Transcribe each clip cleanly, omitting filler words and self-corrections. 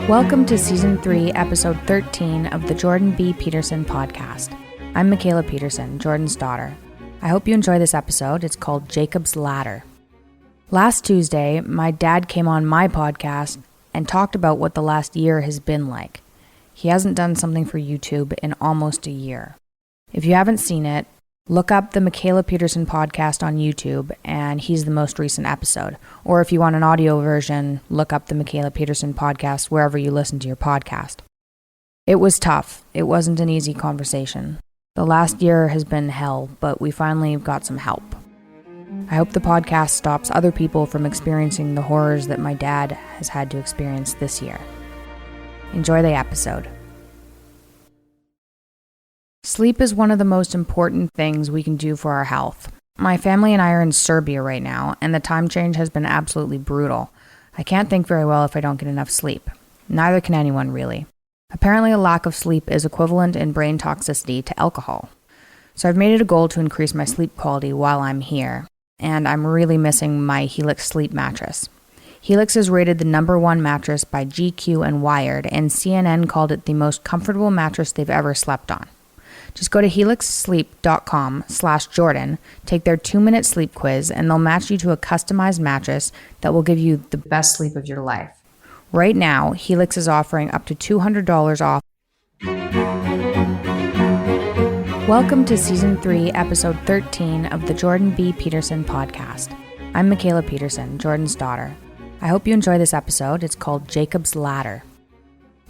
Welcome to Season 3, Episode 13 of the Jordan B. Peterson podcast. I'm Michaela Peterson, Jordan's daughter. I hope you enjoy this episode. It's called Jacob's Ladder. Last Tuesday, my dad came on my podcast and talked about what the last year has been like. He hasn't done something for YouTube in almost a year. If you haven't seen it, look up the Michaela Peterson podcast on YouTube, and he's the most recent episode. Or if you want an audio version, look up the Michaela Peterson podcast wherever you listen to your podcast. It was tough. It wasn't an easy conversation. The last year has been hell, but we finally got some help. I hope the podcast stops other people from experiencing the horrors that my dad has had to experience this year. Enjoy the episode. Sleep is one of the most important things we can do for our health. My family and I are in Serbia right now, and the time change has been absolutely brutal. I can't think very well if I don't get enough sleep. Neither can anyone, really. Apparently, a lack of sleep is equivalent in brain toxicity to alcohol. So I've made it a goal to increase my sleep quality while I'm here, and I'm really missing my Helix sleep mattress. Helix is rated the #1 mattress by GQ and Wired, and CNN called it the most comfortable mattress they've ever slept on. Just go to helixsleep.com/Jordan, take their 2-minute sleep quiz, and they'll match you to a customized mattress that will give you the best sleep of your life. Right now, Helix is offering up to $200 off. Welcome to Season 3, Episode 13 of the Jordan B. Peterson podcast. I'm Michaela Peterson, Jordan's daughter. I hope you enjoy this episode. It's called Jacob's Ladder.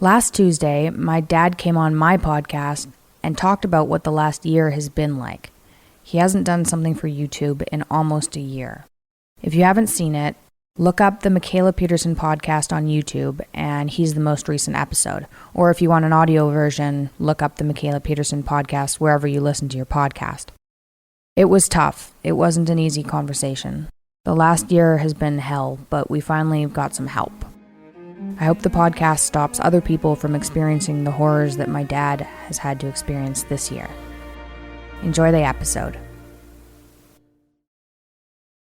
Last Tuesday, my dad came on my podcast and talked about what the last year has been like. He hasn't done something for YouTube in almost a year. If you haven't seen it, look up the Michaela Peterson podcast on YouTube, and he's the most recent episode. Or if you want an audio version, look up the Michaela Peterson podcast wherever you listen to your podcast. It was tough. It wasn't an easy conversation. The last year has been hell, but we finally got some help. I hope the podcast stops other people from experiencing the horrors that my dad has had to experience this year. Enjoy the episode.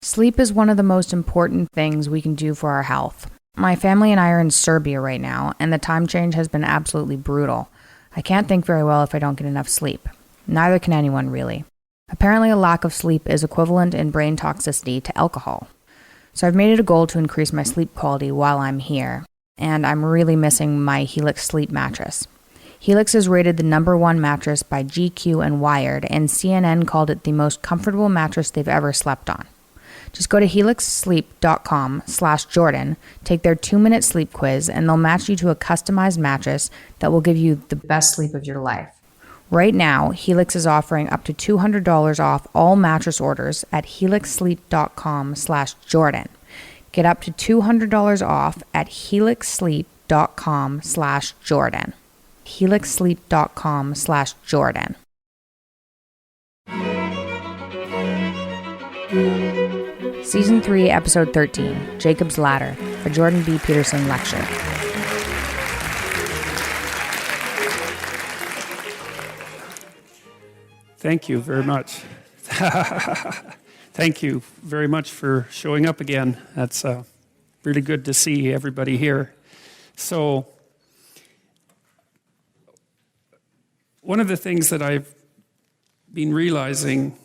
Sleep is one of the most important things we can do for our health. My family and I are in Serbia right now, and the time change has been absolutely brutal. I can't think very well if I don't get enough sleep. Neither can anyone, really. Apparently, a lack of sleep is equivalent in brain toxicity to alcohol. So I've made it a goal to increase my sleep quality while I'm here, and I'm really missing my Helix sleep mattress. Helix is rated the #1 mattress by GQ and Wired, and CNN called it the most comfortable mattress they've ever slept on. Just go to helixsleep.com/Jordan, take their 2-minute sleep quiz, and they'll match you to a customized mattress that will give you the best sleep of your life. Right now, Helix is offering up to $200 off all mattress orders at helixsleep.com/Jordan. Get up to $200 off at helixsleep.com/Jordan. helixsleep.com/Jordan. Season 3, Episode 13, Jacob's Ladder, a Jordan B. Peterson lecture. Thank you very much. Thank you very much for showing up again. That's really good to see everybody here. So, one of the things that I've been realizing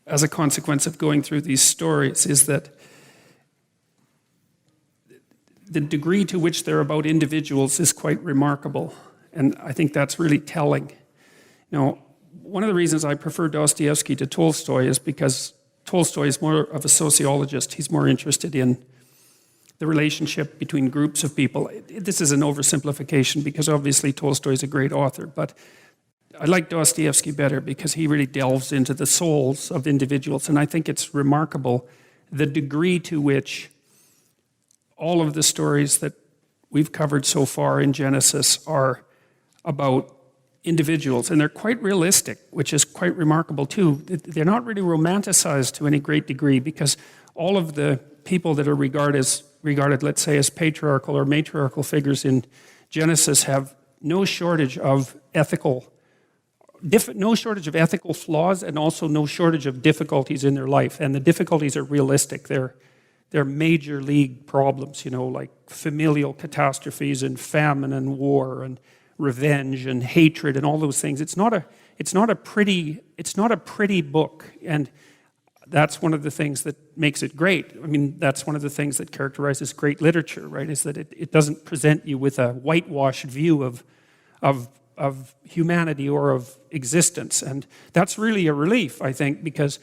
as a consequence of going through these stories is that the degree to which they're about individuals is quite remarkable. And I think that's really telling. You know, one of the reasons I prefer Dostoevsky to Tolstoy is because Tolstoy is more of a sociologist. He's more interested in the relationship between groups of people. This is an oversimplification because obviously Tolstoy is a great author, but I like Dostoevsky better because he really delves into the souls of individuals, and I think it's remarkable the degree to which all of the stories that we've covered so far in Genesis are about individuals, and they're quite realistic, which is quite remarkable too. They're not really romanticized to any great degree because all of the people that are regarded, let's say, as patriarchal or matriarchal figures in Genesis have no shortage of ethical flaws and also no shortage of difficulties in their life. And the difficulties are realistic. They're they're major league problems, like familial catastrophes and famine and war and revenge and hatred and all those things. It's not a pretty book, and that's one of the things that makes it great. I mean, that's one of the things that characterizes great literature, right? Is that it doesn't present you with a whitewashed view of humanity or of existence, and that's really a relief, I think, because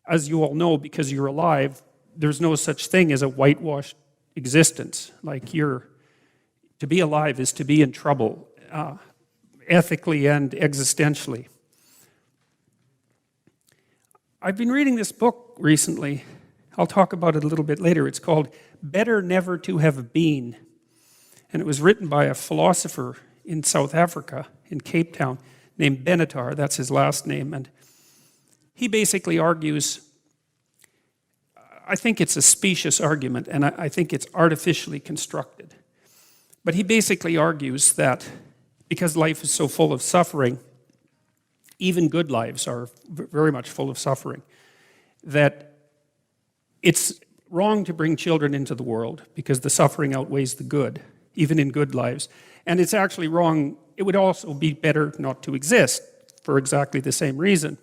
as you all know, because you're alive, there's no such thing as a whitewashed existence. Like to be alive is to be in trouble, ethically and existentially. I've been reading this book recently. I'll talk about it a little bit later. It's called Better Never to Have Been. And it was written by a philosopher in South Africa, in Cape Town, named Benatar. That's his last name. And he basically argues, I think it's a specious argument, and I think it's artificially constructed. But he basically argues that because life is so full of suffering, even good lives are very much full of suffering, that it's wrong to bring children into the world because the suffering outweighs the good, even in good lives. And it's actually wrong. It would also be better not to exist for exactly the same reason.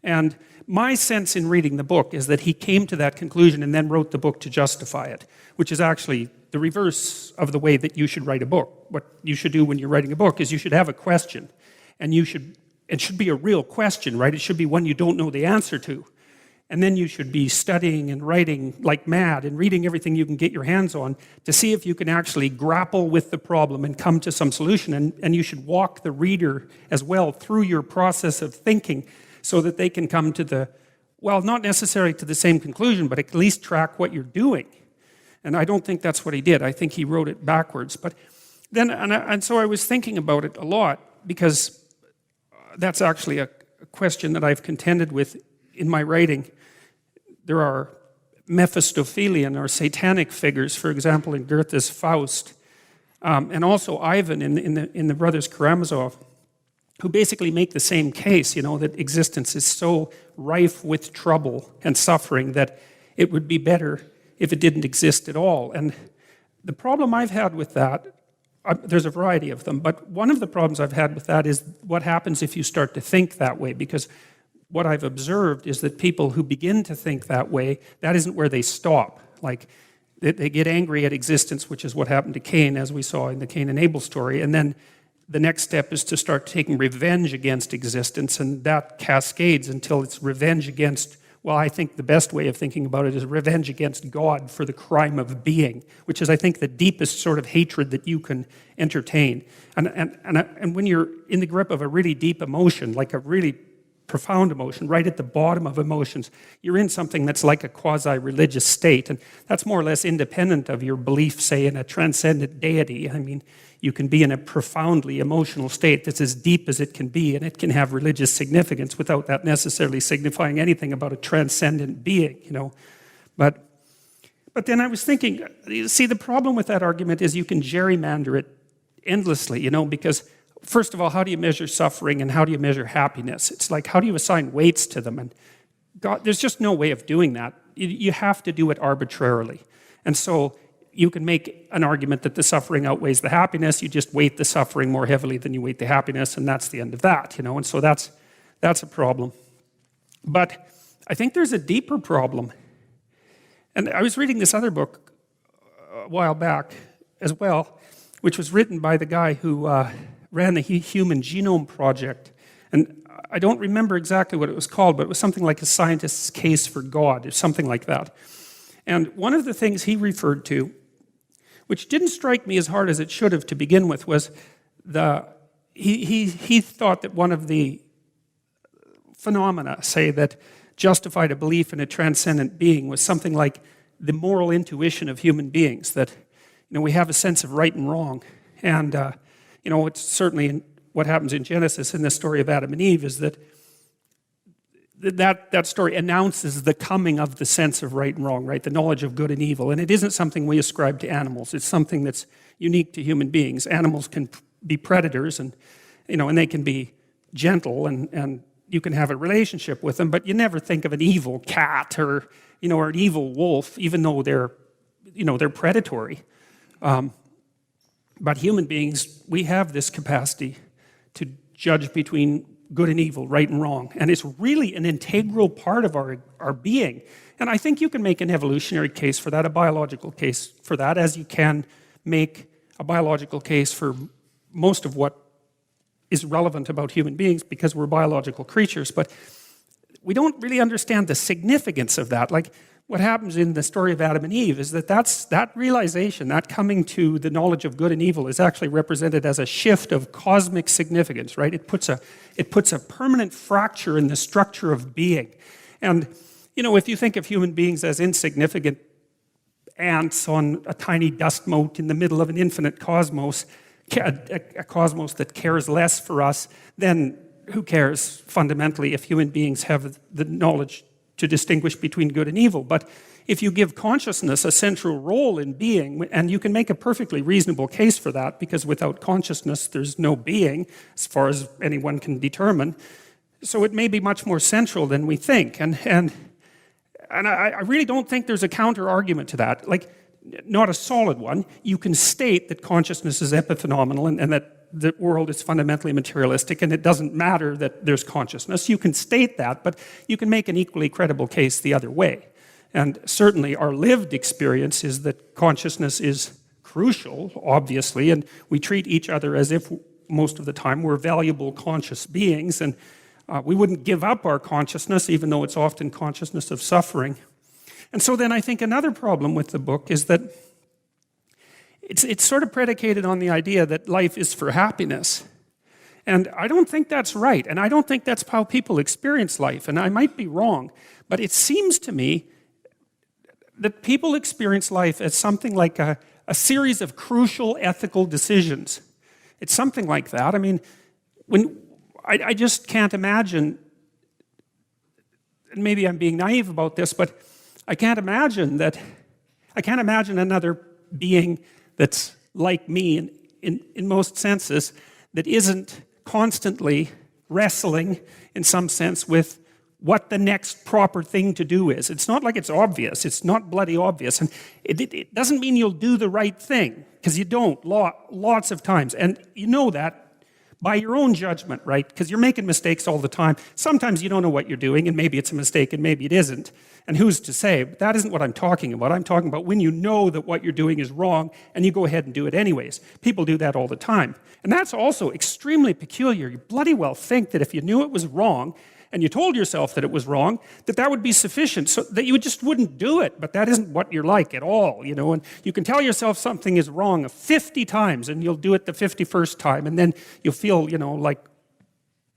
And my sense in reading the book is that he came to that conclusion and then wrote the book to justify it, which is actually the reverse of the way that you should write a book. What you should do when you're writing a book is you should have a question, and it should be a real question, right? It should be one you don't know the answer to. And then you should be studying and writing like mad and reading everything you can get your hands on to see if you can actually grapple with the problem and come to some solution. And you should walk the reader as well through your process of thinking so that they can come to not necessarily to the same conclusion, but at least track what you're doing. And I don't think that's what he did. I think he wrote it backwards. But then, and so I was thinking about it a lot, because that's actually a question that I've contended with in my writing. There are Mephistophelian or satanic figures, for example, in Goethe's Faust, and also Ivan in the Brothers Karamazov, who basically make the same case, that existence is so rife with trouble and suffering that it would be better if it didn't exist at all. And the problem I've had with that, there's a variety of them, but one of the problems I've had with that is what happens if you start to think that way, because what I've observed is that people who begin to think that way, that isn't where they stop. Like, they get angry at existence, which is what happened to Cain, as we saw in the Cain and Abel story, and then the next step is to start taking revenge against existence, and that cascades until it's revenge against, well, I think the best way of thinking about it is revenge against God for the crime of being, which is, I think, the deepest sort of hatred that you can entertain. And when you're in the grip of a really deep emotion, like a really profound emotion, right at the bottom of emotions, you're in something that's like a quasi-religious state, and that's more or less independent of your belief, say, in a transcendent deity. I mean, you can be in a profoundly emotional state that's as deep as it can be, and it can have religious significance without that necessarily signifying anything about a transcendent being, But then I was thinking, see, the problem with that argument is you can gerrymander it endlessly, because first of all, how do you measure suffering and how do you measure happiness? It's like, how do you assign weights to them? And God, there's just no way of doing that. You have to do it arbitrarily. And so you can make an argument that the suffering outweighs the happiness. You just weight the suffering more heavily than you weight the happiness, and that's the end of that, And so that's a problem. But I think there's a deeper problem. And I was reading this other book a while back as well, which was written by the guy who ran the Human Genome Project. And I don't remember exactly what it was called, but it was something like A Scientist's Case for God, or something like that. And one of the things he referred to, which didn't strike me as hard as it should have to begin with, was he thought that one of the phenomena, say, that justified a belief in a transcendent being was something like the moral intuition of human beings, that we have a sense of right and wrong. And it's certainly what happens in Genesis in the story of Adam and Eve is that story announces the coming of the sense of right and wrong, right? The knowledge of good and evil. And it isn't something we ascribe to animals. It's something that's unique to human beings. Animals can be predators and they can be gentle and you can have a relationship with them, but you never think of an evil cat or an evil wolf, even though they're predatory. But human beings, we have this capacity to judge between good and evil, right and wrong. And it's really an integral part of our being. And I think you can make an evolutionary case for that, a biological case for that, as you can make a biological case for most of what is relevant about human beings, because we're biological creatures. But we don't really understand the significance of that. Like, what happens in the story of Adam and Eve is that realization, that coming to the knowledge of good and evil, is actually represented as a shift of cosmic significance, right? It puts a permanent fracture in the structure of being. And, if you think of human beings as insignificant ants on a tiny dust mote in the middle of an infinite cosmos, a cosmos that cares less for us, then who cares fundamentally if human beings have the knowledge to distinguish between good and evil? But if you give consciousness a central role in being, and you can make a perfectly reasonable case for that, because without consciousness there's no being, as far as anyone can determine, so it may be much more central than we think. And I really don't think there's a counter-argument to that. Like, not a solid one. You can state that consciousness is epiphenomenal and that the world is fundamentally materialistic and it doesn't matter that there's consciousness. You can state that, but you can make an equally credible case the other way. And certainly our lived experience is that consciousness is crucial, obviously, and we treat each other as if most of the time we're valuable conscious beings, and we wouldn't give up our consciousness, even though it's often consciousness of suffering. And so then I think another problem with the book is that it's sort of predicated on the idea that life is for happiness. And I don't think that's right, and I don't think that's how people experience life, and I might be wrong, but it seems to me that people experience life as something like a series of crucial ethical decisions. It's something like that. I mean, I just can't imagine, and maybe I'm being naive about this, but I can't imagine another being that's like me in most senses, that isn't constantly wrestling, in some sense, with what the next proper thing to do is. It's not like it's obvious. It's not bloody obvious. And it doesn't mean you'll do the right thing, because you don't, lots of times. And you know that by your own judgment, right? Because you're making mistakes all the time. Sometimes you don't know what you're doing, and maybe it's a mistake, and maybe it isn't. And who's to say? But that isn't what I'm talking about. I'm talking about when you know that what you're doing is wrong, and you go ahead and do it anyways. People do that all the time. And that's also extremely peculiar. You bloody well think that if you knew it was wrong, and you told yourself that it was wrong, that would be sufficient, so that you just wouldn't do it. But that isn't what you're like at all, And you can tell yourself something is wrong 50 times, and you'll do it the 51st time, and then you'll feel,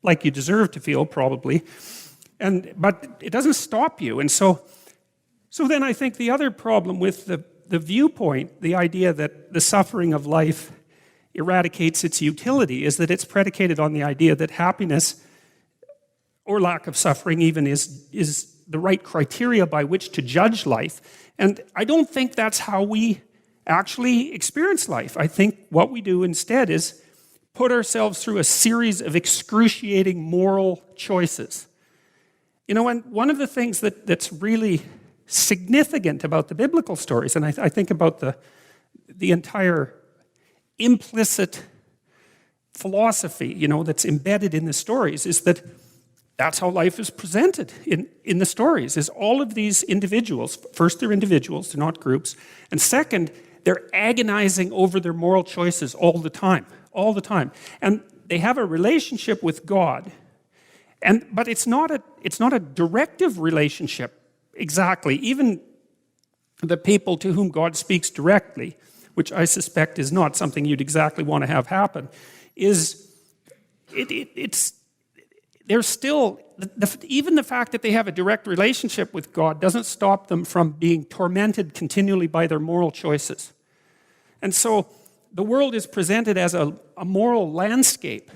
like you deserve to feel, probably. But it doesn't stop you. And so then I think the other problem with the viewpoint, the idea that the suffering of life eradicates its utility, is that it's predicated on the idea that happiness, or lack of suffering even, is the right criteria by which to judge life. And I don't think that's how we actually experience life. I think what we do instead is put ourselves through a series of excruciating moral choices. And one of the things that's really significant about the biblical stories, and I think about the entire implicit philosophy, that's embedded in the stories, is that that's how life is presented in the stories, is all of these individuals. First, they're individuals, they're not groups. And second, they're agonizing over their moral choices all the time. And they have a relationship with God. But it's not a directive relationship exactly. Even the people to whom God speaks directly, which I suspect is not something you'd exactly want to have happen, they're still, even the fact that they have a direct relationship with God doesn't stop them from being tormented continually by their moral choices. And so the world is presented as a moral landscape,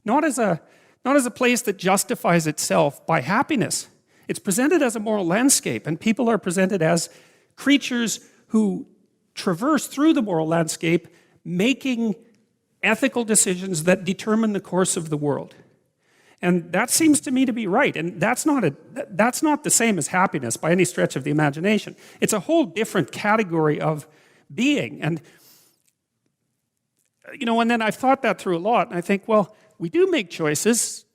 not as a place that justifies itself by happiness. It's presented as a moral landscape, and people are presented as creatures who traverse through the moral landscape, making ethical decisions that determine the course of the world. And that seems to me to be right. And that's not the same as happiness by any stretch of the imagination. It's a whole different category of being. And and then I've thought that through a lot, and I think, well, we do make choices,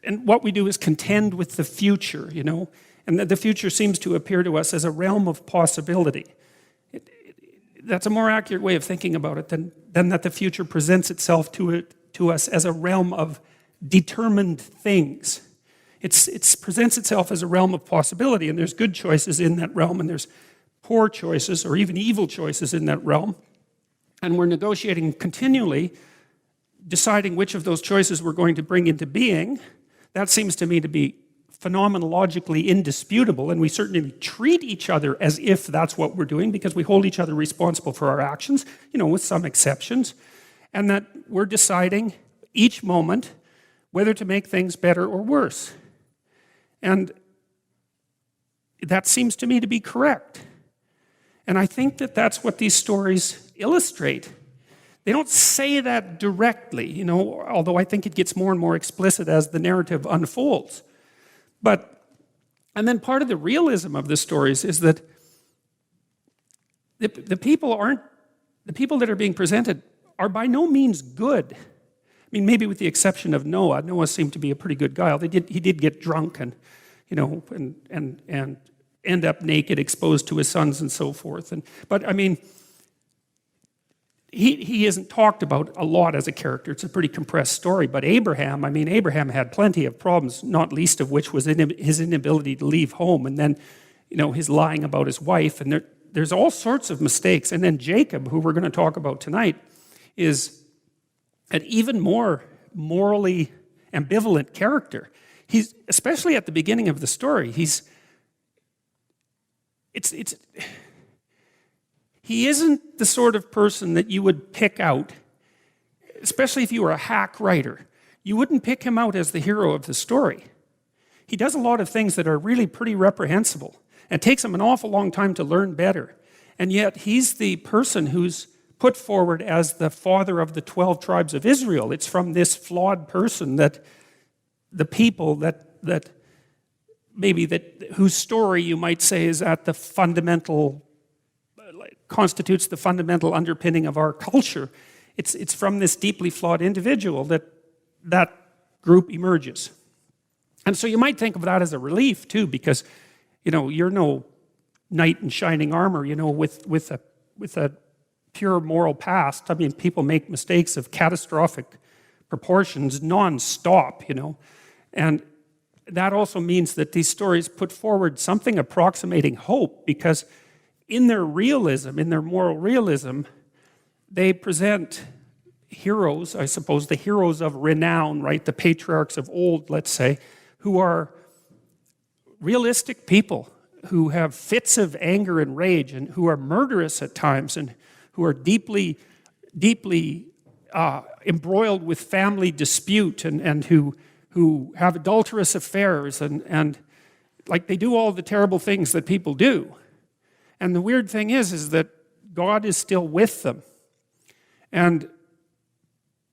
and what we do is contend with the future, and the future seems to appear to us as a realm of possibility. That's a more accurate way of thinking about it than that the future presents itself to us as a realm of determined things. It presents itself as a realm of possibility, and there's good choices in that realm, and there's poor choices or even evil choices in that realm. And we're negotiating continually, deciding which of those choices we're going to bring into being. That seems to me to be phenomenologically indisputable, and we certainly treat each other as if that's what we're doing because we hold each other responsible for our actions, with some exceptions, and that we're deciding each moment whether to make things better or worse. And that seems to me to be correct. And I think that that's what these stories illustrate. They don't say that directly, although I think it gets more and more explicit as the narrative unfolds. And then part of the realism of the stories is that the people that are being presented are by no means good. I mean, maybe with the exception of Noah. Noah seemed to be a pretty good guy. He did get drunk and end up naked, exposed to his sons and so forth. But I mean, he isn't talked about a lot as a character. It's a pretty compressed story. But Abraham had plenty of problems, not least of which was his inability to leave home, and then, his lying about his wife, and there's all sorts of mistakes. And then Jacob, who we're going to talk about tonight, is an even more morally ambivalent character. He's, especially at the beginning of the story, he isn't the sort of person that you would pick out, especially if you were a hack writer. You wouldn't pick him out as the hero of the story. He does a lot of things that are really pretty reprehensible, and it takes him an awful long time to learn better. And yet he's the person who's put forward as the father of the 12 tribes of Israel. It's from this flawed person that the people whose story you might say is at the fundamental, constitutes the fundamental underpinning of our culture. It's from this deeply flawed individual that group emerges. And so you might think of that as a relief too, because you're no knight in shining armor, with a pure moral past. I mean, people make mistakes of catastrophic proportions non-stop, and that also means that these stories put forward something approximating hope, because in their realism, in their moral realism, they present heroes, I suppose, the heroes of renown, right? The patriarchs of old, let's say, who are realistic people, who have fits of anger and rage, and who are murderous at times, and who are deeply embroiled with family dispute, and who have adulterous affairs, and like they do all the terrible things that people do. And the weird thing is that God is still with them. And,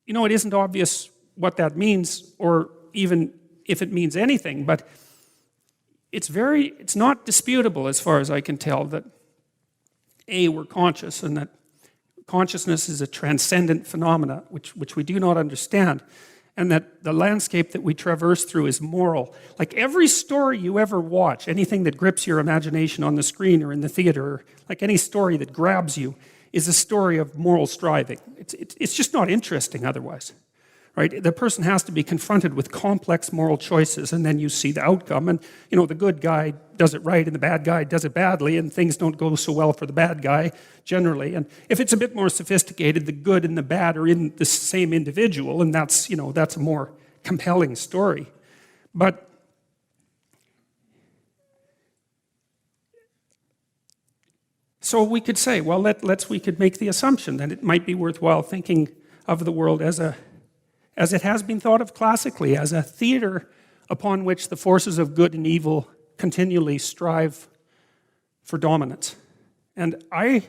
it isn't obvious what that means, or even if it means anything, but it's not disputable as far as I can tell that we're conscious, and that consciousness is a transcendent phenomena which we do not understand, and that the landscape that we traverse through is moral. Like every story you ever watch, anything that grips your imagination on the screen or in the theater, like any story that grabs you, is a story of moral striving. It's just not interesting otherwise, right? The person has to be confronted with complex moral choices, and then you see the outcome, and the good guy does it right and the bad guy does it badly, and things don't go so well for the bad guy generally. And if it's a bit more sophisticated, the good and the bad are in the same individual, and that's a more compelling story. But so we could say, well, we could make the assumption that it might be worthwhile thinking of the world as it has been thought of classically, as a theater upon which the forces of good and evil continually strive for dominance. And I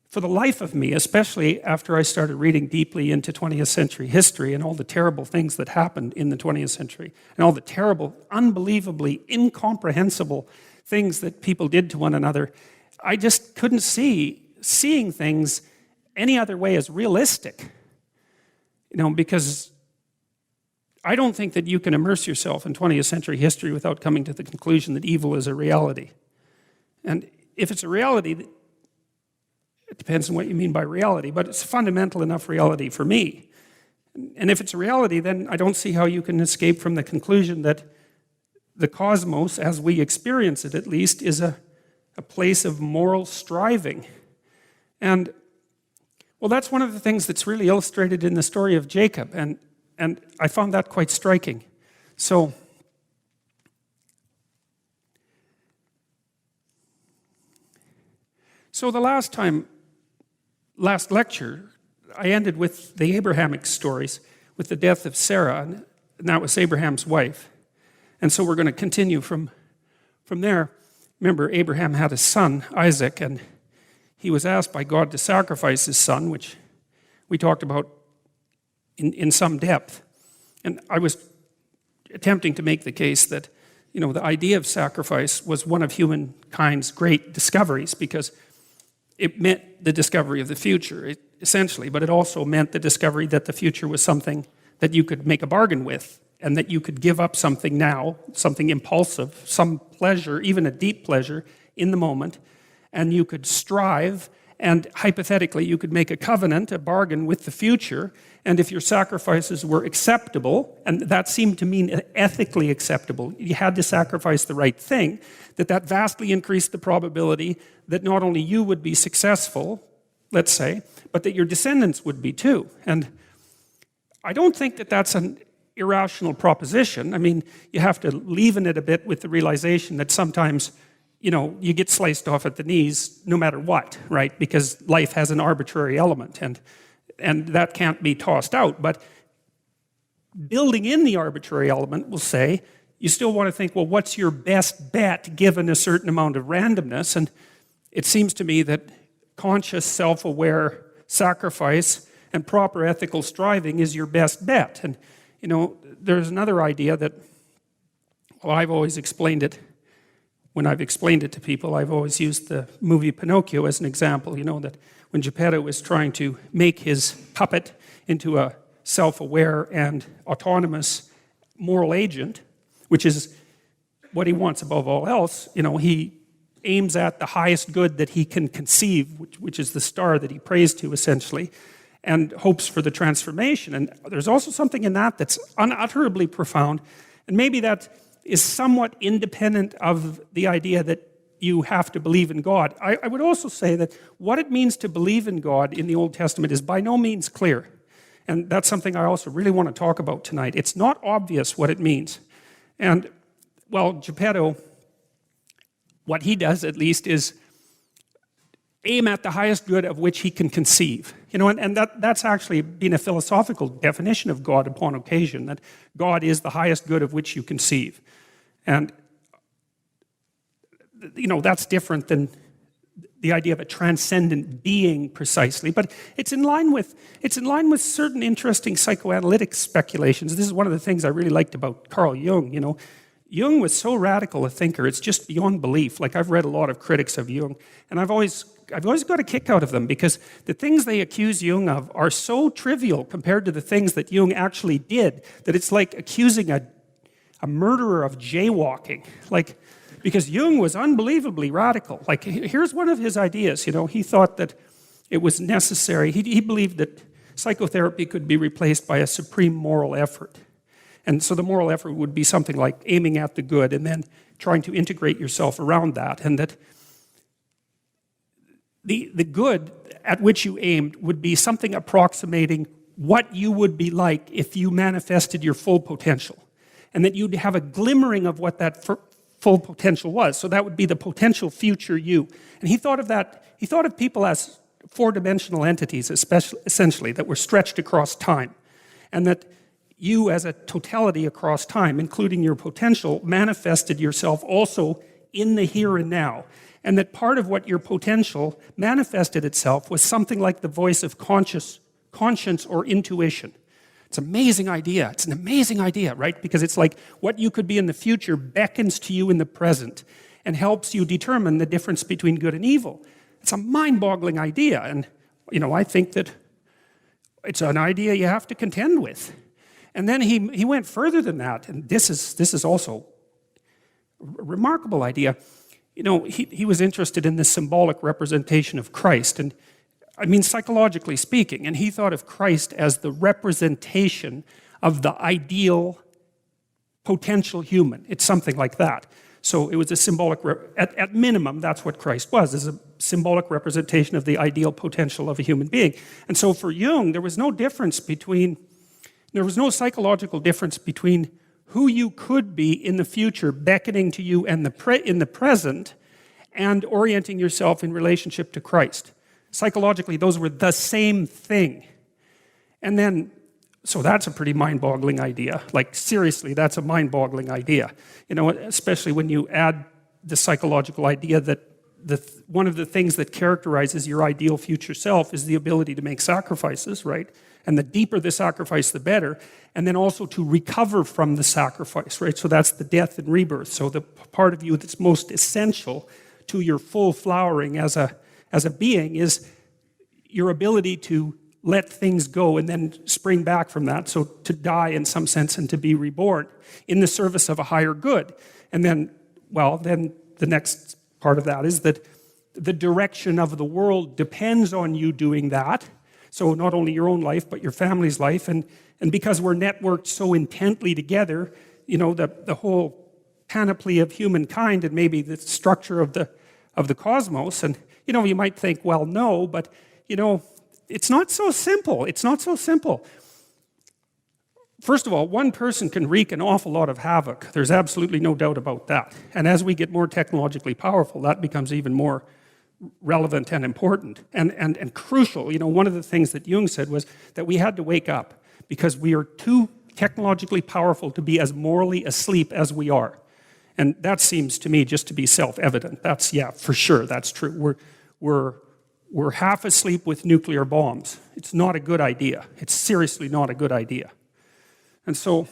for the life of me, especially after I started reading deeply into 20th century history and all the terrible things that happened in the 20th century, and all the terrible, unbelievably incomprehensible things that people did to one another, I just couldn't see seeing things any other way as realistic. Because I don't think that you can immerse yourself in 20th century history without coming to the conclusion that evil is a reality. And if it's a reality, it depends on what you mean by reality, but it's a fundamental enough reality for me. And if it's a reality, then I don't see how you can escape from the conclusion that the cosmos, as we experience it at least, is a place of moral striving. And, well, that's one of the things that's really illustrated in the story of Jacob, and I found that quite striking. So the last lecture, I ended with the Abrahamic stories, with the death of Sarah, and that was Abraham's wife. And so we're going to continue from there. Remember, Abraham had a son, Isaac, and he was asked by God to sacrifice his son, which we talked about in some depth. And I was attempting to make the case that, the idea of sacrifice was one of humankind's great discoveries, because it meant the discovery of the future, essentially, but it also meant the discovery that the future was something that you could make a bargain with, and that you could give up something now, something impulsive, some pleasure, even a deep pleasure in the moment, and you could strive, and hypothetically you could make a covenant, a bargain with the future, and if your sacrifices were acceptable, and that seemed to mean ethically acceptable, you had to sacrifice the right thing, that vastly increased the probability that not only you would be successful, let's say, but that your descendants would be too. And I don't think that that's an irrational proposition. I mean, you have to leaven it a bit with the realization that sometimes, you get sliced off at the knees no matter what, right? Because life has an arbitrary element, and that can't be tossed out. But building in the arbitrary element will say, you still want to think, well, what's your best bet given a certain amount of randomness? And it seems to me that conscious, self-aware sacrifice and proper ethical striving is your best bet. And there's another idea that, well, I've always explained it. When I've explained it to people, I've always used the movie Pinocchio as an example, that when Geppetto was trying to make his puppet into a self-aware and autonomous moral agent, which is what he wants above all else, he aims at the highest good that he can conceive, which is the star that he prays to, essentially, and hopes for the transformation. And there's also something in that that's unutterably profound, and maybe that is somewhat independent of the idea that you have to believe in God. I would also say that what it means to believe in God in the Old Testament is by no means clear. And that's something I also really want to talk about tonight. It's not obvious what it means. And, well, Geppetto, what he does at least is aim at the highest good of which he can conceive. And that's actually been a philosophical definition of God upon occasion, that God is the highest good of which you conceive. And, that's different than the idea of a transcendent being precisely, but it's in line with certain interesting psychoanalytic speculations. This is one of the things I really liked about Carl Jung. Jung was so radical a thinker, it's just beyond belief. Like, I've read a lot of critics of Jung, and I've always got a kick out of them, because the things they accuse Jung of are so trivial compared to the things that Jung actually did, that it's like accusing a murderer of jaywalking. Because Jung was unbelievably radical. Here's one of his ideas. He thought that it was necessary. He believed that psychotherapy could be replaced by a supreme moral effort. And so the moral effort would be something like aiming at the good and then trying to integrate yourself around that. And that the good at which you aimed would be something approximating what you would be like if you manifested your full potential. And that you'd have a glimmering of what that full potential was. So that would be the potential future you. And he thought of people as four-dimensional entities, essentially, that were stretched across time. And that you, as a totality across time, including your potential, manifested yourself also in the here and now. And that part of what your potential manifested itself was something like the voice of conscience or intuition. It's an amazing idea. It's an amazing idea, right? Because it's like what you could be in the future beckons to you in the present and helps you determine the difference between good and evil. It's a mind-boggling idea. And, I think that it's an idea you have to contend with. And then he went further than that. And this is also a remarkable idea. He was interested in the symbolic representation of Christ. And psychologically speaking, and he thought of Christ as the representation of the ideal potential human. It's something like that. So it was a symbolic, at minimum, that's what Christ was, is a symbolic representation of the ideal potential of a human being. And so for Jung, there was no psychological difference between who you could be in the future, beckoning to you in the present, and orienting yourself in relationship to Christ. Psychologically, those were the same thing. And then, so that's a pretty mind-boggling idea. Like, seriously, that's a mind-boggling idea. Especially when you add the psychological idea that one of the things that characterizes your ideal future self is the ability to make sacrifices, right? And the deeper the sacrifice, the better. And then also to recover from the sacrifice, right? So that's the death and rebirth. So the part of you that's most essential to your full flowering as a being is your ability to let things go and then spring back from that. So to die in some sense and to be reborn in the service of a higher good. And then the next part of that is that the direction of the world depends on you doing that. So not only your own life, but your family's life. And because we're networked so intently together, the whole panoply of humankind and maybe the structure of the cosmos. And, you might think, well, no, but, it's not so simple. It's not so simple. First of all, one person can wreak an awful lot of havoc. There's absolutely no doubt about that. And as we get more technologically powerful, that becomes even more relevant and important and crucial. One of the things that Jung said was that we had to wake up because we are too technologically powerful to be as morally asleep as we are. And that seems to me just to be self-evident. That's, yeah, for sure, that's true. We're half asleep with nuclear bombs. It's not a good idea. It's seriously not a good idea. And so,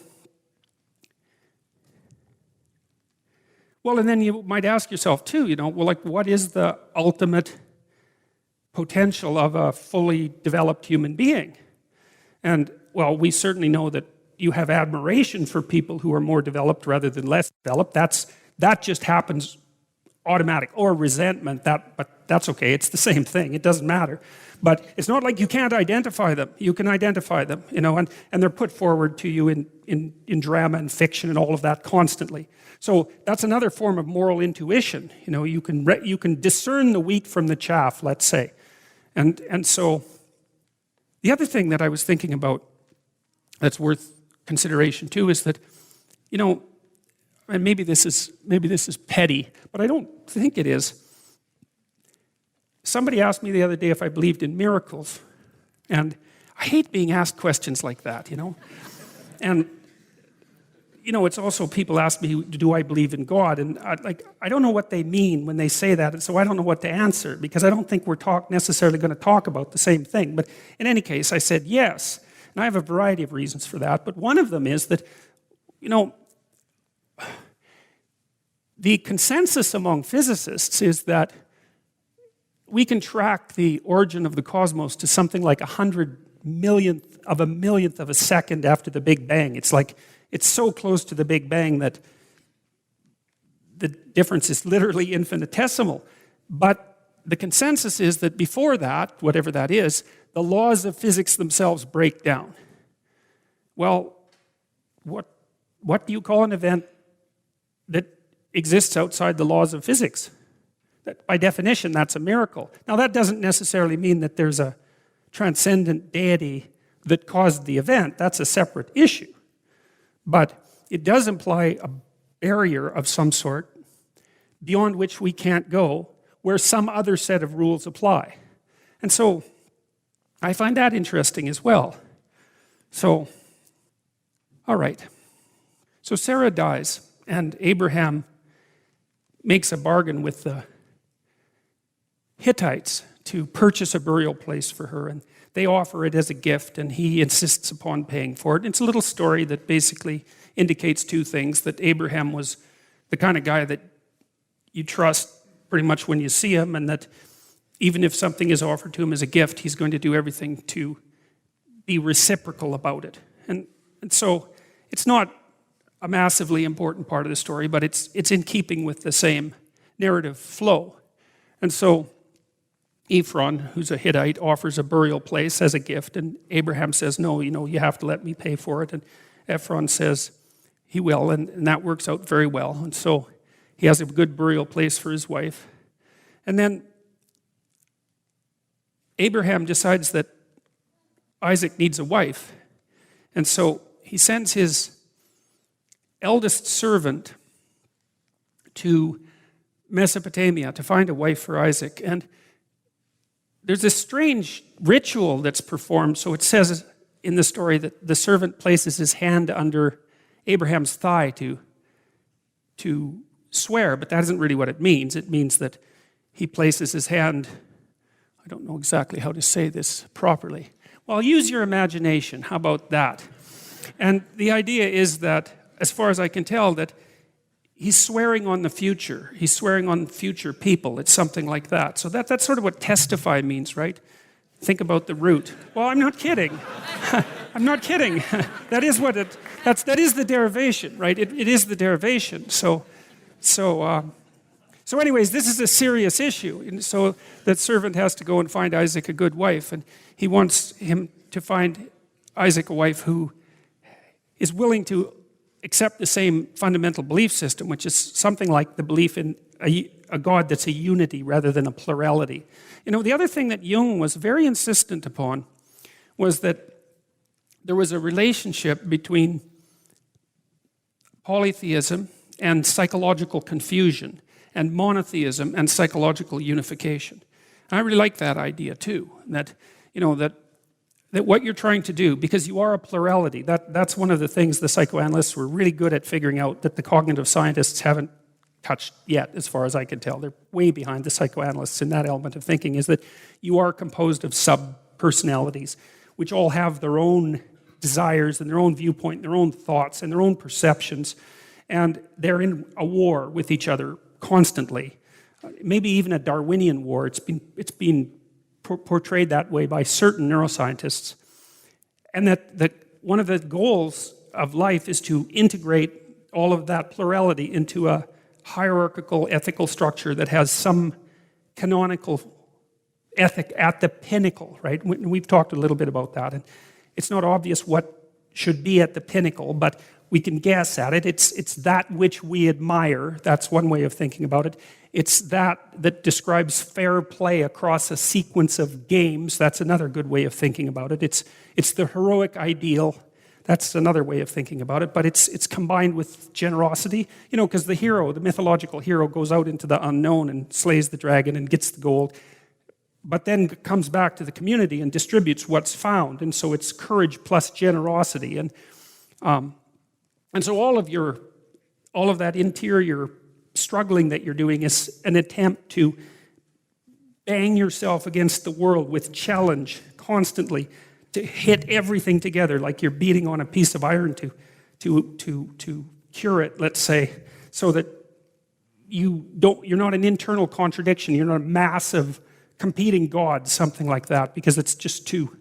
and then you might ask yourself too, what is the ultimate potential of a fully developed human being? And, we certainly know that you have admiration for people who are more developed rather than less developed. That just happens automatic, or resentment, but that's okay, it's the same thing, it doesn't matter. But it's not like you can't identify them. You can identify them, and they're put forward to you in drama and fiction and all of that constantly. So that's another form of moral intuition. You can discern the wheat from the chaff, let's say. And so the other thing that I was thinking about that's worth consideration too is that, and maybe this is petty, but I don't think it is. Somebody asked me the other day if I believed in miracles, and I hate being asked questions like that, And it's also people ask me, do I believe in God? And I don't know what they mean when they say that, and so I don't know what to answer because I don't think we're necessarily going to talk about the same thing. But in any case, I said yes, and I have a variety of reasons for that. But one of them is that, the consensus among physicists is that we can track the origin of the cosmos to something like 100 millionth of a second after the Big Bang. It's so close to the Big Bang that the difference is literally infinitesimal. But the consensus is that before that, whatever that is, the laws of physics themselves break down. Well, what do you call an event that exists outside the laws of physics? That, by definition, that's a miracle. Now, that doesn't necessarily mean that there's a transcendent deity that caused the event. That's a separate issue. But it does imply a barrier of some sort beyond which we can't go, where some other set of rules apply. And so I find that interesting as well. So, all right. So Sarah dies, and Abraham makes a bargain with the Hittites to purchase a burial place for her, and they offer it as a gift, and he insists upon paying for it. It's a little story that basically indicates two things: that Abraham was the kind of guy that you trust pretty much when you see him, and that even if something is offered to him as a gift, he's going to do everything to be reciprocal about it. And so it's not a massively important part of the story, but it's in keeping with the same narrative flow. And so Ephron, who's a Hittite, offers a burial place as a gift, and Abraham says, no, you have to let me pay for it. And Ephron says he will, and that works out very well. And so he has a good burial place for his wife. And then Abraham decides that Isaac needs a wife. And so he sends his eldest servant to Mesopotamia to find a wife for Isaac. And there's this strange ritual that's performed. So it says in the story that the servant places his hand under Abraham's thigh to swear, but that isn't really what it means. It means that he places his hand, I don't know exactly how to say this properly. Well, use your imagination. How about that? And the idea is that, as far as I can tell, that he's swearing on the future. He's swearing on future people. It's something like that. So that's sort of what testify means, right? Think about the root. Well, I'm not kidding. I'm not kidding. That is the derivation, right? It is the derivation. So anyways, this is a serious issue. And so that servant has to go and find Isaac a good wife. And he wants him to find Isaac a wife who is willing to accept the same fundamental belief system, which is something like the belief in a God that's a unity rather than a plurality. The other thing that Jung was very insistent upon was that there was a relationship between polytheism and psychological confusion, and monotheism and psychological unification. And I really like that idea too, that what you're trying to do, because you are a plurality, that's one of the things the psychoanalysts were really good at figuring out that the cognitive scientists haven't touched yet, as far as I can tell. They're way behind the psychoanalysts in that element of thinking, is that you are composed of sub-personalities, which all have their own desires and their own viewpoint, and their own thoughts and their own perceptions, and they're in a war with each other constantly. Maybe even a Darwinian war. It's been portrayed that way by certain neuroscientists. And that one of the goals of life is to integrate all of that plurality into a hierarchical ethical structure that has some canonical ethic at the pinnacle, right? We've talked a little bit about that. And it's not obvious what should be at the pinnacle, but we can guess at it. It's that which we admire. That's one way of thinking about it. It's that describes fair play across a sequence of games. That's another good way of thinking about it. It's the heroic ideal. That's another way of thinking about it. But it's combined with generosity. Because the mythological hero, goes out into the unknown and slays the dragon and gets the gold, but then comes back to the community and distributes what's found. And so it's courage plus generosity. And so all of that interior struggling that you're doing is an attempt to bang yourself against the world with challenge constantly, to hit everything together like you're beating on a piece of iron to cure it, let's say, so that you're not an internal contradiction, you're not a massive competing God, something like that, because it's just too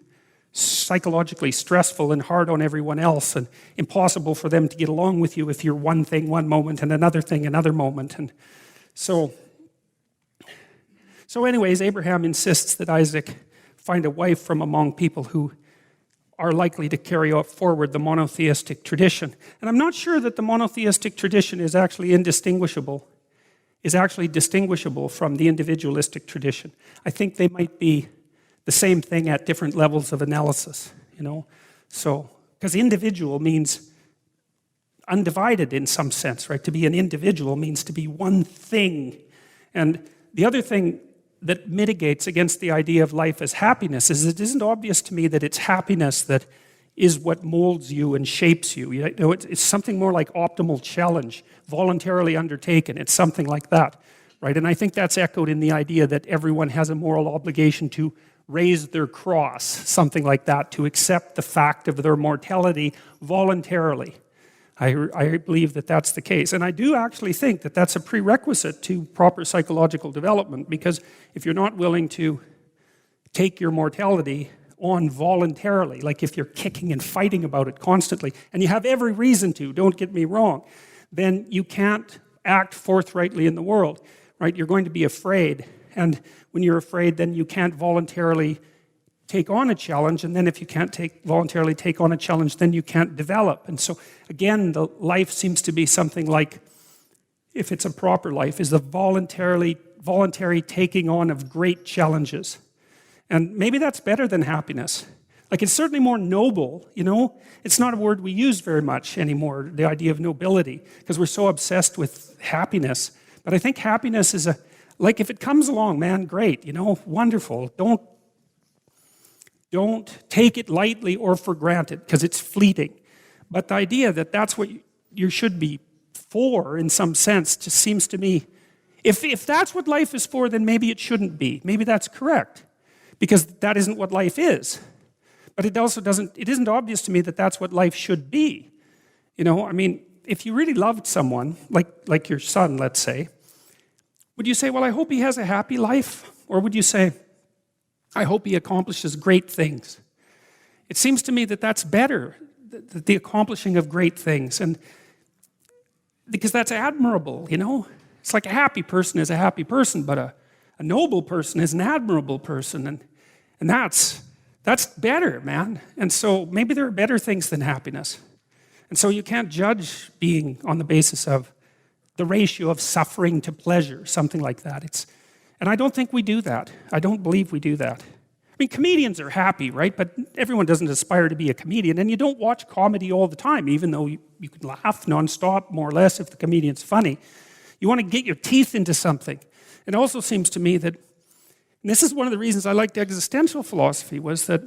psychologically stressful and hard on everyone else, and impossible for them to get along with you if you're one thing one moment and another thing another moment. And so anyways, Abraham insists that Isaac find a wife from among people who are likely to carry forward the monotheistic tradition. And I'm not sure that the monotheistic tradition is actually distinguishable from the individualistic tradition. I think they might be the same thing at different levels of analysis, So, because individual means undivided in some sense, right? To be an individual means to be one thing. And the other thing that mitigates against the idea of life as happiness is it isn't obvious to me that it's happiness that is what molds you and shapes you. You know, it's something more like optimal challenge, voluntarily undertaken. It's something like that, right? And I think that's echoed in the idea that everyone has a moral obligation to raise their cross, something like that, to accept the fact of their mortality voluntarily. I believe that that's the case. And I do actually think that that's a prerequisite to proper psychological development, because if you're not willing to take your mortality on voluntarily, like if you're kicking and fighting about it constantly, and you have every reason to, don't get me wrong, then you can't act forthrightly in the world, right? You're going to be afraid. And when you're afraid, then you can't voluntarily take on a challenge, and then if you can't voluntarily take on a challenge, then you can't develop. And so, again, the life seems to be something like, if it's a proper life, is the voluntary taking on of great challenges. And maybe that's better than happiness. Like, it's certainly more noble, you know? It's not a word we use very much anymore, the idea of nobility, because we're so obsessed with happiness. But I think happiness is like, if it comes along, man, great, you know, wonderful. Don't take it lightly or for granted, because it's fleeting. But the idea that that's what you should be for, in some sense, just seems to me, if that's what life is for, then maybe it shouldn't be. Maybe that's correct, because that isn't what life is. But it also it isn't obvious to me that that's what life should be. You know, I mean, if you really loved someone, like your son, let's say, would you say, well, I hope he has a happy life? Or would you say, I hope he accomplishes great things? It seems to me that that's better, the accomplishing of great things, and because that's admirable, you know? It's like a happy person is a happy person, but a noble person is an admirable person, and that's better, man. And so maybe there are better things than happiness. And so you can't judge being on the basis of the ratio of suffering to pleasure, something like that. And I don't think we do that. I don't believe we do that. I mean, comedians are happy, right? But everyone doesn't aspire to be a comedian, and you don't watch comedy all the time, even though you can laugh nonstop, more or less, if the comedian's funny. You want to get your teeth into something. It also seems to me that, and this is one of the reasons I liked existential philosophy, was that,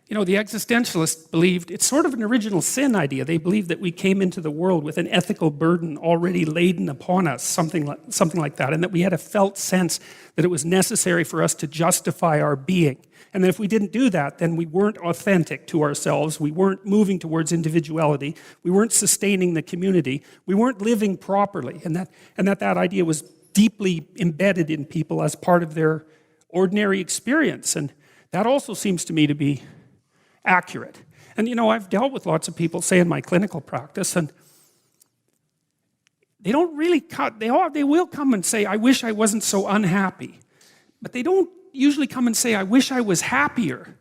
you know, the existentialists believed, it's sort of an original sin idea. They believed that we came into the world with an ethical burden already laden upon us, something like that, and that we had a felt sense that it was necessary for us to justify our being. And that if we didn't do that, then we weren't authentic to ourselves, we weren't moving towards individuality, we weren't sustaining the community, we weren't living properly, and that idea was deeply embedded in people as part of their ordinary experience. And that also seems to me to be accurate. And you know, I've dealt with lots of people, say in my clinical practice, and they don't really they will come and say, I wish I wasn't so unhappy. But they don't usually come and say, I wish I was happier.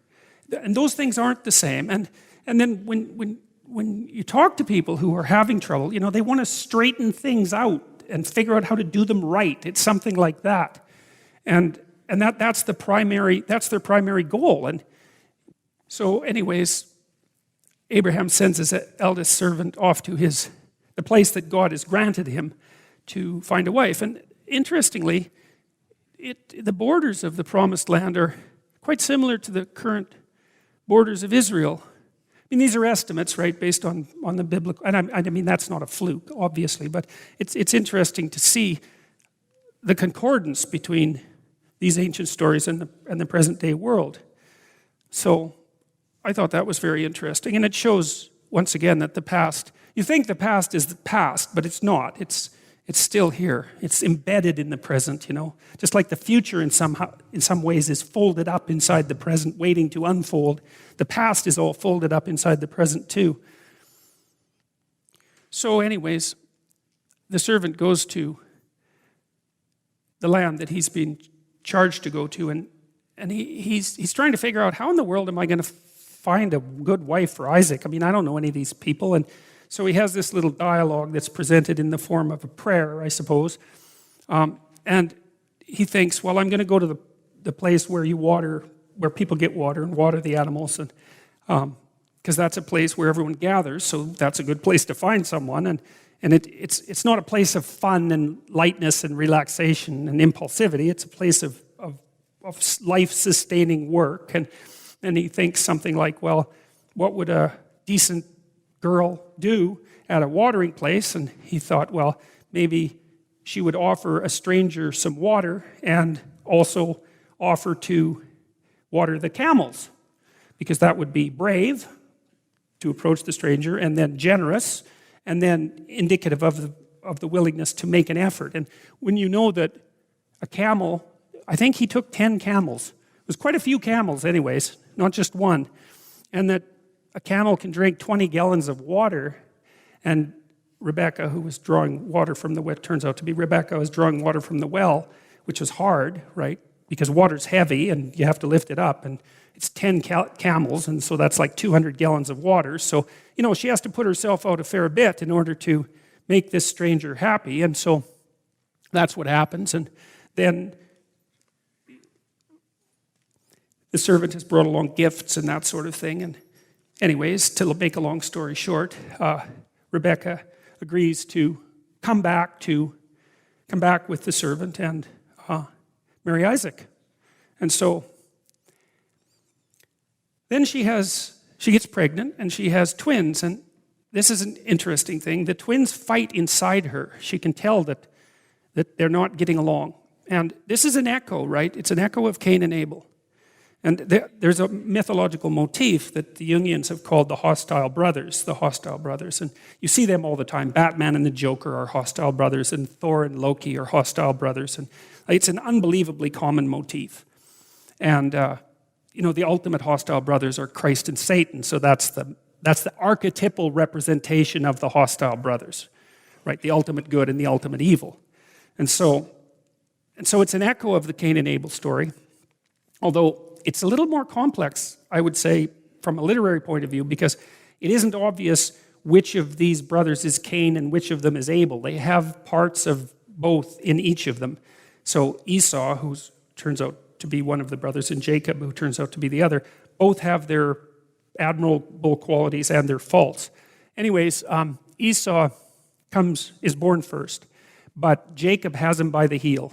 And those things aren't the same. And then when you talk to people who are having trouble, you know, they want to straighten things out and figure out how to do them right. It's something like that. And that's their primary goal. And so anyways, Abraham sends his eldest servant off to the place that God has granted him to find a wife. And interestingly, the borders of the promised land are quite similar to the current borders of Israel. I mean, these are estimates, right, based on the biblical, and I mean, that's not a fluke, obviously, but it's interesting to see the concordance between these ancient stories and the present day world. So I thought that was very interesting, and it shows, once again, that the past, you think the past is the past, but it's not. It's still here. It's embedded in the present, you know. Just like the future in some ways is folded up inside the present, waiting to unfold. The past is all folded up inside the present too. So anyways, the servant goes to the land that he's been charged to go to, and he's trying to figure out, how in the world am I going to find a good wife for Isaac? I mean, I don't know any of these people. And so he has this little dialogue that's presented in the form of a prayer, I suppose. And he thinks, well, I'm going to go to the place where where people get water and water the animals, and because that's a place where everyone gathers, so that's a good place to find someone. And it's not a place of fun and lightness and relaxation and impulsivity. It's a place of life-sustaining work. And And he thinks something like, well, what would a decent girl do at a watering place? And he thought, well, maybe she would offer a stranger some water and also offer to water the camels, because that would be brave to approach the stranger, and then generous, and then indicative of the willingness to make an effort. And when you know that a camel, I think he took 10 camels. It was quite a few camels anyways, not just one. And that a camel can drink 20 gallons of water, and Rebecca, who was drawing water from the well, turns out to be Rebecca, was drawing water from the well, which was hard, right? Because water's heavy and you have to lift it up, and it's 10 camels, and so that's like 200 gallons of water. So, she has to put herself out a fair bit in order to make this stranger happy, and so that's what happens. And then the servant has brought along gifts and that sort of thing. And anyways, to make a long story short, Rebecca agrees to come back with the servant and marry Isaac. And so then she gets pregnant and she has twins. And this is an interesting thing. The twins fight inside her. She can tell that they're not getting along. And this is an echo, right? It's an echo of Cain and Abel. And there's a mythological motif that the Jungians have called the hostile brothers. And you see them all the time. Batman and the Joker are hostile brothers, and Thor and Loki are hostile brothers. And it's an unbelievably common motif. And, the ultimate hostile brothers are Christ and Satan. So that's the archetypal representation of the hostile brothers, right? The ultimate good and the ultimate evil. And so it's an echo of the Cain and Abel story, although it's a little more complex, I would say, from a literary point of view, because it isn't obvious which of these brothers is Cain and which of them is Abel. They have parts of both in each of them. So Esau, who turns out to be one of the brothers, and Jacob, who turns out to be the other, both have their admirable qualities and their faults. Anyways, Esau is born first, but Jacob has him by the heel.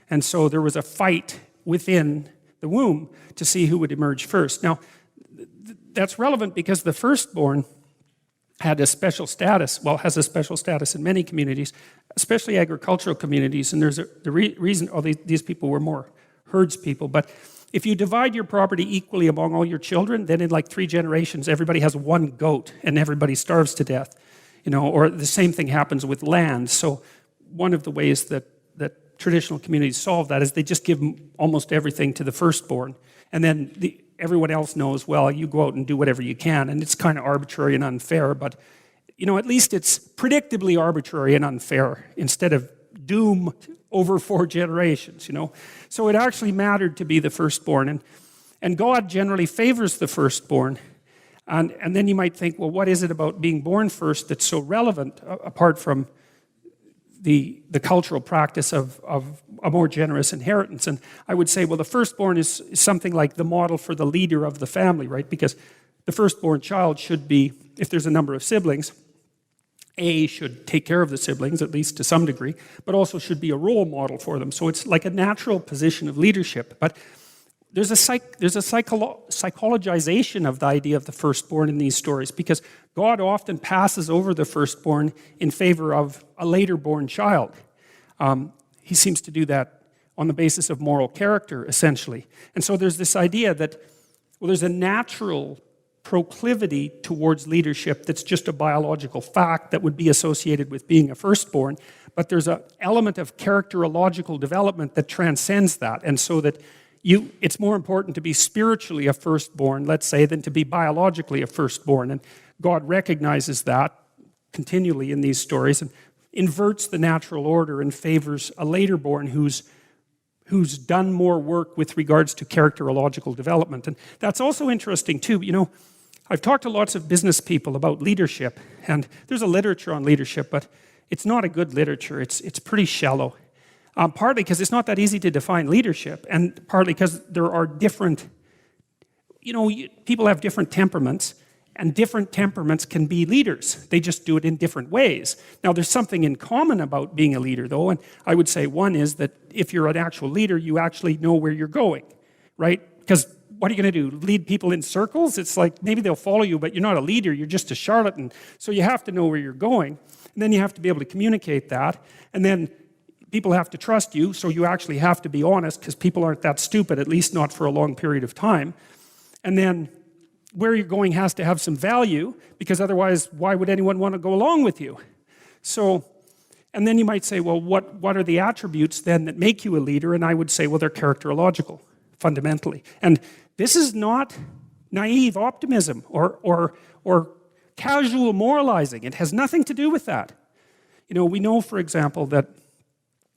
And so there was a fight within the womb to see who would emerge first. Now, that's relevant because the firstborn had a special status, has a special status in many communities, especially agricultural communities, and there's the reason these people were more herds people, but if you divide your property equally among all your children, then in like 3 generations, everybody has one goat and everybody starves to death, or the same thing happens with land. So one of the ways that traditional communities solve that is they just give almost everything to the firstborn, and then everyone else knows, well, you go out and do whatever you can, and it's kind of arbitrary and unfair, but at least it's predictably arbitrary and unfair instead of doom over 4 generations, So it actually mattered to be the firstborn, and God generally favors the firstborn, and then you might think, well, what is it about being born first that's so relevant, apart from the cultural practice of a more generous inheritance? And I would say, well, the firstborn is something like the model for the leader of the family, right? Because the firstborn child should be, if there's a number of siblings, should take care of the siblings, at least to some degree, but also should be a role model for them. So it's like a natural position of leadership. But there's a psychologization of the idea of the firstborn in these stories, because God often passes over the firstborn in favor of a later born child. He seems to do that on the basis of moral character, essentially. And so there's this idea that, there's a natural proclivity towards leadership that's just a biological fact that would be associated with being a firstborn, but there's an element of characterological development that transcends that, and so that it's more important to be spiritually a firstborn, let's say, than to be biologically a firstborn, and God recognizes that continually in these stories and inverts the natural order and favors a later born who's done more work with regards to characterological development. And that's also interesting too. I've talked to lots of business people about leadership, and there's a literature on leadership, but it's not a good literature. It's pretty shallow. Partly because it's not that easy to define leadership, and partly because there are different, people have different temperaments, and different temperaments can be leaders. They just do it in different ways. Now, there's something in common about being a leader, though, and I would say one is that if you're an actual leader, you actually know where you're going, right? Because what are you going to do? Lead people in circles? It's like maybe they'll follow you, but you're not a leader, you're just a charlatan. So you have to know where you're going, and then you have to be able to communicate that, and then people have to trust you, so you actually have to be honest, because people aren't that stupid, at least not for a long period of time. And then where you're going has to have some value, because otherwise, why would anyone want to go along with you? So, and then you might say, well, what are the attributes then that make you a leader? And I would say, well, they're characterological, fundamentally. And this is not naive optimism or casual moralizing. It has nothing to do with that. You know, we know, for example, that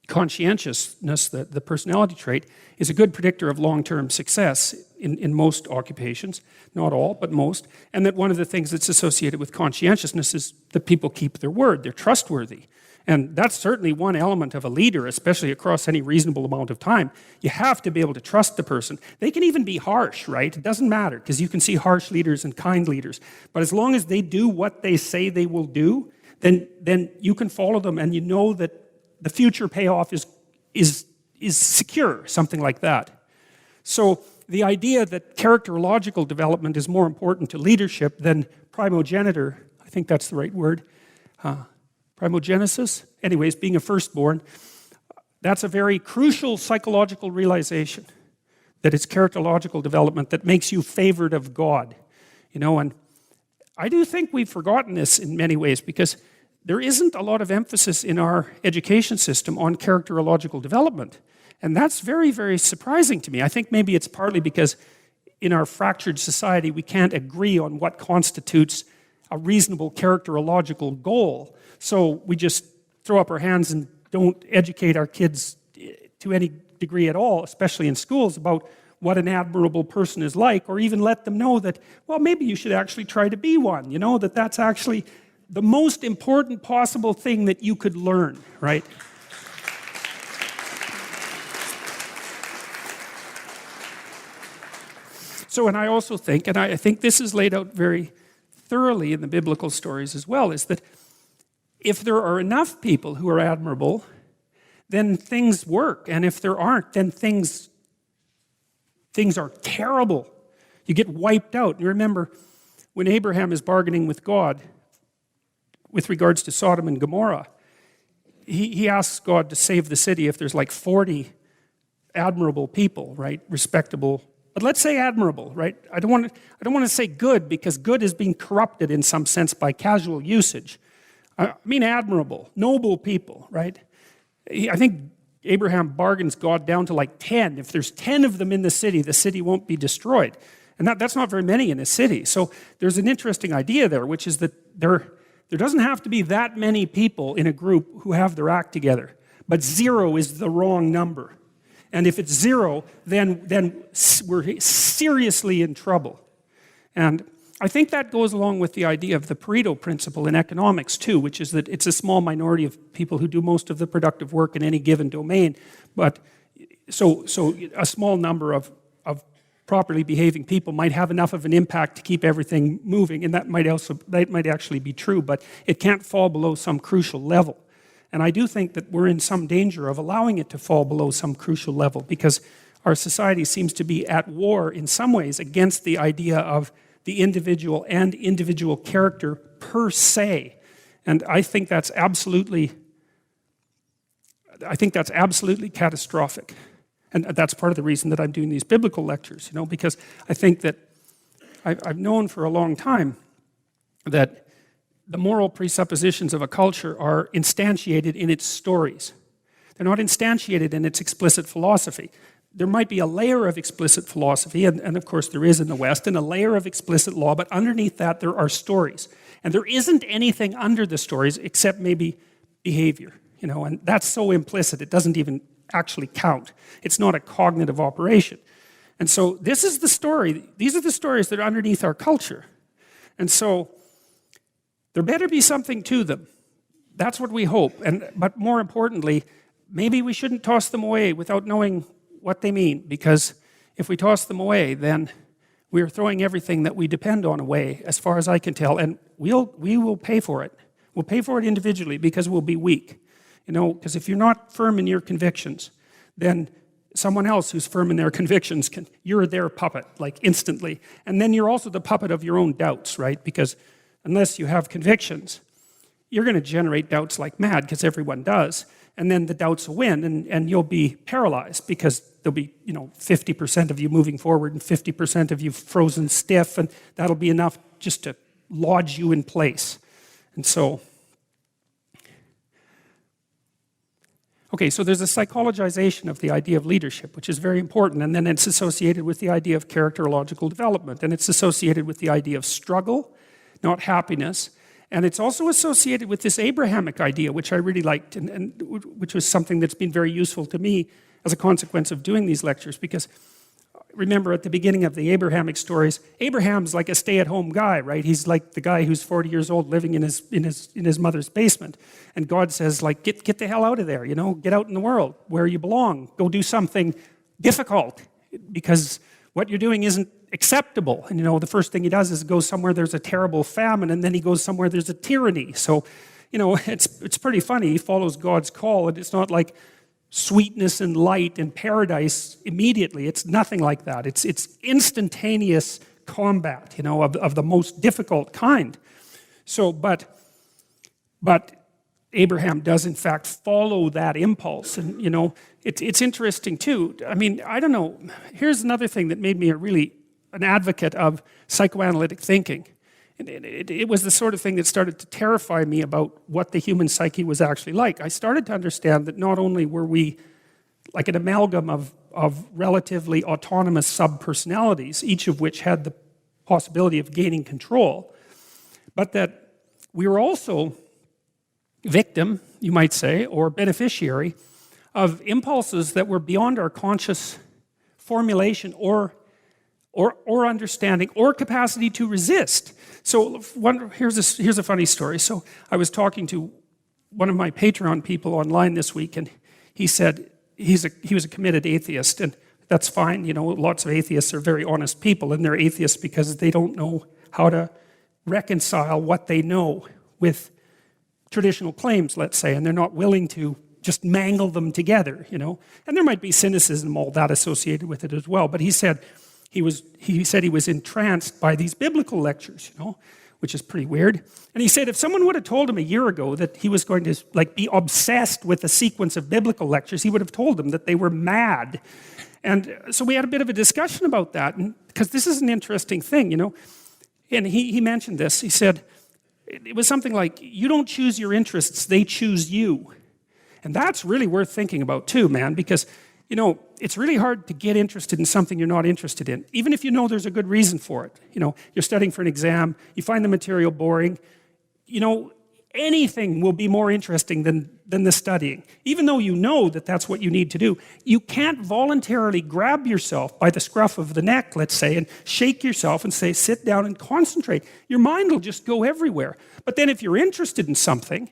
conscientiousness, the personality trait, is a good predictor of long-term success in most occupations, not all, but most, and that one of the things that's associated with conscientiousness is that people keep their word, they're trustworthy. And that's certainly one element of a leader, especially across any reasonable amount of time. You have to be able to trust the person. They can even be harsh, right? It doesn't matter, because you can see harsh leaders and kind leaders. But as long as they do what they say they will do, then you can follow them, and you know that the future payoff is secure, something like that. So the idea that characterological development is more important to leadership than primogeniture, I think that's the right word, primogenesis, anyways, being a firstborn, that's a very crucial psychological realization, that it's characterological development that makes you favored of God. You know, and I do think we've forgotten this in many ways, because there isn't a lot of emphasis in our education system on characterological development. And that's very, very surprising to me. I think maybe it's partly because in our fractured society, we can't agree on what constitutes a reasonable characterological goal. So we just throw up our hands and don't educate our kids to any degree at all, especially in schools, about what an admirable person is like, or even let them know that, well, maybe you should actually try to be one, you know, that's actually the most important possible thing that you could learn, right? So, and I also think, and I think this is laid out very thoroughly in the biblical stories as well, is that if there are enough people who are admirable, then things work. And if there aren't, then things are terrible. You get wiped out. You remember when Abraham is bargaining with God with regards to Sodom and Gomorrah, he asks God to save the city if there's like 40 admirable people, right? Respectable. But let's say admirable, right? I don't want to say good, because good is being corrupted in some sense by casual usage. I mean admirable, noble people, right? I think Abraham bargains God down to like 10. If there's 10 of them in the city won't be destroyed. And that's not very many in a city. So there's an interesting idea there, which is that there doesn't have to be that many people in a group who have their act together. But 0 is the wrong number. And if it's 0, then we're seriously in trouble. And I think that goes along with the idea of the Pareto principle in economics too, which is that it's a small minority of people who do most of the productive work in any given domain. But so a small number of properly behaving people might have enough of an impact to keep everything moving, and that might actually be true, but it can't fall below some crucial level. And I do think that we're in some danger of allowing it to fall below some crucial level, because our society seems to be at war in some ways against the idea of the individual and individual character per se. And I think that's absolutely catastrophic. And that's part of the reason that I'm doing these biblical lectures, you know, because I think that I've known for a long time that the moral presuppositions of a culture are instantiated in its stories. They're not instantiated in its explicit philosophy. There might be a layer of explicit philosophy, and of course there is in the West, and a layer of explicit law, but underneath that there are stories. And there isn't anything under the stories except maybe behavior, you know, and that's so implicit it doesn't even actually count. It's not a cognitive operation. And so this is the story. These are the stories that are underneath our culture. And so there better be something to them. That's what we hope. But more importantly, maybe we shouldn't toss them away without knowing what they mean, because if we toss them away, then we are throwing everything that we depend on away, as far as I can tell, and we will pay for it. We'll pay for it individually because we'll be weak. You know, because if you're not firm in your convictions, then someone else who's firm in their convictions, you're their puppet, like instantly. And then you're also the puppet of your own doubts, right? Because unless you have convictions, you're going to generate doubts like mad, because everyone does. And then the doubts will win, and you'll be paralyzed, because there'll be 50% of you moving forward and 50% of you frozen stiff, and that'll be enough just to lodge you in place. And so, okay, so there's a psychologization of the idea of leadership, which is very important, and then it's associated with the idea of characterological development, and it's associated with the idea of struggle, not happiness, and it's also associated with this Abrahamic idea, which I really liked, and which was something that's been very useful to me as a consequence of doing these lectures, because remember at the beginning of the Abrahamic stories, Abraham's like a stay-at-home guy, right? He's like the guy who's 40 years old living in his mother's basement. And God says, like, get the hell out of there, get out in the world where you belong. Go do something difficult, because what you're doing isn't acceptable. And the first thing he does is go somewhere there's a terrible famine, and then he goes somewhere there's a tyranny. So, it's pretty funny. He follows God's call, and it's not like sweetness and light and paradise immediately. It's nothing like that. It's instantaneous combat, of the most difficult kind. So, but Abraham does in fact follow that impulse, and it's interesting too. I mean, I don't know. Here's another thing that made me an advocate of psychoanalytic thinking. And it was the sort of thing that started to terrify me about what the human psyche was actually like. I started to understand that not only were we like an amalgam of relatively autonomous subpersonalities, each of which had the possibility of gaining control, but that we were also victim, you might say, or beneficiary of impulses that were beyond our conscious formulation or understanding or capacity to resist. So here's a funny story. So I was talking to one of my Patreon people online this week, and he said he was a committed atheist, and that's fine. Lots of atheists are very honest people, and they're atheists because they don't know how to reconcile what they know with traditional claims, let's say, and they're not willing to just mangle them together, And there might be cynicism, all that associated with it as well. But he said he was entranced by these biblical lectures, which is pretty weird. And he said if someone would have told him a year ago that he was going to be obsessed with a sequence of biblical lectures, he would have told them that they were mad. And so we had a bit of a discussion about that, because this is an interesting thing, And he mentioned this. He said it was something like, you don't choose your interests, they choose you. And that's really worth thinking about too, man, because it's really hard to get interested in something you're not interested in, even if there's a good reason for it. You're studying for an exam, you find the material boring, anything will be more interesting than the studying. Even though that that's what you need to do, you can't voluntarily grab yourself by the scruff of the neck, let's say, and shake yourself and say, sit down and concentrate. Your mind will just go everywhere. But then if you're interested in something,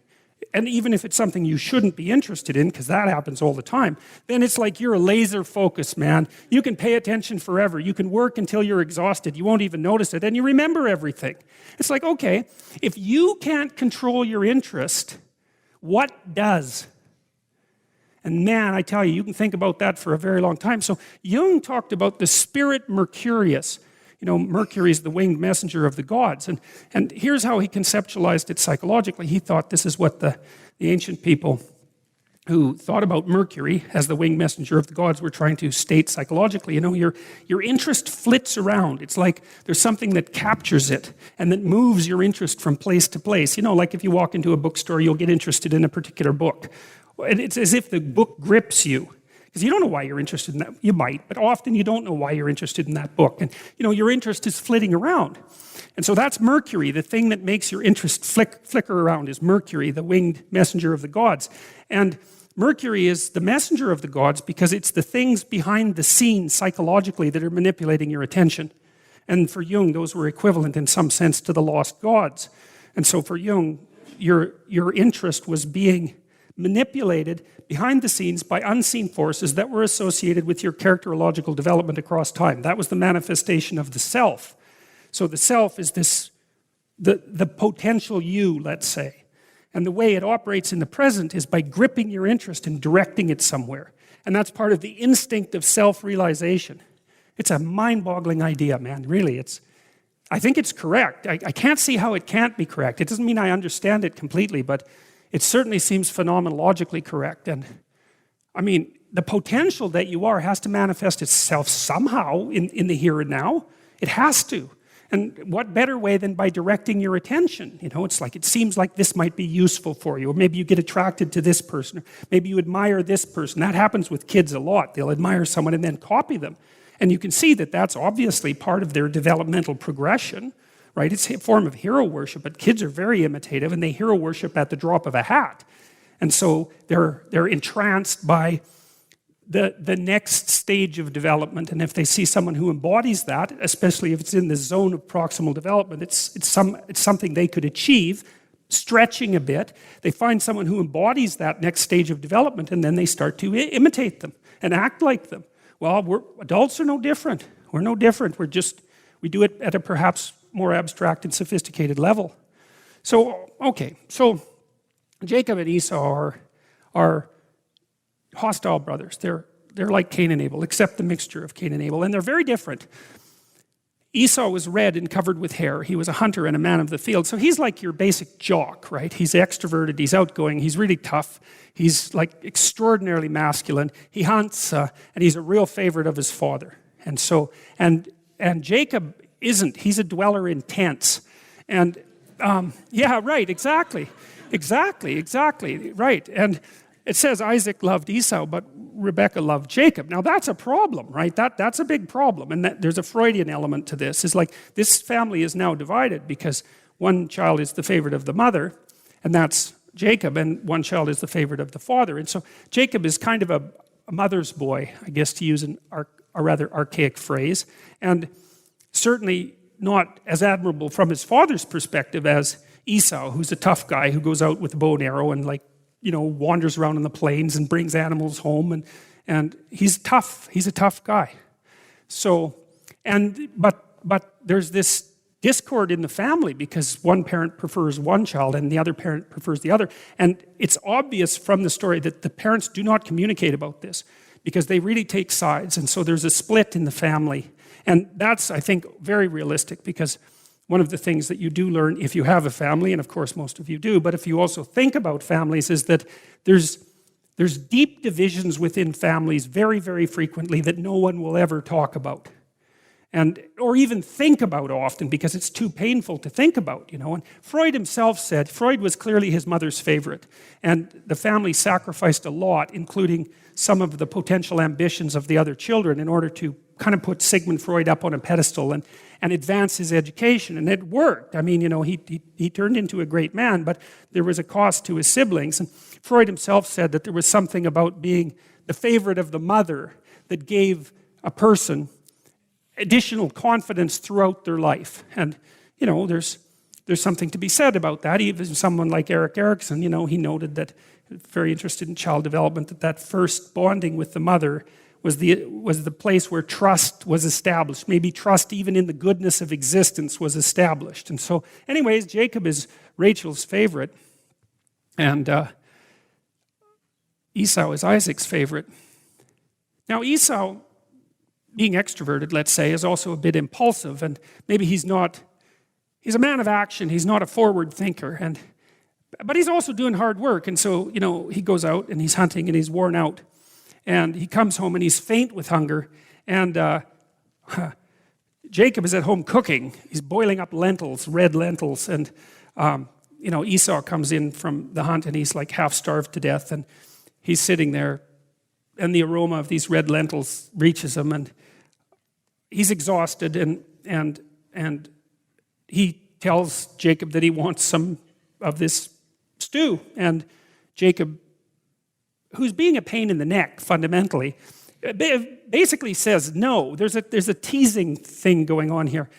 and even if it's something you shouldn't be interested in, because that happens all the time, then it's like you're a laser focus, man. You can pay attention forever. You can work until you're exhausted. You won't even notice it, and you remember everything. It's like, okay, if you can't control your interest, what does? And man, I tell you, you can think about that for a very long time. So Jung talked about the spirit Mercurius. Mercury is the winged messenger of the gods. And here's how he conceptualized it psychologically. He thought this is what the ancient people who thought about Mercury as the winged messenger of the gods were trying to state psychologically. Your interest flits around. It's like there's something that captures it and that moves your interest from place to place. Like if you walk into a bookstore, you'll get interested in a particular book. And it's as if the book grips you. Because you don't know why you're interested in that. You might, but often you don't know why you're interested in that book. And, your interest is flitting around. And so that's Mercury. The thing that makes your interest flicker around is Mercury, the winged messenger of the gods. And Mercury is the messenger of the gods because it's the things behind the scenes psychologically that are manipulating your attention. And for Jung, those were equivalent in some sense to the lost gods. And so for Jung, your interest was being manipulated behind the scenes by unseen forces that were associated with your characterological development across time. That was the manifestation of the self. So the self is the potential you, let's say. And the way it operates in the present is by gripping your interest and directing it somewhere. And that's part of the instinct of self-realization. It's a mind-boggling idea, man. Really, I think it's correct. I can't see how it can't be correct. It doesn't mean I understand it completely, but it certainly seems phenomenologically correct. And I mean, the potential that you are has to manifest itself somehow in the here and now. It has to. And what better way than by directing your attention? You know, it's like, it seems like this might be useful for you. Or maybe you get attracted to this person. Or maybe you admire this person. That happens with kids a lot. They'll admire someone and then copy them. And you can see that that's obviously part of their developmental progression, right? It's a form of hero worship, but kids are very imitative and they hero worship at the drop of a hat. And so they're entranced by the next stage of development, and if they see someone who embodies that, especially if it's in the zone of proximal development, it's something they could achieve, stretching a bit. They find someone who embodies that next stage of development, and then they start to imitate them and act like them. Well, adults are no different. We're no different. We do it at a perhaps more abstract and sophisticated level. So, okay, so Jacob and Esau are hostile brothers. They're like Cain and Abel, except the mixture of Cain and Abel, and they're very different. Esau was red and covered with hair. He was a hunter and a man of the field. So he's like your basic jock, right? He's extroverted, he's outgoing, he's really tough. He's like extraordinarily masculine. He hunts, and he's a real favorite of his father. And so, and Jacob isn't. He's a dweller in tents. And yeah, right, exactly, right. And it says Isaac loved Esau, but Rebekah loved Jacob. Now that's a problem, right? That's a big problem. And there's a Freudian element to this. It's like this family is now divided because one child is the favorite of the mother, and that's Jacob, and one child is the favorite of the father. And so Jacob is kind of a mother's boy, I guess, to use a rather archaic phrase, and certainly not as admirable from his father's perspective as Esau, who's a tough guy who goes out with a bow and arrow and wanders around in the plains and brings animals home, and he's tough. He's a tough guy. So, but there's this discord in the family because one parent prefers one child and the other parent prefers the other. And it's obvious from the story that the parents do not communicate about this because they really take sides. And so there's a split in the family. And that's, I think, very realistic because one of the things that you do learn if you have a family, and of course most of you do, but if you also think about families, is that there's deep divisions within families very, very frequently that no one will ever talk about. Or even think about often because it's too painful to think about, And Freud himself said, Freud was clearly his mother's favorite. And the family sacrificed a lot, including some of the potential ambitions of the other children in order to kind of put Sigmund Freud up on a pedestal and advance his education. And it worked. I mean, he turned into a great man, but there was a cost to his siblings. And Freud himself said that there was something about being the favorite of the mother that gave a person additional confidence throughout their life. And, there's something to be said about that. Even someone like Erik Erikson, he noted that, very interested in child development, that first bonding with the mother was the place where trust was established. Maybe trust even in the goodness of existence was established. And so, anyways, Jacob is Rachel's favorite. And Esau is Isaac's favorite. Now, Esau, being extroverted, let's say, is also a bit impulsive, and maybe he's a man of action, he's not a forward thinker, but he's also doing hard work, and so, he goes out and he's hunting and he's worn out, and he comes home and he's faint with hunger, and Jacob is at home cooking. He's boiling up lentils, red lentils, and Esau comes in from the hunt and he's like half starved to death, and he's sitting there, and the aroma of these red lentils reaches him, and he's exhausted, and he tells Jacob that he wants some of this stew. And Jacob, who's being a pain in the neck fundamentally, basically says no. There's a teasing thing going on here,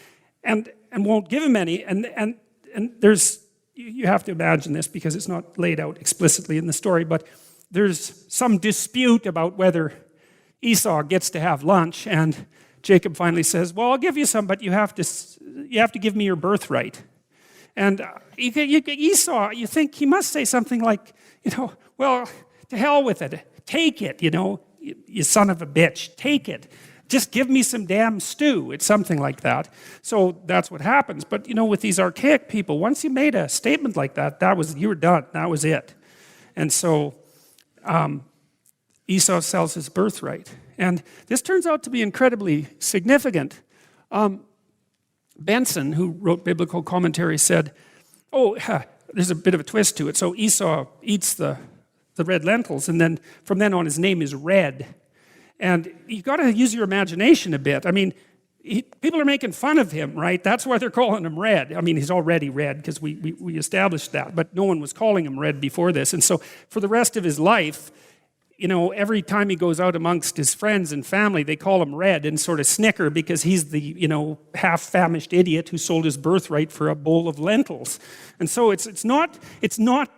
and won't give him any. And there's, you have to imagine this because it's not laid out explicitly in the story, but there's some dispute about whether Esau gets to have lunch, and Jacob finally says, well, I'll give you some, but you have to give me your birthright. And Esau, you think he must say something like, well, to hell with it, take it, you son of a bitch, take it. Just give me some damn stew. It's something like that. So that's what happens. But with these archaic people, once you made a statement like that, you were done. That was it. And so Esau sells his birthright. And this turns out to be incredibly significant. Benson, who wrote biblical commentary, said, there's a bit of a twist to it. So Esau eats the red lentils, and then from then on his name is Red. And you've got to use your imagination a bit. I mean, people are making fun of him, right? That's why they're calling him Red. I mean, he's already red because we established that, but no one was calling him Red before this. And so for the rest of his life, every time he goes out amongst his friends and family, they call him Red and sort of snicker because he's the, half-famished idiot who sold his birthright for a bowl of lentils. And so it's not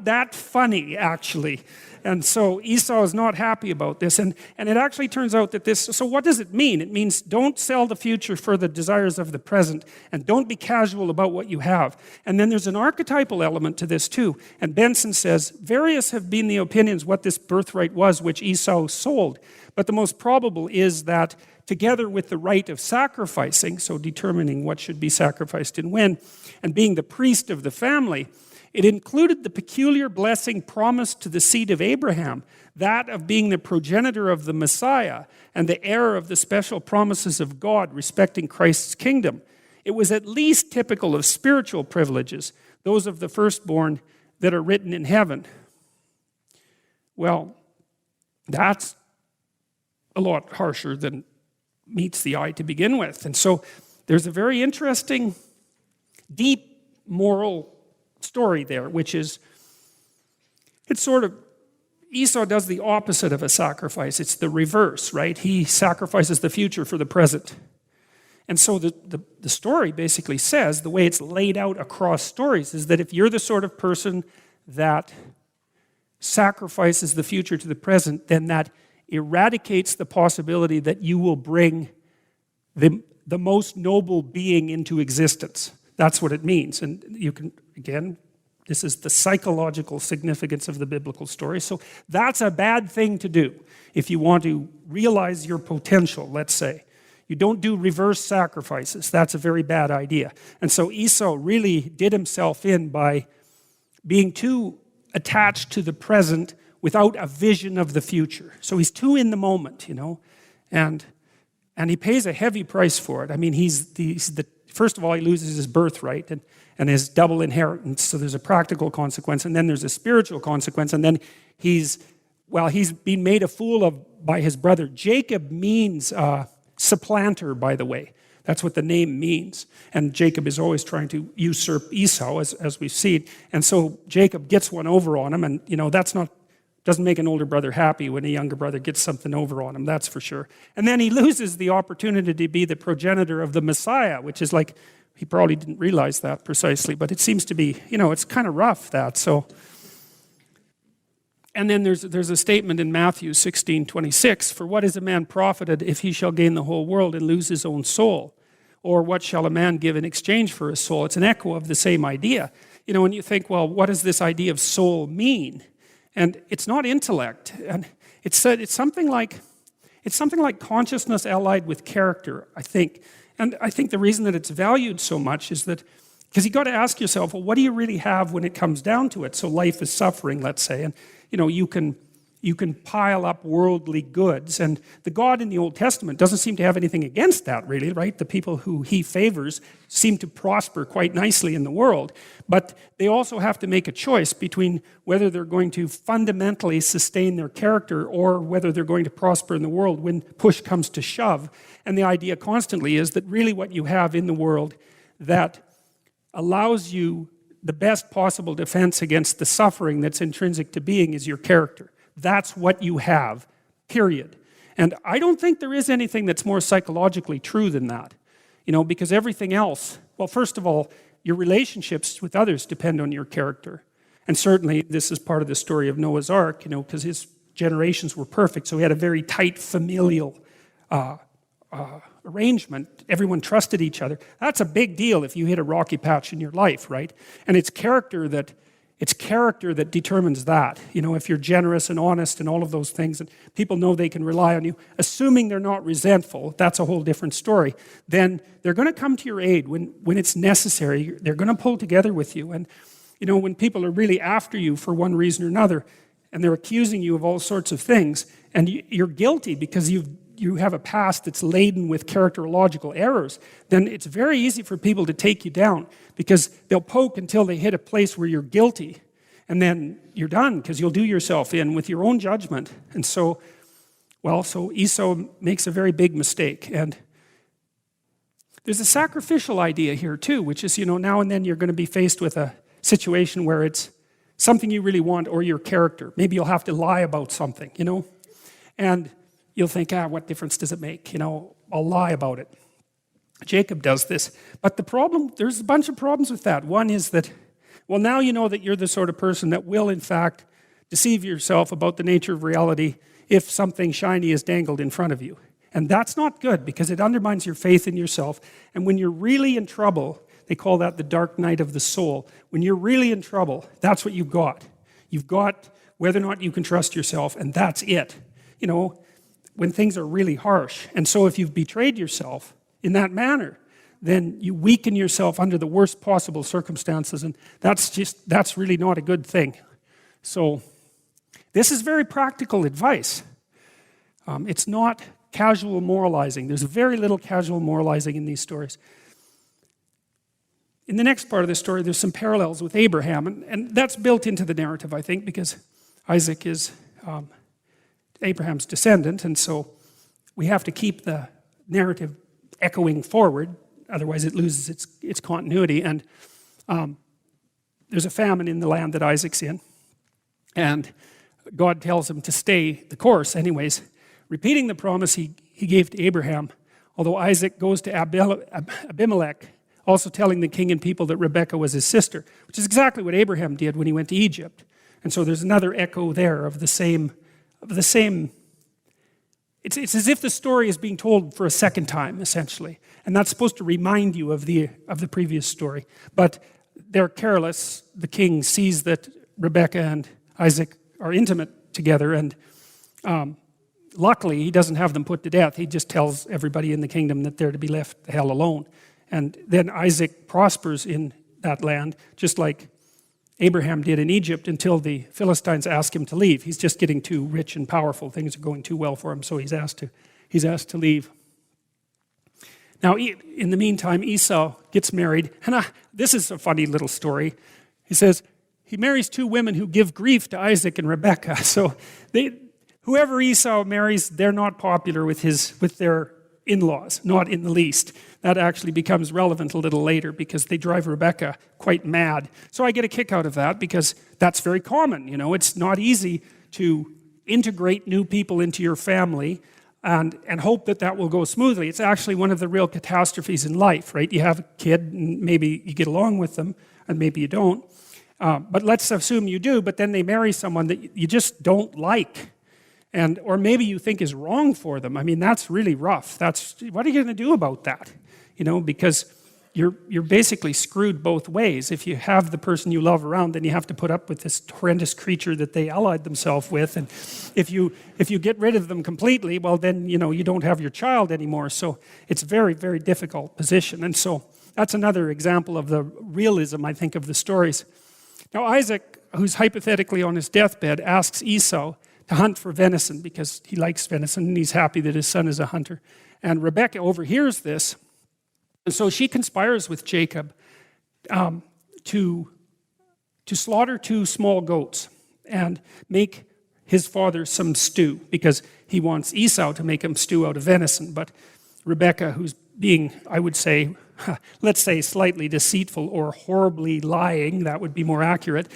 that funny, actually. And so Esau is not happy about this. And it actually turns out that so what does it mean? It means don't sell the future for the desires of the present, and don't be casual about what you have. And then there's an archetypal element to this too. And Benson says, various have been the opinions what this birthright was which Esau sold. But the most probable is that together with the right of sacrificing, so determining what should be sacrificed and when, and being the priest of the family, it included the peculiar blessing promised to the seed of Abraham, that of being the progenitor of the Messiah and the heir of the special promises of God respecting Christ's kingdom. It was at least typical of spiritual privileges, those of the firstborn that are written in heaven. Well, that's a lot harsher than meets the eye to begin with. And so there's a very interesting, deep moral story there, which is, Esau does the opposite of a sacrifice. It's the reverse, right? He sacrifices the future for the present. And so the story basically says, the way it's laid out across stories, is that if you're the sort of person that sacrifices the future to the present, then that eradicates the possibility that you will bring the most noble being into existence. That's what it means. And you can, again, this is the psychological significance of the biblical story. So that's a bad thing to do if you want to realize your potential, let's say. You don't do reverse sacrifices. That's a very bad idea. And so Esau really did himself in by being too attached to the present without a vision of the future. So he's too in the moment, and he pays a heavy price for it. I mean, first of all, he loses his birthright and his double inheritance, so there's a practical consequence, and then there's a spiritual consequence, and then he's been made a fool of by his brother. Jacob means supplanter, by the way. That's what the name means. And Jacob is always trying to usurp Esau, as we've seen. And so Jacob gets one over on him, and doesn't make an older brother happy when a younger brother gets something over on him, that's for sure. And then he loses the opportunity to be the progenitor of the Messiah, which is like, he probably didn't realize that precisely, but it seems to be, it's kind of rough, that. So, and then there's a statement in Matthew 16:26, for what is a man profited if he shall gain the whole world and lose his own soul? Or what shall a man give in exchange for his soul? It's an echo of the same idea. When you think, well, what does this idea of soul mean? And it's not intellect. And it's something like consciousness allied with character, I think. And I think the reason that it's valued so much is that, because you've got to ask yourself, well, what do you really have when it comes down to it? So life is suffering, let's say, and you can pile up worldly goods. And the God in the Old Testament doesn't seem to have anything against that, really, right? The people who he favors seem to prosper quite nicely in the world. But they also have to make a choice between whether they're going to fundamentally sustain their character or whether they're going to prosper in the world when push comes to shove. And the idea constantly is that really what you have in the world that allows you the best possible defense against the suffering that's intrinsic to being is your character. That's what you have, period. And I don't think there is anything that's more psychologically true than that. Because everything else, well, first of all, your relationships with others depend on your character. And certainly this is part of the story of Noah's Ark, because his generations were perfect, so he had a very tight familial arrangement. Everyone trusted each other. That's a big deal if you hit a rocky patch in your life, right? And it's character that It's character that determines that. If you're generous and honest and all of those things, and people know they can rely on you, assuming they're not resentful, that's a whole different story. Then they're going to come to your aid when it's necessary. They're going to pull together with you. And when people are really after you for one reason or another, and they're accusing you of all sorts of things, and you're guilty because you have a past that's laden with characterological errors, then it's very easy for people to take you down, because they'll poke until they hit a place where you're guilty, and then you're done, because you'll do yourself in with your own judgment. And so Esau makes a very big mistake. And there's a sacrificial idea here too, which is, now and then you're going to be faced with a situation where it's something you really want, or your character. Maybe you'll have to lie about something, and you'll think, what difference does it make? I'll lie about it. Jacob does this. But there's a bunch of problems with that. One is that, now you know that you're the sort of person that will, in fact, deceive yourself about the nature of reality if something shiny is dangled in front of you. And that's not good, because it undermines your faith in yourself. And when you're really in trouble, they call that the dark night of the soul. When you're really in trouble, that's what you've got. You've got whether or not you can trust yourself, and that's it. When things are really harsh. And so if you've betrayed yourself in that manner, then you weaken yourself under the worst possible circumstances, and that's really not a good thing. So this is very practical advice. It's not casual moralizing. There's very little casual moralizing in these stories. In the next part of the story, there's some parallels with Abraham, and that's built into the narrative, I think, because Isaac is Abraham's descendant, and so we have to keep the narrative echoing forward, otherwise it loses its continuity. And there's a famine in the land that Isaac's in, and God tells him to stay the course anyways, repeating the promise he gave to Abraham, although Isaac goes to Abimelech, also telling the king and people that Rebekah was his sister, which is exactly what Abraham did when he went to Egypt. And so there's another echo there of the same. It's as if the story is being told for a second time, essentially. And that's supposed to remind you of the previous story. But they're careless. The king sees that Rebekah and Isaac are intimate together, and luckily he doesn't have them put to death. He just tells everybody in the kingdom that they're to be left the hell alone. And then Isaac prospers in that land, just like Abraham did in Egypt, until the Philistines ask him to leave. He's just getting too rich and powerful. Things are going too well for him, so he's asked to leave. Now, in the meantime, Esau gets married. And this is a funny little story. He says he marries two women who give grief to Isaac and Rebekah. So whoever Esau marries, they're not popular with their in-laws, not in the least. That actually becomes relevant a little later, because they drive Rebekah quite mad. So I get a kick out of that, because that's very common. It's not easy to integrate new people into your family and hope that will go smoothly. It's actually one of the real catastrophes in life, right? You have a kid, and maybe you get along with them, and maybe you don't. But let's assume you do, but then they marry someone that you just don't like. Or maybe you think is wrong for them. I mean, that's really rough. What are you going to do about that? Because you're basically screwed both ways. If you have the person you love around, then you have to put up with this horrendous creature that they allied themselves with. And if you get rid of them completely, well, then you don't have your child anymore. So it's a very, very difficult position. And so that's another example of the realism, I think, of the stories. Now Isaac, who's hypothetically on his deathbed, asks Esau to hunt for venison, because he likes venison and he's happy that his son is a hunter. And Rebekah overhears this, and so she conspires with Jacob to slaughter 2 small goats and make his father some stew, because he wants Esau to make him stew out of venison. But Rebekah, who's being, I would say, let's say slightly deceitful or horribly lying, that would be more accurate,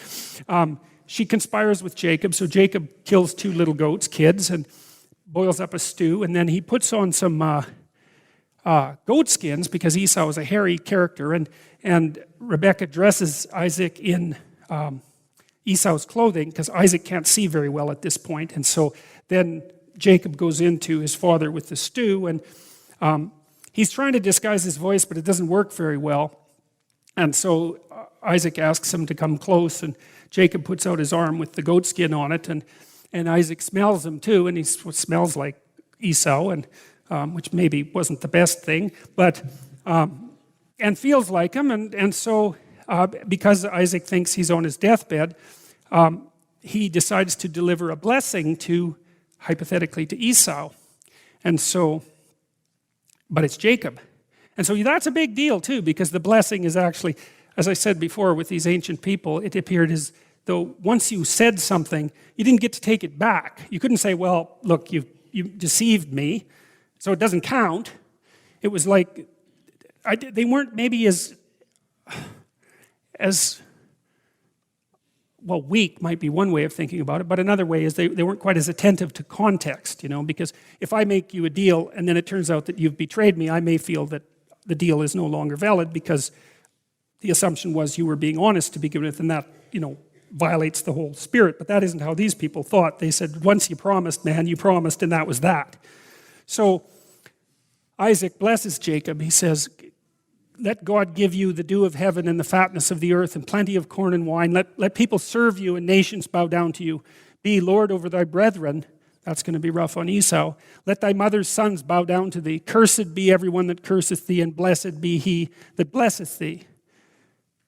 she conspires with Jacob. So Jacob kills 2 little goats, kids, and boils up a stew, and then he puts on some goat skins, because Esau is a hairy character, and Rebekah dresses Isaac in Esau's clothing, because Isaac can't see very well at this point. And so then Jacob goes into his father with the stew, and he's trying to disguise his voice, but it doesn't work very well. And so Isaac asks him to come close, and Jacob puts out his arm with the goat skin on it, and Isaac smells him too, and he smells like Esau, and which maybe wasn't the best thing, but and feels like him, and so because Isaac thinks he's on his deathbed, he decides to deliver a blessing hypothetically to Esau, and so, but it's Jacob. And so that's a big deal too, because the blessing is actually, as I said before with these ancient people, it appeared as though once you said something, you didn't get to take it back. You couldn't say, well, look, you deceived me, so it doesn't count. It was like, they weren't maybe as well, weak might be one way of thinking about it, but another way is they weren't quite as attentive to context, because if I make you a deal and then it turns out that you've betrayed me, I may feel that the deal is no longer valid because the assumption was you were being honest to begin with, and that, violates the whole spirit. But that isn't how these people thought. They said, once you promised, man, you promised, and that was that. So Isaac blesses Jacob. He says, let God give you the dew of heaven and the fatness of the earth and plenty of corn and wine. Let people serve you and nations bow down to you. Be Lord over thy brethren. That's going to be rough on Esau. Let thy mother's sons bow down to thee. Cursed be everyone that curseth thee, and blessed be he that blesseth thee.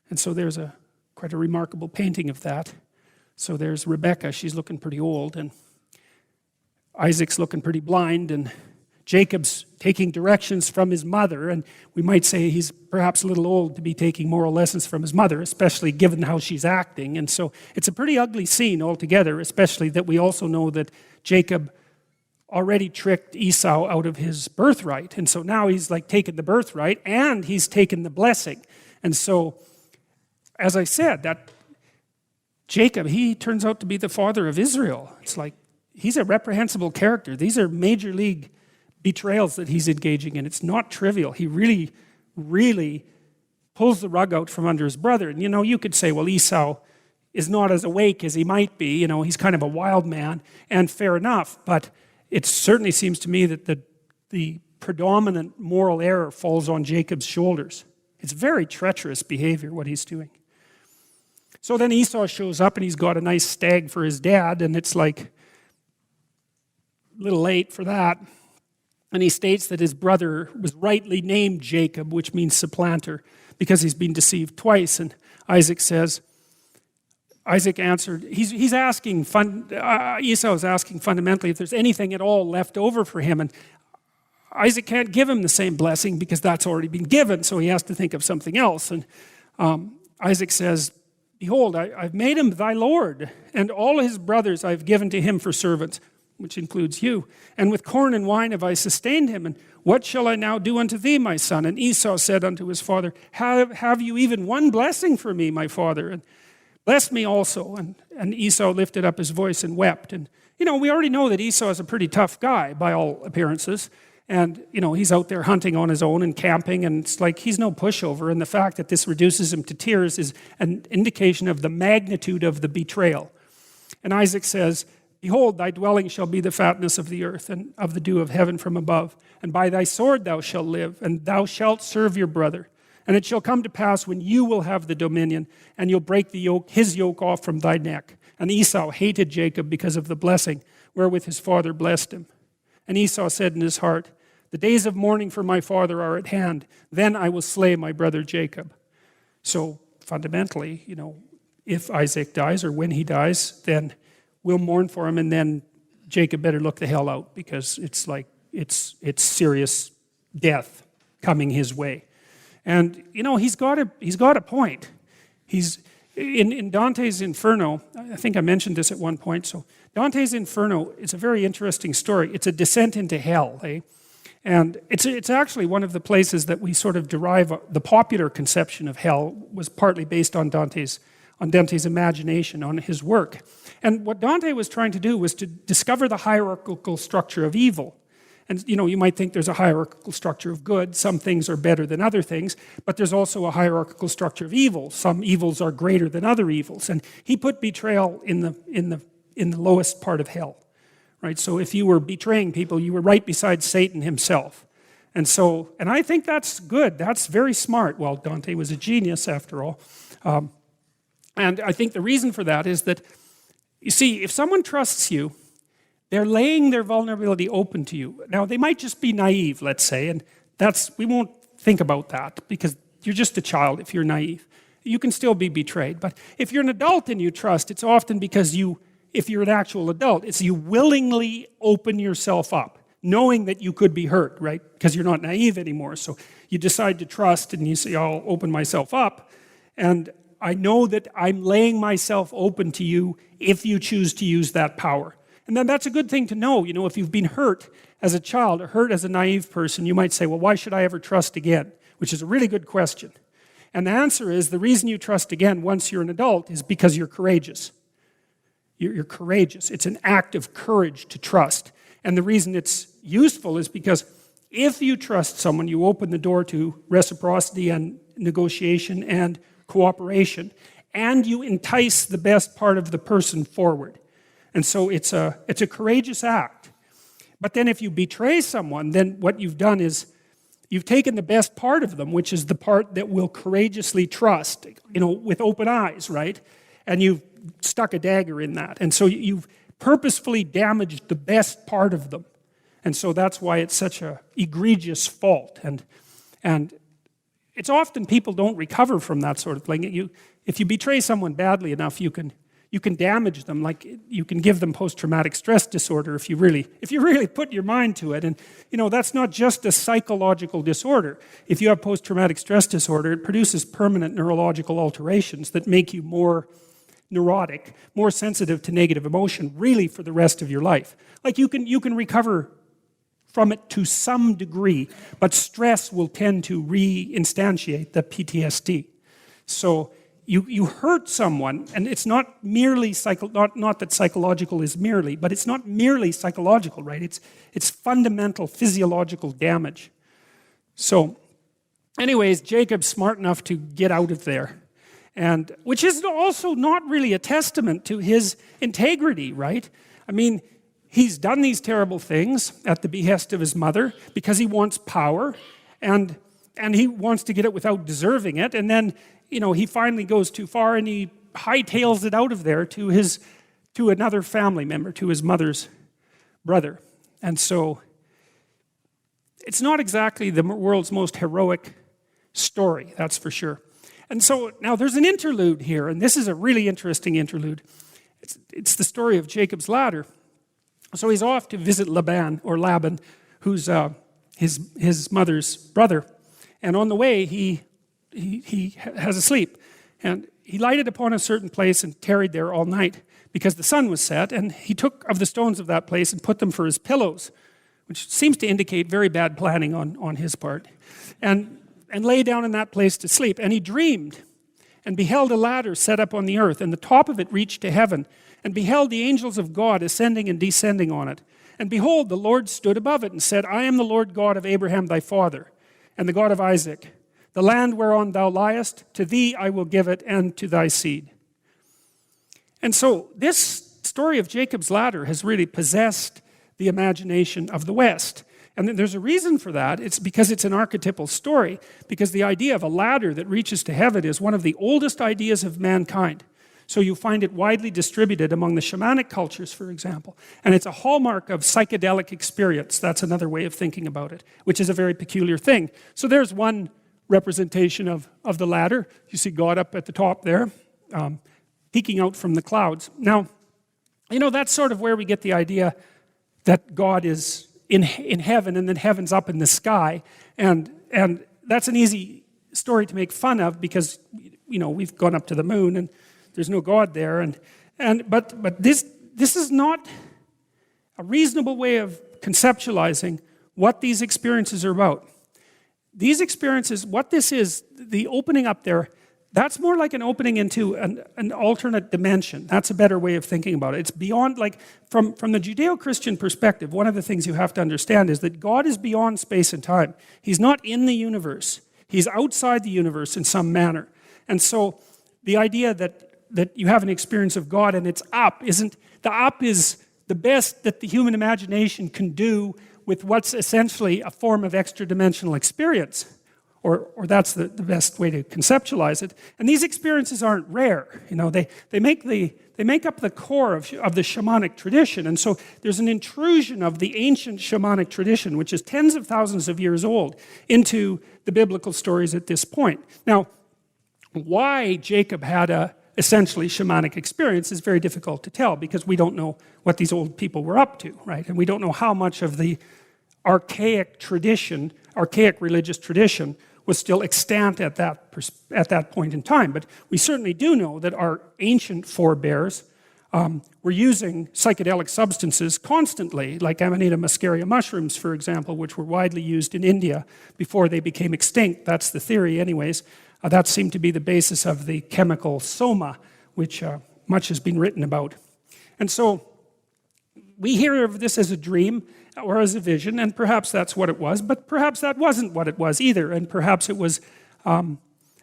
And so there's quite a remarkable painting of that. So there's Rebekah. She's looking pretty old, and Isaac's looking pretty blind, and Jacob's taking directions from his mother, and we might say he's perhaps a little old to be taking moral lessons from his mother, especially given how she's acting. And so it's a pretty ugly scene altogether, especially that we also know that Jacob already tricked Esau out of his birthright. And so now he's like taken the birthright and he's taken the blessing. And so, as I said, that Jacob, he turns out to be the father of Israel. It's like he's a reprehensible character. These are major league betrayals that he's engaging in. It's not trivial. He really, really pulls the rug out from under his brother. And you could say, well, Esau is not as awake as he might be. He's kind of a wild man, and fair enough. But it certainly seems to me that the predominant moral error falls on Jacob's shoulders. It's very treacherous behavior, what he's doing. So then Esau shows up, and he's got a nice stag for his dad, and it's like a little late for that. And he states that his brother was rightly named Jacob, which means supplanter, because he's been deceived twice. And Isaac answered, he's asking, Esau is asking fundamentally if there's anything at all left over for him. And Isaac can't give him the same blessing because that's already been given, so he has to think of something else. And Isaac says, behold, I've made him thy Lord, and all his brothers I've given to him for servants, which includes you. And with corn and wine have I sustained him. And what shall I now do unto thee, my son? And Esau said unto his father, have you even one blessing for me, my father? And bless me also. And Esau lifted up his voice and wept. And, we already know that Esau is a pretty tough guy by all appearances. And, he's out there hunting on his own and camping, and it's like he's no pushover. And the fact that this reduces him to tears is an indication of the magnitude of the betrayal. And Isaac says, behold, thy dwelling shall be the fatness of the earth and of the dew of heaven from above. And by thy sword thou shalt live, and thou shalt serve your brother. And it shall come to pass when you will have the dominion, and you'll break his yoke off from thy neck. And Esau hated Jacob because of the blessing wherewith his father blessed him. And Esau said in his heart, the days of mourning for my father are at hand. Then I will slay my brother Jacob. So fundamentally, if Isaac dies or when he dies, then we'll mourn for him, and then Jacob better look the hell out, because it's like it's serious death coming his way. And he's got a point. He's in Dante's Inferno. I think I mentioned this at one point. So Dante's Inferno is a very interesting story. It's a descent into hell, eh? And it's actually one of the places that we sort of derive the popular conception of hell was partly based on Dante's imagination, on his work. And what Dante was trying to do was to discover the hierarchical structure of evil. And you might think there's a hierarchical structure of good. Some things are better than other things, but there's also a hierarchical structure of evil. Some evils are greater than other evils. And he put betrayal in the lowest part of hell. Right? So if you were betraying people, you were right beside Satan himself. And I think that's good. That's very smart. Well, Dante was a genius after all. And I think the reason for that is that, you see, if someone trusts you, they're laying their vulnerability open to you. Now, they might just be naive, let's say, and we won't think about that because you're just a child if you're naive. You can still be betrayed. But if you're an adult and you trust, it's often because if you're an actual adult, it's you willingly open yourself up, knowing that you could be hurt, right? Because you're not naive anymore. So you decide to trust and you say, I'll open myself up. And I know that I'm laying myself open to you if you choose to use that power. And then that's a good thing to know. You know, if you've been hurt as a child or hurt as a naive person, you might say, well, why should I ever trust again? Which is a really good question. And the answer is the reason you trust again once you're an adult is because you're courageous. You're courageous. It's an act of courage to trust. And the reason it's useful is because if you trust someone, you open the door to reciprocity and negotiation and cooperation, and you entice the best part of the person forward. And so it's a courageous act. But then if you betray someone, then what you've done is you've taken the best part of them, which is the part that will courageously trust, you know, with open eyes, right? And you've stuck a dagger in that. And so you've purposefully damaged the best part of them. And so that's why it's such an egregious fault. And it's often people don't recover from that sort of thing. If you betray someone badly enough, you can damage them. Like you can give them post-traumatic stress disorder if you really put your mind to it. And you know, that's not just a psychological disorder. If you have post-traumatic stress disorder, it produces permanent neurological alterations that make you more neurotic, more sensitive to negative emotion, really for the rest of your life. Like you can recover from it to some degree, but stress will tend to re-instantiate the PTSD. So you hurt someone, and it's not merely not that psychological is merely, but it's not merely psychological, right? It's fundamental physiological damage. So, anyways, Jacob's smart enough to get out of there, and which is also not really a testament to his integrity, right? I mean, he's done these terrible things at the behest of his mother because he wants power, and he wants to get it without deserving it, and then, you know, he finally goes too far and he hightails it out of there to another family member, to his mother's brother. And so it's not exactly the world's most heroic story, that's for sure. And so now there's an interlude here, and this is a really interesting interlude. It's the story of Jacob's ladder. So he's off to visit Laban, who's his mother's brother. And on the way, he has a sleep. And he lighted upon a certain place and tarried there all night because the sun was set. And he took of the stones of that place and put them for his pillows, which seems to indicate very bad planning on his part. And lay down in that place to sleep. And he dreamed and beheld a ladder set up on the earth, and the top of it reached to heaven, and beheld the angels of God ascending and descending on it. And behold, the Lord stood above it and said, I am the Lord God of Abraham thy father, and the God of Isaac. The land whereon thou liest, to thee I will give it, and to thy seed. And so this story of Jacob's ladder has really possessed the imagination of the West. And there's a reason for that. It's because it's an archetypal story, because the idea of a ladder that reaches to heaven is one of the oldest ideas of mankind. So you find it widely distributed among the shamanic cultures, for example. And it's a hallmark of psychedelic experience. That's another way of thinking about it, which is a very peculiar thing. So there's one representation of the ladder. You see God up at the top there, peeking out from the clouds. Now, you know, that's sort of where we get the idea that God is in heaven, and then heaven's up in the sky. And that's an easy story to make fun of because, you know, we've gone up to the moon and there's no God there. But this is not a reasonable way of conceptualizing what these experiences are about. These experiences, what this is, the opening up there, that's more like an opening into an alternate dimension. That's a better way of thinking about it. It's beyond, like, from the Judeo-Christian perspective, one of the things you have to understand is that God is beyond space and time. He's not in the universe. He's outside the universe in some manner. And so the idea that you have an experience of God and it's up isn't, the up is the best that the human imagination can do with what's essentially a form of extra-dimensional experience. Or that's the best way to conceptualize it. And these experiences aren't rare. They make up the core of the shamanic tradition. And so there's an intrusion of the ancient shamanic tradition, which is tens of thousands of years old, into the biblical stories at this point. Now, why Jacob had a essentially shamanic experience is very difficult to tell, because we don't know what these old people were up to, right? And we don't know how much of the archaic religious tradition was still extant at that point in time. But we certainly do know that our ancient forebears were using psychedelic substances constantly, like Amanita muscaria mushrooms, for example, which were widely used in India before they became extinct. That's the theory anyways. That seemed to be the basis of the chemical soma, which much has been written about. And so we hear of this as a dream or as a vision, and perhaps that's what it was, but perhaps that wasn't what it was either, and perhaps it was an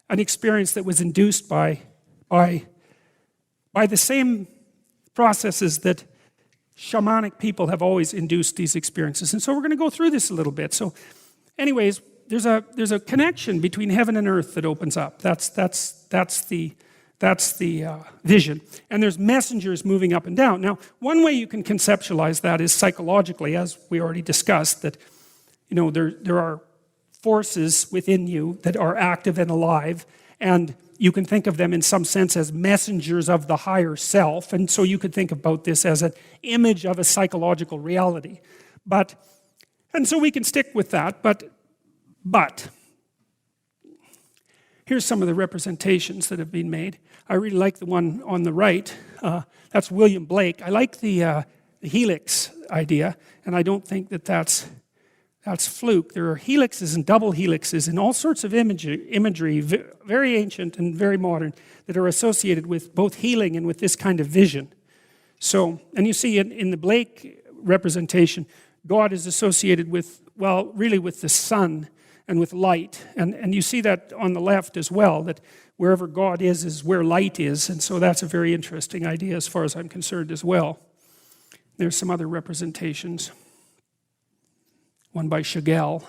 experience that was induced by the same processes that shamanic people have always induced these experiences. And so we're going to go through this a little bit. So anyways, there's a connection between heaven and earth that opens up. That's the vision. And there's messengers moving up and down. Now, one way you can conceptualize that is psychologically, as we already discussed, that there are forces within you that are active and alive, and you can think of them in some sense as messengers of the higher self. And so you could think about this as an image of a psychological reality. And so we can stick with that, but here's some of the representations that have been made. I really like the one on the right. That's William Blake. I like the helix idea, and I don't think that's fluke. There are helixes and double helixes and all sorts of imagery, very ancient and very modern, that are associated with both healing and with this kind of vision. So, and you see in the Blake representation, God is associated with, well, really with the sun and with light. And you see that on the left as well, that wherever God is where light is. And so that's a very interesting idea as far as I'm concerned as well. There's some other representations. One by Chagall.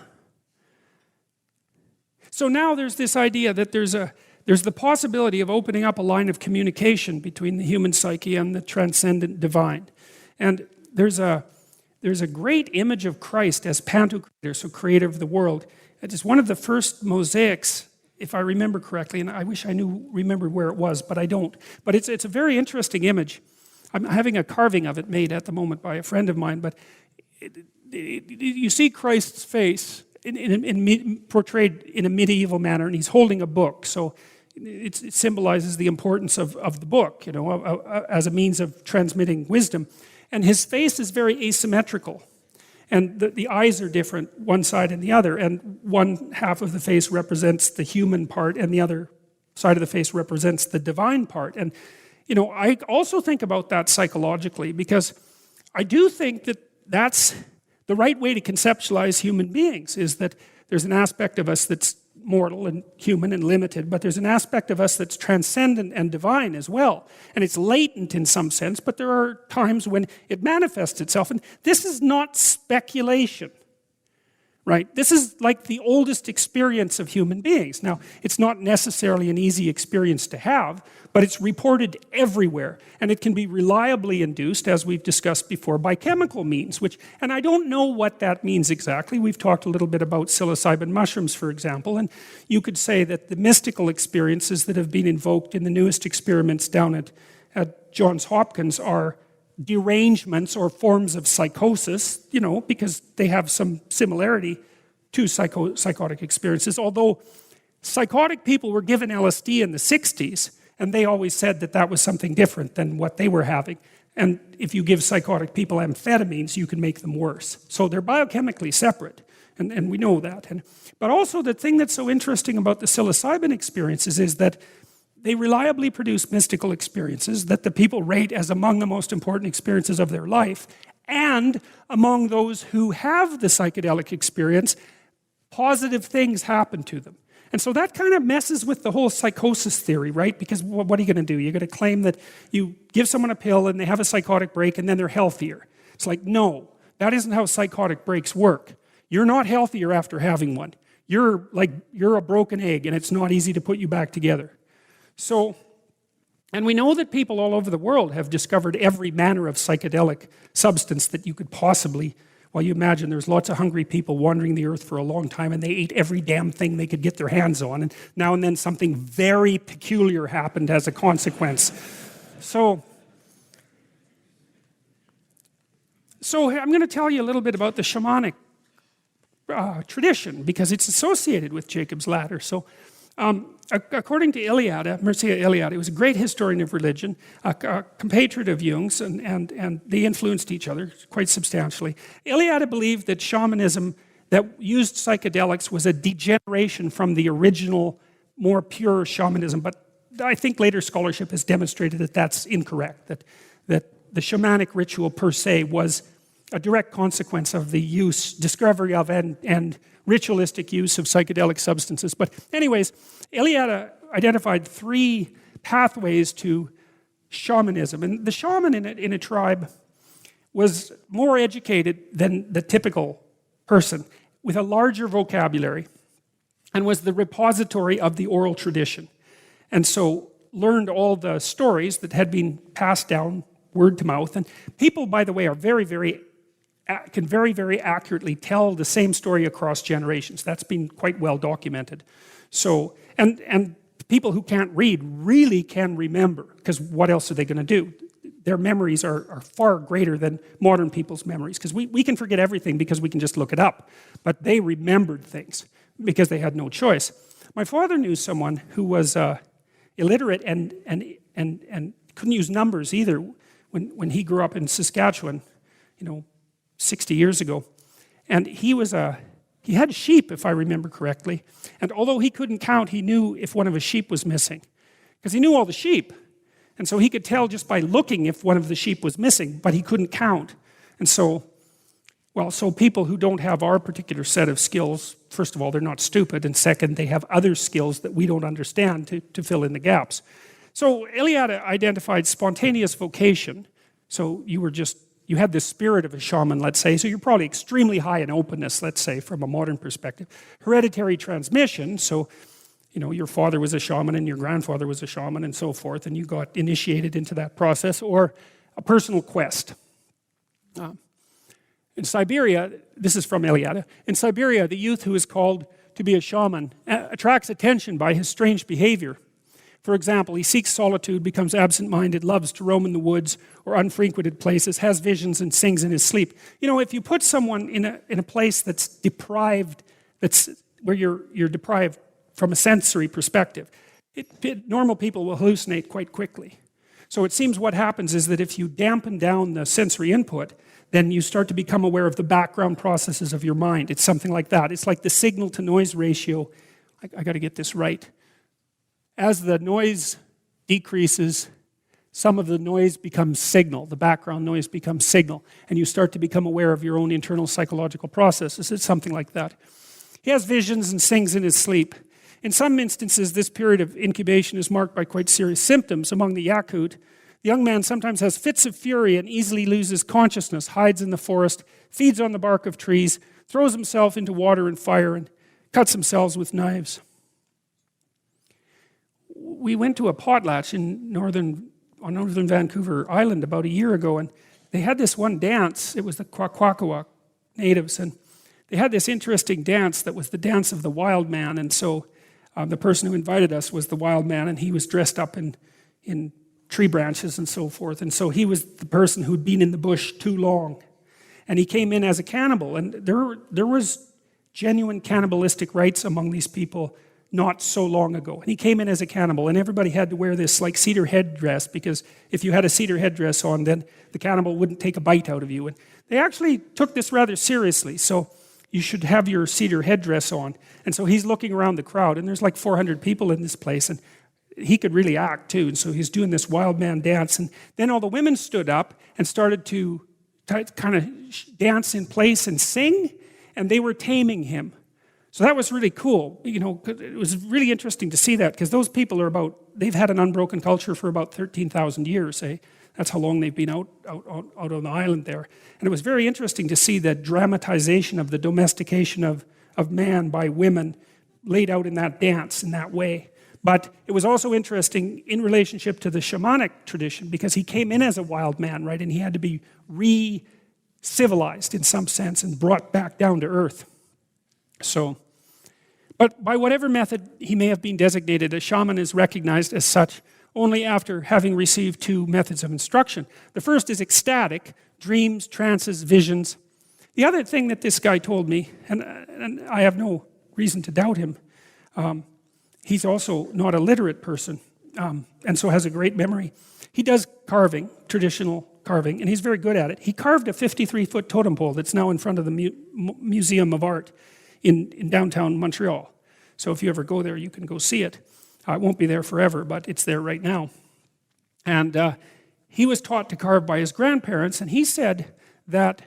So now there's this idea that there's the possibility of opening up a line of communication between the human psyche and the transcendent divine. And there's a great image of Christ as Pantocrator, so creator of the world. It is one of the first mosaics, if I remember correctly, and I wish I remembered where it was, but I don't. But it's a very interesting image. I'm having a carving of it made at the moment by a friend of mine, but you see Christ's face portrayed in a medieval manner, and he's holding a book. So it symbolizes the importance of the book, as a means of transmitting wisdom. And his face is very asymmetrical. And the eyes are different, one side and the other. And one half of the face represents the human part, and the other side of the face represents the divine part. And, I also think about that psychologically, because I do think that that's the right way to conceptualize human beings, is that there's an aspect of us that's mortal and human and limited, but there's an aspect of us that's transcendent and divine as well. And it's latent in some sense, but there are times when it manifests itself. And this is not speculation, right? This is like the oldest experience of human beings. Now, it's not necessarily an easy experience to have, but it's reported everywhere. And it can be reliably induced, as we've discussed before, by chemical means, and I don't know what that means exactly. We've talked a little bit about psilocybin mushrooms, for example, and you could say that the mystical experiences that have been invoked in the newest experiments down at Johns Hopkins are derangements or forms of psychosis, because they have some similarity to psychotic experiences, although psychotic people were given LSD in the 60s, and they always said that was something different than what they were having. And if you give psychotic people amphetamines, you can make them worse. So they're biochemically separate, and we know that. But also the thing that's so interesting about the psilocybin experiences is that they reliably produce mystical experiences that the people rate as among the most important experiences of their life. And among those who have the psychedelic experience, positive things happen to them. And so that kind of messes with the whole psychosis theory, right? Because what are you going to do? You're going to claim that you give someone a pill and they have a psychotic break and then they're healthier. It's like, no. that isn't how psychotic breaks work. You're not healthier after having one. You're a broken egg, and it's not easy to put you back together. So, and we know that people all over the world have discovered every manner of psychedelic substance that you could possibly, well, you imagine there's lots of hungry people wandering the earth for a long time, and they ate every damn thing they could get their hands on, and now and then something very peculiar happened as a consequence. So I'm going to tell you a little bit about the shamanic tradition, because it's associated with Jacob's ladder. So according to Mircea Eliade, he was a great historian of religion, a compatriot of Jung's, and they influenced each other quite substantially. Eliade believed that shamanism that used psychedelics was a degeneration from the original, more pure shamanism, but I think later scholarship has demonstrated that that's incorrect, that the shamanic ritual per se was a direct consequence of the discovery of and ritualistic use of psychedelic substances. But anyways, Eliade identified 3 pathways to shamanism. And the shaman in a tribe was more educated than the typical person, with a larger vocabulary, and was the repository of the oral tradition. And so learned all the stories that had been passed down word to mouth. And people, by the way, can very, very accurately tell the same story across generations. That's been quite well documented. So, and people who can't read really can remember, because what else are they going to do? Their memories are far greater than modern people's memories, because we can forget everything because we can just look it up. But they remembered things because they had no choice. My father knew someone who was illiterate and couldn't use numbers either when he grew up in Saskatchewan, 60 years ago. And he had sheep, if I remember correctly. And although he couldn't count, he knew if one of his sheep was missing, because he knew all the sheep. And so he could tell just by looking if one of the sheep was missing, but he couldn't count. And so people who don't have our particular set of skills, first of all, they're not stupid, and second, they have other skills that we don't understand to fill in the gaps. So Eliade identified spontaneous vocation. So you had the spirit of a shaman, let's say, so you're probably extremely high in openness, let's say, from a modern perspective. Hereditary transmission, so your father was a shaman and your grandfather was a shaman and so forth, and you got initiated into that process, or a personal quest. In Siberia, this is from Eliade, in Siberia, the youth who is called to be a shaman attracts attention by his strange behavior. For example, he seeks solitude, becomes absent-minded, loves to roam in the woods or unfrequented places, has visions, and sings in his sleep. If you put someone in a place that's deprived, where you're deprived from a sensory perspective, normal people will hallucinate quite quickly. So it seems what happens is that if you dampen down the sensory input, then you start to become aware of the background processes of your mind. It's something like that. It's like the signal-to-noise ratio. I got to get this right. As the noise decreases, some of the noise becomes signal. The background noise becomes signal. And you start to become aware of your own internal psychological processes. It's something like that. He has visions and sings in his sleep. In some instances, this period of incubation is marked by quite serious symptoms. Among the Yakut, the young man sometimes has fits of fury and easily loses consciousness, hides in the forest, feeds on the bark of trees, throws himself into water and fire, and cuts himself with knives. We went to a potlatch on northern Vancouver Island about a year ago, and they had this one dance. It was the Kwakwaka'wakw natives, and they had this interesting dance that was the dance of the wild man. And so the person who invited us was the wild man, and he was dressed up in tree branches and so forth. And so he was the person who'd been in the bush too long, and he came in as a cannibal. And there was genuine cannibalistic rites among these people not so long ago. And he came in as a cannibal, and everybody had to wear this like cedar headdress, because if you had a cedar headdress on, then the cannibal wouldn't take a bite out of you. And they actually took this rather seriously. So you should have your cedar headdress on. And so he's looking around the crowd, and there's like 400 people in this place, and he could really act too. And so he's doing this wild man dance. And then all the women stood up and started to kind of dance in place and sing, and they were taming him. So that was really cool. It was really interesting to see that, because those people they've had an unbroken culture for about 13,000 years, eh? That's how long they've been out on the island there. And it was very interesting to see the dramatization of the domestication of man by women laid out in that dance in that way. But it was also interesting in relationship to the shamanic tradition, because he came in as a wild man, right? And he had to be re-civilized in some sense and brought back down to earth. So, but by whatever method he may have been designated, a shaman is recognized as such only after having received two methods of instruction. The first is ecstatic, dreams, trances, visions. The other thing that this guy told me, and I have no reason to doubt him, he's also not a literate person, and so has a great memory. He does carving, traditional carving, and he's very good at it. He carved a 53-foot totem pole that's now in front of the Museum of Art in downtown Montreal. So if you ever go there, you can go see it. It won't be there forever, but it's there right now. And he was taught to carve by his grandparents, and he said that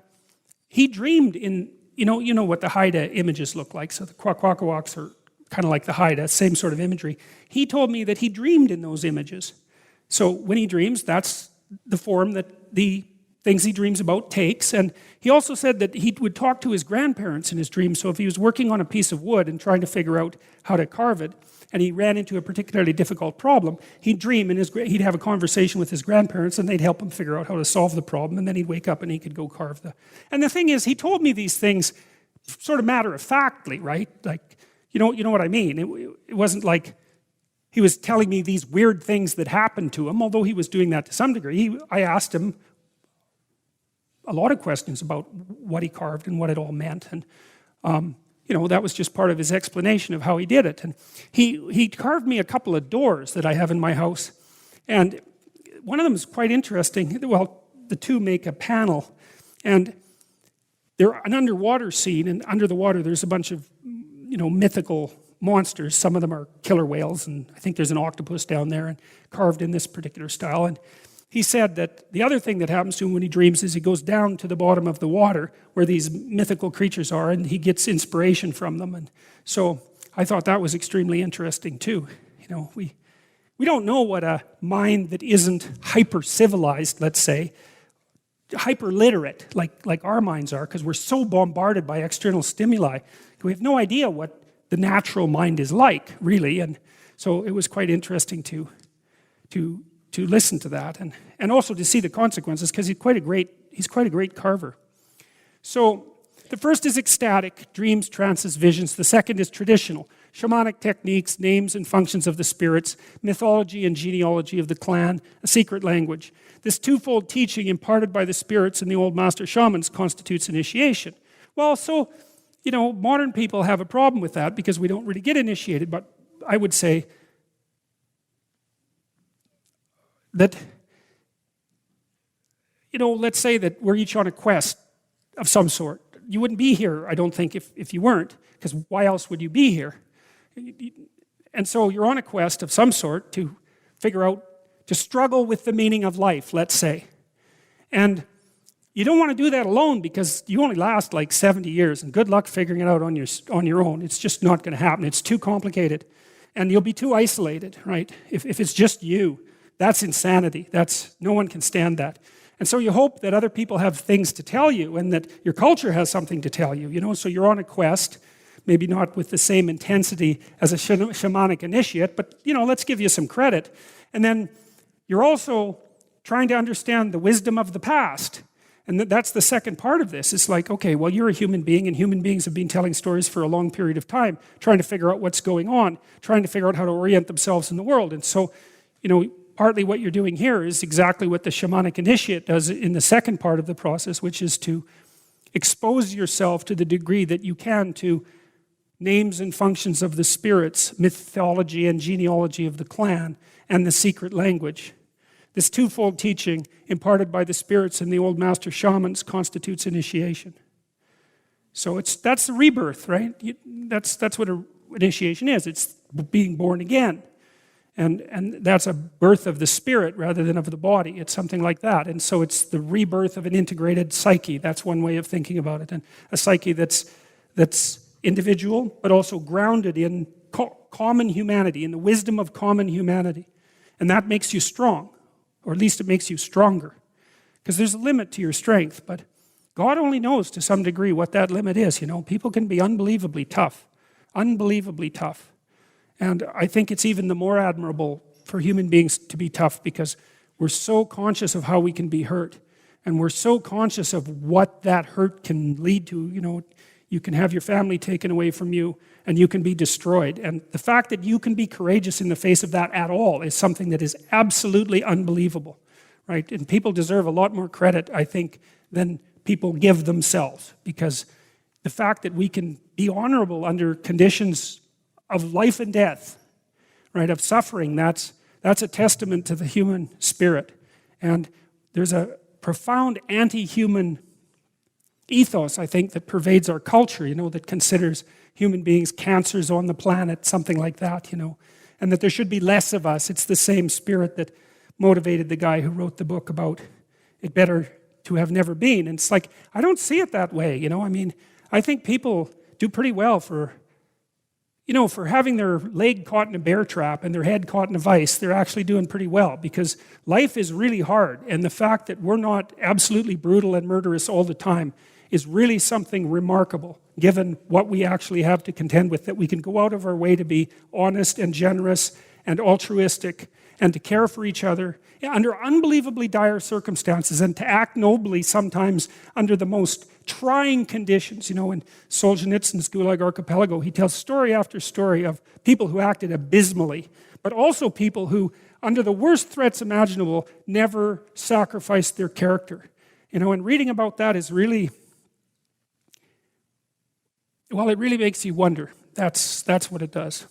he dreamed in, you know what the Haida images look like. So the Kwakwaka'waks are kind of like the Haida, same sort of imagery. He told me that he dreamed in those images. So when he dreams, that's the form that the things he dreams about takes. And he also said that he would talk to his grandparents in his dreams. So if he was working on a piece of wood and trying to figure out how to carve it, and he ran into a particularly difficult problem, he'd dream and he'd have a conversation with his grandparents, and they'd help him figure out how to solve the problem, and then he'd wake up and he could go carve the... And the thing is, he told me these things sort of matter-of-factly, right? Like, you know what I mean? It wasn't like he was telling me these weird things that happened to him, although he was doing that to some degree. I asked him a lot of questions about what he carved and what it all meant, and that was just part of his explanation of how he did it. And he carved me a couple of doors that I have in my house, and one of them is quite interesting. Well, the two make a panel, and they're an underwater scene, and under the water there's a bunch of mythical monsters. Some of them are killer whales, and I think there's an octopus down there, and carved in this particular style. And he said that the other thing that happens to him when he dreams is he goes down to the bottom of the water where these mythical creatures are, and he gets inspiration from them. And so I thought that was extremely interesting too. We don't know what a mind that isn't hyper-civilized, let's say, hyper-literate, like our minds are, because we're so bombarded by external stimuli. We have no idea what the natural mind is like, really. And so it was quite interesting to listen to that, and also to see the consequences, because he's quite a great carver. So the first is ecstatic, dreams, trances, visions. The second is traditional, shamanic techniques, names and functions of the spirits, mythology and genealogy of the clan, a secret language. This twofold teaching imparted by the spirits and the old master shamans constitutes initiation. Well, so, modern people have a problem with that because we don't really get initiated, but I would say that, let's say that we're each on a quest of some sort. You wouldn't be here, I don't think, if you weren't, because why else would you be here? And so you're on a quest of some sort to figure out, to struggle with the meaning of life, let's say. And you don't want to do that alone, because you only last like 70 years, and good luck figuring it out on your own. It's just not going to happen. It's too complicated, and you'll be too isolated, right? If it's just you. That's insanity. No one can stand that. And so you hope that other people have things to tell you, and that your culture has something to tell you, so you're on a quest, maybe not with the same intensity as a shamanic initiate, but, let's give you some credit. And then you're also trying to understand the wisdom of the past. And that's the second part of this. It's like, okay, well, you're a human being, and human beings have been telling stories for a long period of time, trying to figure out what's going on, trying to figure out how to orient themselves in the world. And so, partly what you're doing here is exactly what the shamanic initiate does in the second part of the process, which is to expose yourself to the degree that you can to names and functions of the spirits, mythology and genealogy of the clan, and the secret language. This twofold teaching imparted by the spirits and the old master shamans constitutes initiation. So that's the rebirth, right? That's what initiation is. It's being born again. And that's a birth of the spirit rather than of the body. It's something like that. And so it's the rebirth of an integrated psyche. That's one way of thinking about it. And a psyche that's individual, but also grounded in common humanity, in the wisdom of common humanity. And that makes you strong. or at least it makes you stronger. Because there's a limit to your strength, but God only knows to some degree what that limit is. People can be unbelievably tough. Unbelievably tough. And I think it's even the more admirable for human beings to be tough because we're so conscious of how we can be hurt. And we're so conscious of what that hurt can lead to. You can have your family taken away from you and you can be destroyed. And the fact that you can be courageous in the face of that at all is something that is absolutely unbelievable, right? And people deserve a lot more credit, I think, than people give themselves, because the fact that we can be honorable under conditions of life and death, right, of suffering, that's a testament to the human spirit. And there's a profound anti-human ethos, I think, that pervades our culture, that considers human beings cancers on the planet, something like that, and that there should be less of us. It's the same spirit that motivated the guy who wrote the book about it better to have never been. And it's like, I don't see it that way, I think people do pretty well for having their leg caught in a bear trap and their head caught in a vice. They're actually doing pretty well, because life is really hard, and the fact that we're not absolutely brutal and murderous all the time is really something remarkable, given what we actually have to contend with, that we can go out of our way to be honest and generous and altruistic and to care for each other under unbelievably dire circumstances, and to act nobly sometimes under the most trying conditions. In Solzhenitsyn's Gulag Archipelago, he tells story after story of people who acted abysmally, but also people who, under the worst threats imaginable, never sacrificed their character. And reading about that is really, well, it really makes you wonder. That's what it does.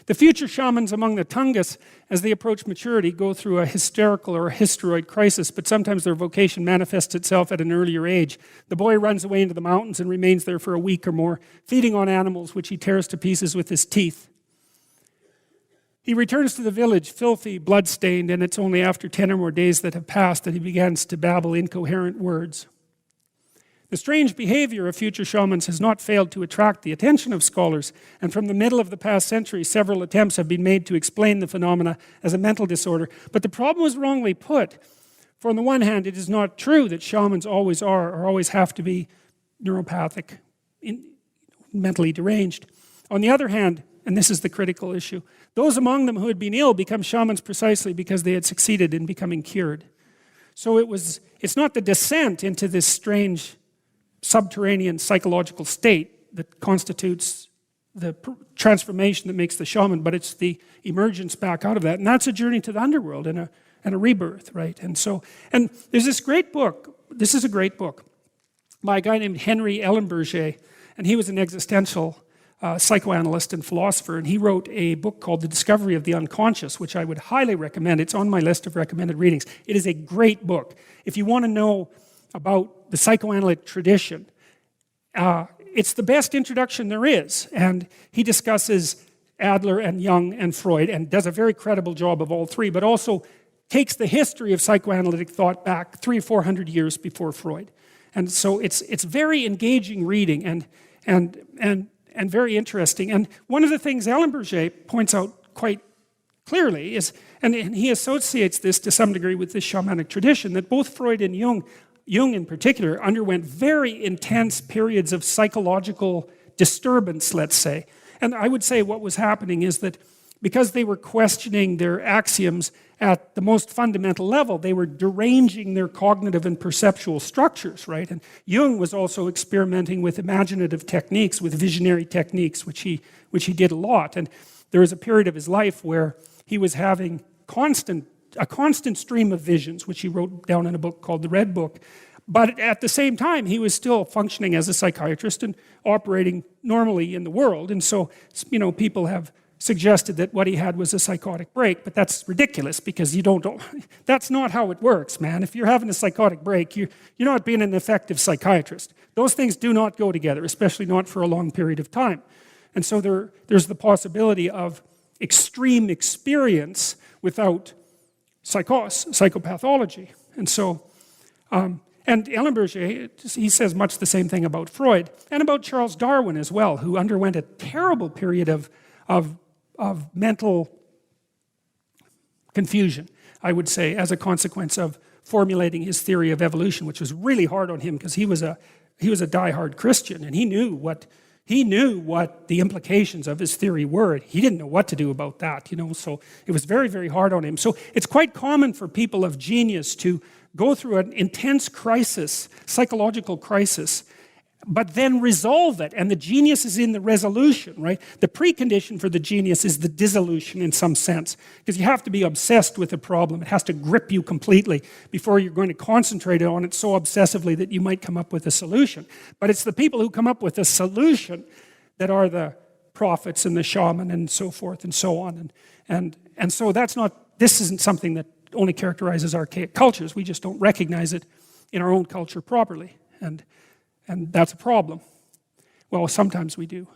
The future shamans among the Tungus, as they approach maturity, go through a hysterical or a hysteroid crisis, but sometimes their vocation manifests itself at an earlier age. The boy runs away into the mountains and remains there for a week or more, feeding on animals which he tears to pieces with his teeth. He returns to the village, filthy, blood-stained, and it's only after 10 or more days that have passed that he begins to babble incoherent words. The strange behavior of future shamans has not failed to attract the attention of scholars, and from the middle of the past century, several attempts have been made to explain the phenomena as a mental disorder. But the problem was wrongly put. For on the one hand, it is not true that shamans always are or always have to be neuropathic, mentally deranged. On the other hand, and this is the critical issue, those among them who had been ill become shamans precisely because they had succeeded in becoming cured. So it's not the descent into this strange subterranean psychological state that constitutes the transformation that makes the shaman, but it's the emergence back out of that. And that's a journey to the underworld and a rebirth, right? And there's this great book, this is a great book, by a guy named Henry Ellenberger, and he was an existential psychoanalyst and philosopher, and he wrote a book called The Discovery of the Unconscious, which I would highly recommend. It's on my list of recommended readings. It is a great book. If you want to know about the psychoanalytic tradition, it's the best introduction there is, and he discusses Adler and Jung and Freud and does a very credible job of all three, but also takes the history of psychoanalytic thought back 300 or 400 years before Freud. And so it's very engaging reading and very interesting. And one of the things Ellenberger points out quite clearly is, and he associates this to some degree with this shamanic tradition, that both Freud and Jung in particular, underwent very intense periods of psychological disturbance, let's say. And I would say what was happening is that because they were questioning their axioms at the most fundamental level, they were deranging their cognitive and perceptual structures, right? And Jung was also experimenting with imaginative techniques, with visionary techniques, which he did a lot. And there was a period of his life where he was having a constant stream of visions, which he wrote down in a book called The Red Book. But at the same time, he was still functioning as a psychiatrist and operating normally in the world. And so, people have suggested that what he had was a psychotic break, but that's ridiculous, because that's not how it works, man. If you're having a psychotic break, you're not being an effective psychiatrist. Those things do not go together, especially not for a long period of time. And so there's the possibility of extreme experience without psychopathology. And so, and Ellenberger, he says much the same thing about Freud and about Charles Darwin as well, who underwent a terrible period of mental confusion, I would say, as a consequence of formulating his theory of evolution, which was really hard on him because he was a diehard Christian, and he knew what the implications of his theory were. He didn't know what to do about that, so it was very, very hard on him. So it's quite common for people of genius to go through an intense crisis, psychological crisis, but then resolve it, and the genius is in the resolution, right? The precondition for the genius is the dissolution in some sense, because you have to be obsessed with a problem. It has to grip you completely before you're going to concentrate on it so obsessively that you might come up with a solution. But it's the people who come up with a solution that are the prophets and the shaman and so forth and so on. And so this isn't something that only characterizes archaic cultures. We just don't recognize it in our own culture properly. And that's a problem. Well, sometimes we do.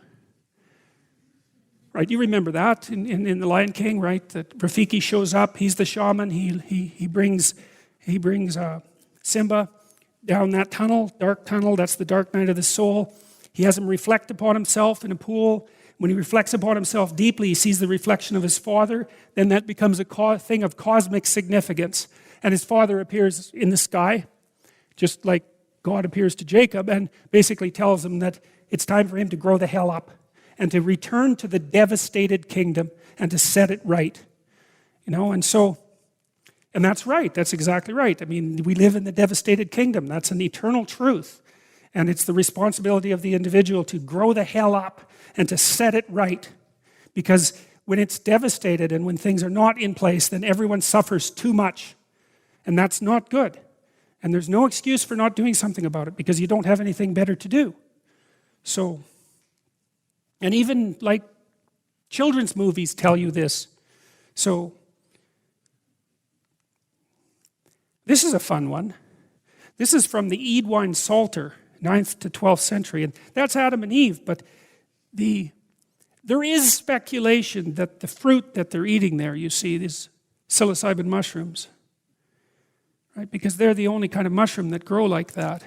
Right, you remember that in The Lion King, right? That Rafiki shows up, he's the shaman, he brings Simba down that tunnel, dark tunnel, that's the dark night of the soul. He has him reflect upon himself in a pool. When he reflects upon himself deeply, he sees the reflection of his father, then that becomes a thing of cosmic significance. And his father appears in the sky, just like God appears to Jacob and basically tells him that it's time for him to grow the hell up and to return to the devastated kingdom and to set it right. And that's right, that's exactly right. I mean, we live in the devastated kingdom. That's an eternal truth. And it's the responsibility of the individual to grow the hell up and to set it right. Because when it's devastated and when things are not in place, then everyone suffers too much. And that's not good. And there's no excuse for not doing something about it because you don't have anything better to do. So, and even like children's movies tell you this. So, this is a fun one. This is from the Eadwine Psalter, 9th to 12th century. And that's Adam and Eve, but there is speculation that the fruit that they're eating there, you see, these psilocybin mushrooms, right? Because they're the only kind of mushroom that grow like that.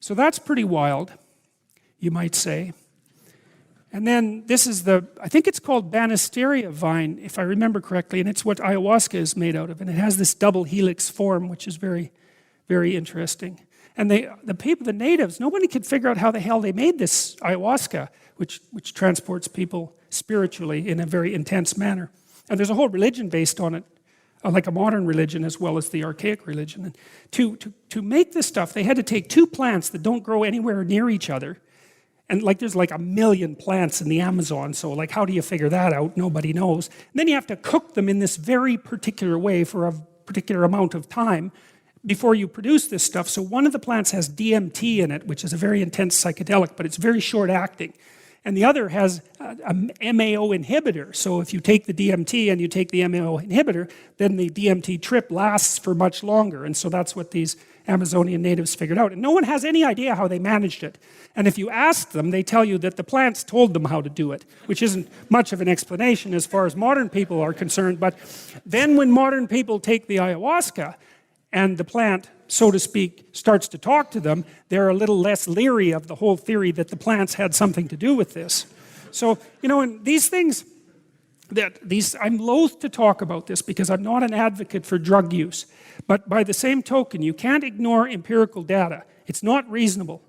So that's pretty wild, you might say. And then this is I think it's called Banisteria vine, if I remember correctly, and it's what ayahuasca is made out of. And it has this double helix form, which is very, very interesting. And the natives, nobody could figure out how the hell they made this ayahuasca, which transports people spiritually in a very intense manner. And there's a whole religion based on it, like a modern religion as well as the archaic religion. And to make this stuff, they had to take two plants that don't grow anywhere near each other. And there's 1 million plants in the Amazon, so how do you figure that out? Nobody knows. And then you have to cook them in this very particular way for a particular amount of time before you produce this stuff. So one of the plants has DMT in it, which is a very intense psychedelic, but it's very short acting. And the other has a MAO inhibitor. So if you take the DMT and you take the MAO inhibitor, then the DMT trip lasts for much longer. And so that's what these Amazonian natives figured out. And no one has any idea how they managed it. And if you ask them, they tell you that the plants told them how to do it, which isn't much of an explanation as far as modern people are concerned. But then when modern people take the ayahuasca and the plant, so to speak, starts to talk to them, they're a little less leery of the whole theory that the plants had something to do with this. So, and these things, I'm loath to talk about this because I'm not an advocate for drug use. But by the same token, you can't ignore empirical data. It's not reasonable.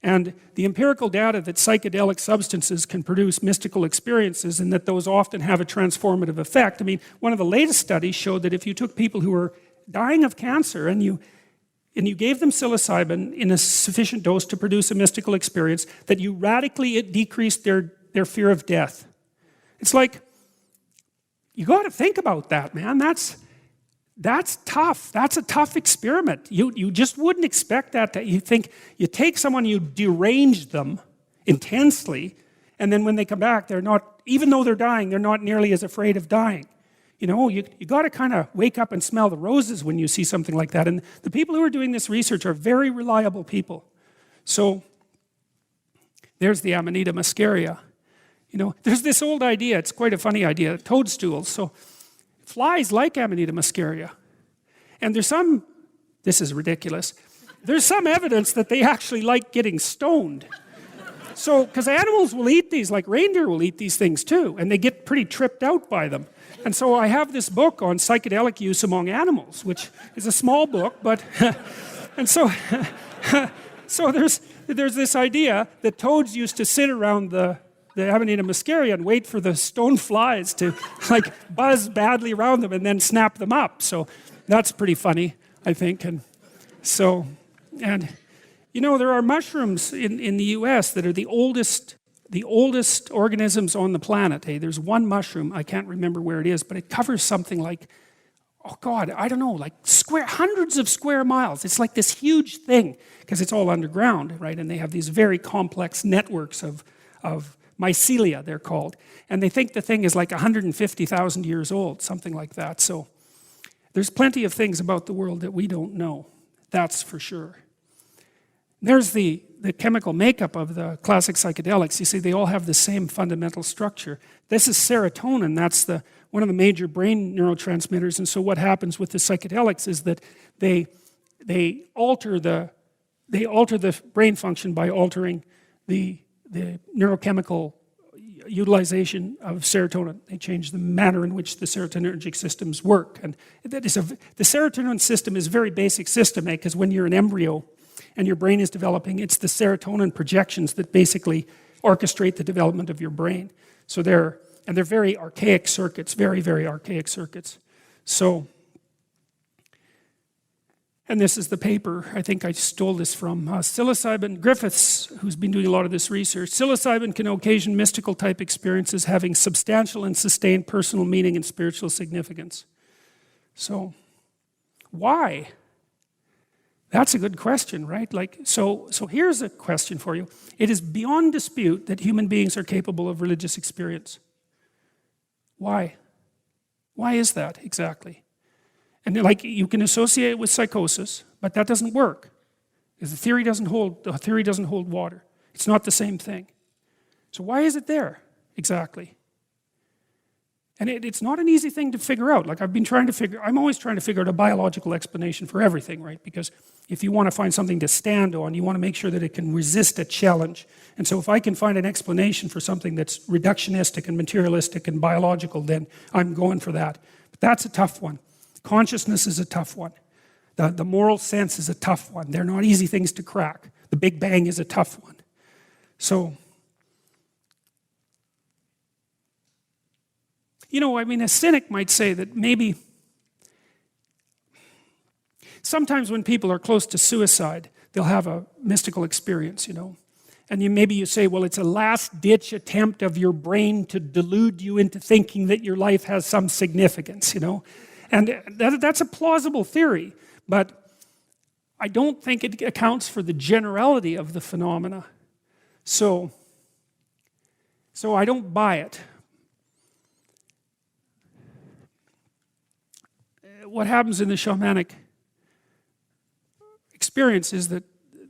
And the empirical data that psychedelic substances can produce mystical experiences and that those often have a transformative effect. I mean, one of the latest studies showed that if you took people who were dying of cancer and you gave them psilocybin in a sufficient dose to produce a mystical experience, that you radically decreased their fear of death. It's you got to think about that, man. That's tough. That's a tough experiment. You just wouldn't expect that. You think you take someone, you derange them intensely, and then when they come back, they're not, even though they're dying, they're not nearly as afraid of dying. You got to kind of wake up and smell the roses when you see something like that. And the people who are doing this research are very reliable people. So there's the Amanita muscaria. There's this old idea, it's quite a funny idea, toadstools. So flies like Amanita muscaria. And this is ridiculous, there's some evidence that they actually like getting stoned. So, because animals will eat these, like reindeer will eat these things too, and they get pretty tripped out by them. And so I have this book on psychedelic use among animals, which is a small book, but, and so, so there's this idea that toads used to sit around the Amanita muscaria and wait for the stone flies to like buzz badly around them and then snap them up. So that's pretty funny, I think. And so, and you know, there are mushrooms in the US that are the oldest organisms on the planet. Hey, there's one mushroom, I can't remember where it is, but it covers something like, oh God, I don't know, like hundreds of square miles. It's like this huge thing, because it's all underground, right? And they have these very complex networks of mycelia, they're called. And they think the thing is like 150,000 years old, something like that. So there's plenty of things about the world that we don't know, that's for sure. There's the chemical makeup of the classic psychedelics. You see, they all have the same fundamental structure. This is serotonin. That's one of the major brain neurotransmitters. And so what happens with the psychedelics is that they alter the brain function by altering the neurochemical utilization of serotonin. They change the manner in which the serotonergic systems work. And the serotonin system is a very basic system, because when you're an embryo and your brain is developing, it's the serotonin projections that basically orchestrate the development of your brain. So they're very archaic circuits, very, very archaic circuits. So, and this is the paper, I think I stole this from psilocybin. Griffiths, who's been doing a lot of this research. Psilocybin can occasion mystical type experiences having substantial and sustained personal meaning and spiritual significance. So, why? That's a good question, right? So here's a question for you. It is beyond dispute that human beings are capable of religious experience. Why? Why is that exactly? And you can associate it with psychosis, but that doesn't work. Because the theory doesn't hold water. It's not the same thing. So why is it there exactly? And it's not an easy thing to figure out. I'm always trying to figure out a biological explanation for everything, right? Because if you want to find something to stand on, you want to make sure that it can resist a challenge. And so if I can find an explanation for something that's reductionistic and materialistic and biological, then I'm going for that. But that's a tough one. Consciousness is a tough one. The moral sense is a tough one. They're not easy things to crack. The Big Bang is a tough one. So, a cynic might say that maybe sometimes when people are close to suicide, they'll have a mystical experience, And maybe you say, well, it's a last-ditch attempt of your brain to delude you into thinking that your life has some significance, And that's a plausible theory, but I don't think it accounts for the generality of the phenomena. So I don't buy it. What happens in the shamanic experience is that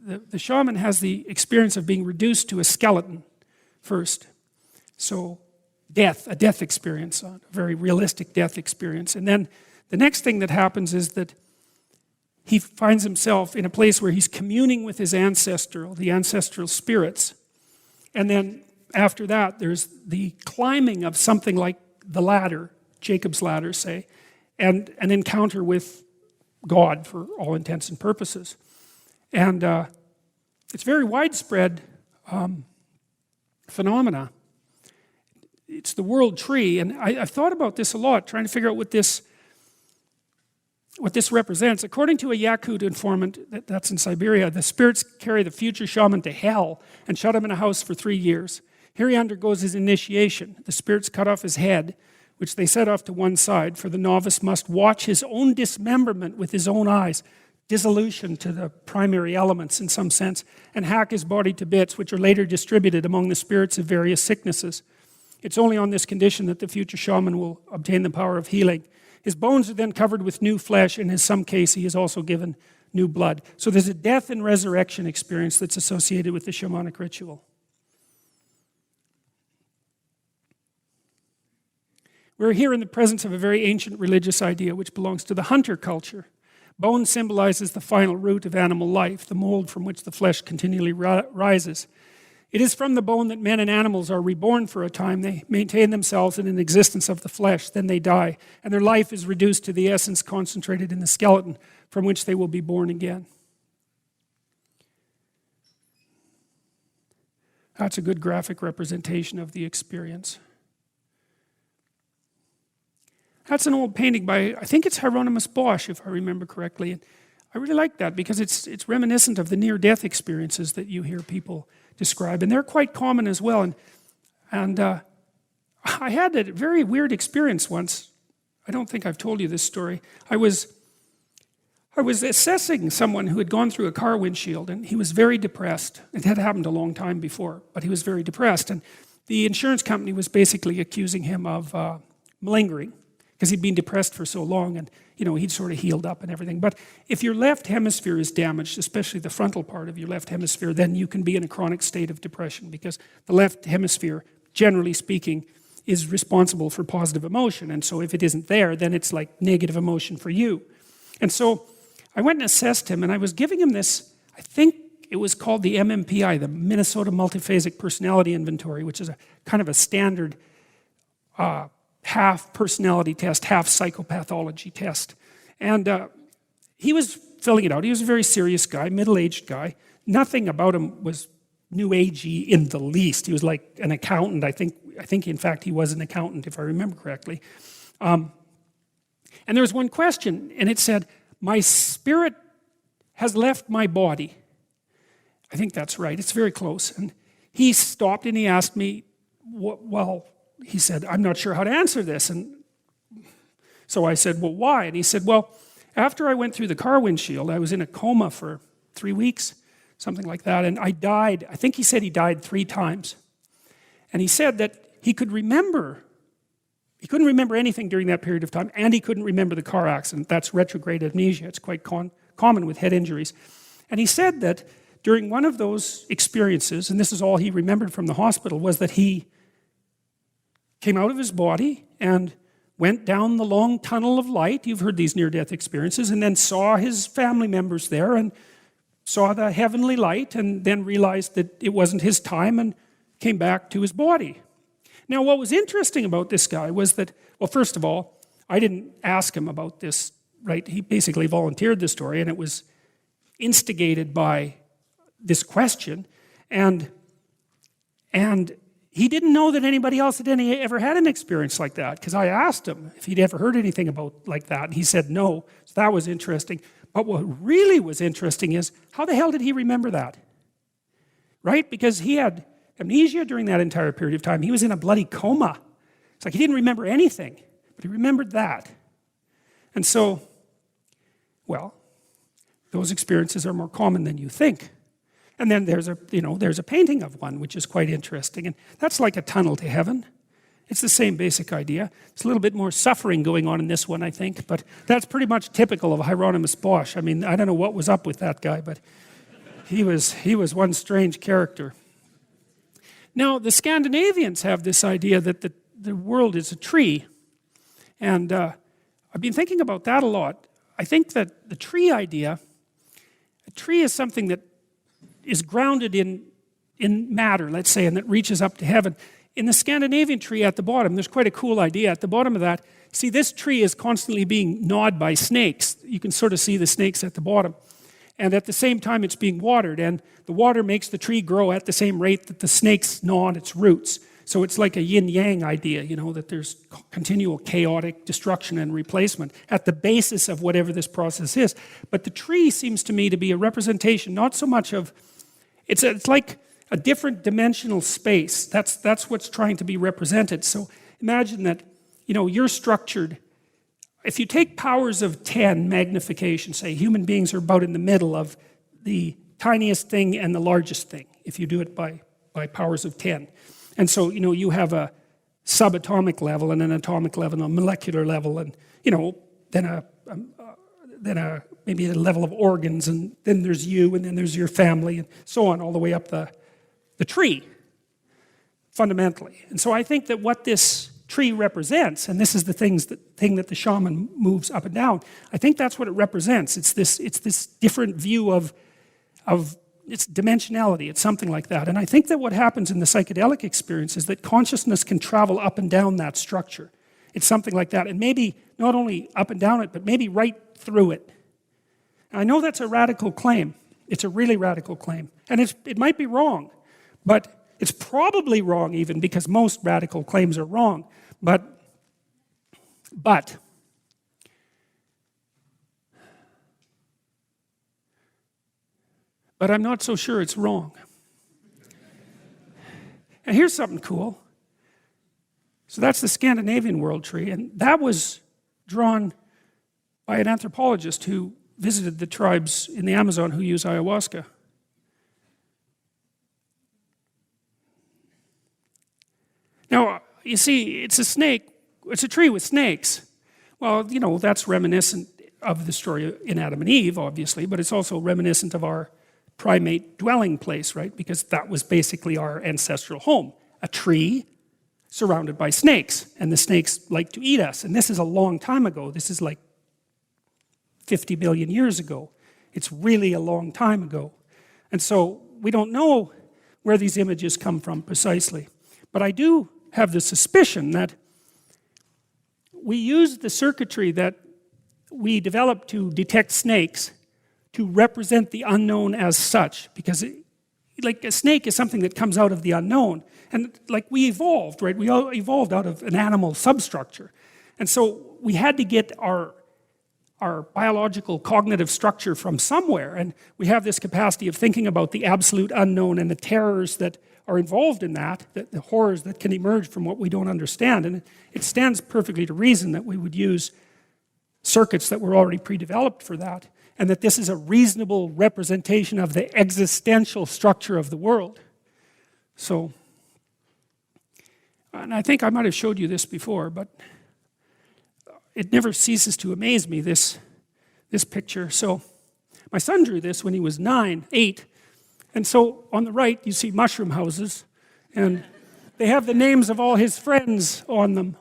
the shaman has the experience of being reduced to a skeleton first. So a death experience, a very realistic death experience. And then the next thing that happens is that he finds himself in a place where he's communing with the ancestral spirits. And then after that, there's the climbing of something like the ladder, Jacob's ladder, say, and an encounter with God for all intents and purposes. And it's very widespread phenomena. It's the world tree, and I've thought about this a lot, trying to figure out what this represents. According to a Yakut informant that's in Siberia, the spirits carry the future shaman to hell and shut him in a house for 3 years. Here he undergoes his initiation. The spirits cut off his head, which they set off to one side, for the novice must watch his own dismemberment with his own eyes, dissolution to the primary elements in some sense, and hack his body to bits, which are later distributed among the spirits of various sicknesses. It's only on this condition that the future shaman will obtain the power of healing. His bones are then covered with new flesh, and in some case he is also given new blood. So there's a death and resurrection experience that's associated with the shamanic ritual. We're here in the presence of a very ancient religious idea which belongs to the hunter culture. Bone symbolizes the final root of animal life, the mold from which the flesh continually rises. It is from the bone that men and animals are reborn for a time. They maintain themselves in an existence of the flesh, then they die. And their life is reduced to the essence concentrated in the skeleton from which they will be born again. That's a good graphic representation of the experience. That's an old painting by, I think it's Hieronymus Bosch, if I remember correctly. And I really like that because it's reminiscent of the near-death experiences that you hear people describe, and they're quite common as well. And I had a very weird experience once. I don't think I've told you this story. I was assessing someone who had gone through a car windshield, and he was very depressed. It had happened a long time before, but he was very depressed. And the insurance company was basically accusing him of malingering because he'd been depressed for so long, and he'd sort of healed up and everything. But if your left hemisphere is damaged, especially the frontal part of your left hemisphere, then you can be in a chronic state of depression because the left hemisphere, generally speaking, is responsible for positive emotion. And so if it isn't there, then it's like negative emotion for you. And so I went and assessed him, and I was giving him this, I think it was called the MMPI, the Minnesota Multiphasic Personality Inventory, which is a kind of a standard half personality test, half psychopathology test. And he was filling it out. He was a very serious guy, middle-aged guy. Nothing about him was new agey in the least. He was like an accountant. I think in fact he was an accountant, if I remember correctly. And there was one question, and it said, "My spirit has left my body." I think that's right. It's very close. And he stopped and he asked me, well, he said, "I'm not sure how to answer this." And so I said, "Well, why?" And he said, "Well, after I went through the car windshield, I was in a coma for 3 weeks, something like that, and I died." I think he said he died 3 times. And he said that he couldn't remember anything during that period of time, and he couldn't remember the car accident. That's retrograde amnesia. It's quite common with head injuries. And he said that during one of those experiences, and this is all he remembered from the hospital, was that he came out of his body and went down the long tunnel of light. You've heard these near-death experiences, and then saw his family members there and saw the heavenly light, and then realized that it wasn't his time and came back to his body. Now, what was interesting about this guy was that, well, first of all, I didn't ask him about this, right? He basically volunteered the story, and it was instigated by this question, and he didn't know that anybody else had ever had an experience like that, because I asked him if he'd ever heard anything about like that, and he said no. So that was interesting. But what really was interesting is, how the hell did he remember that? Right? Because he had amnesia during that entire period of time. He was in a bloody coma. It's like he didn't remember anything, but he remembered that. And so, well, those experiences are more common than you think. And then there's a painting of one, which is quite interesting. And that's like a tunnel to heaven. It's the same basic idea. It's a little bit more suffering going on in this one, I think. But that's pretty much typical of Hieronymus Bosch. I mean, I don't know what was up with that guy, but he was one strange character. Now, the Scandinavians have this idea that the world is a tree. And I've been thinking about that a lot. I think that the tree idea, a tree is something that is grounded in matter, let's say, and that reaches up to heaven. In the Scandinavian tree at the bottom, there's quite a cool idea. At the bottom of that, see, this tree is constantly being gnawed by snakes. You can sort of see the snakes at the bottom. And at the same time, it's being watered. And the water makes the tree grow at the same rate that the snakes gnaw on its roots. So it's like a yin-yang idea, that there's continual chaotic destruction and replacement at the basis of whatever this process is. But the tree seems to me to be a representation, not so much of, it's like a different dimensional space. That's what's trying to be represented. So imagine that, you're structured. If you take powers of 10 magnification, say human beings are about in the middle of the tiniest thing and the largest thing, if you do it by powers of 10. And so, you have a subatomic level and an atomic level and a molecular level, and, then maybe a level of organs, and then there's you, and then there's your family, and so on, all the way up the tree, fundamentally. And so I think that what this tree represents, and this is the thing that the shaman moves up and down, I think that's what it represents. It's this different view of it's dimensionality, it's something like that. And I think that what happens in the psychedelic experience is that consciousness can travel up and down that structure. It's something like that. And maybe not only up and down it, but maybe right through it. And I know that's a radical claim. It's a really radical claim. And it might be wrong, but it's probably wrong even because most radical claims are wrong. But I'm not so sure it's wrong. And here's something cool. So that's the Scandinavian world tree, and that was drawn by an anthropologist who visited the tribes in the Amazon who use ayahuasca. Now, you see, it's a tree with snakes. Well, that's reminiscent of the story in Adam and Eve, obviously, but it's also reminiscent of our primate dwelling place, right? Because that was basically our ancestral home, a tree surrounded by snakes, and the snakes like to eat us. And this is a long time ago. This is like 50 billion years ago. It's really a long time ago. And so we don't know where these images come from precisely. But I do have the suspicion that we use the circuitry that we developed to detect snakes to represent the unknown as such, because like a snake is something that comes out of the unknown, and like we evolved, right? We all evolved out of an animal substructure, and so we had to get our biological cognitive structure from somewhere, and we have this capacity of thinking about the absolute unknown and the terrors that are involved in that, the horrors that can emerge from what we don't understand, and it stands perfectly to reason that we would use circuits that were already pre-developed for that, and that this is a reasonable representation of the existential structure of the world. So, and I think I might have showed you this before, but it never ceases to amaze me, this picture. So, my son drew this when he was 8, and so on the right you see mushroom houses, and they have the names of all his friends on them,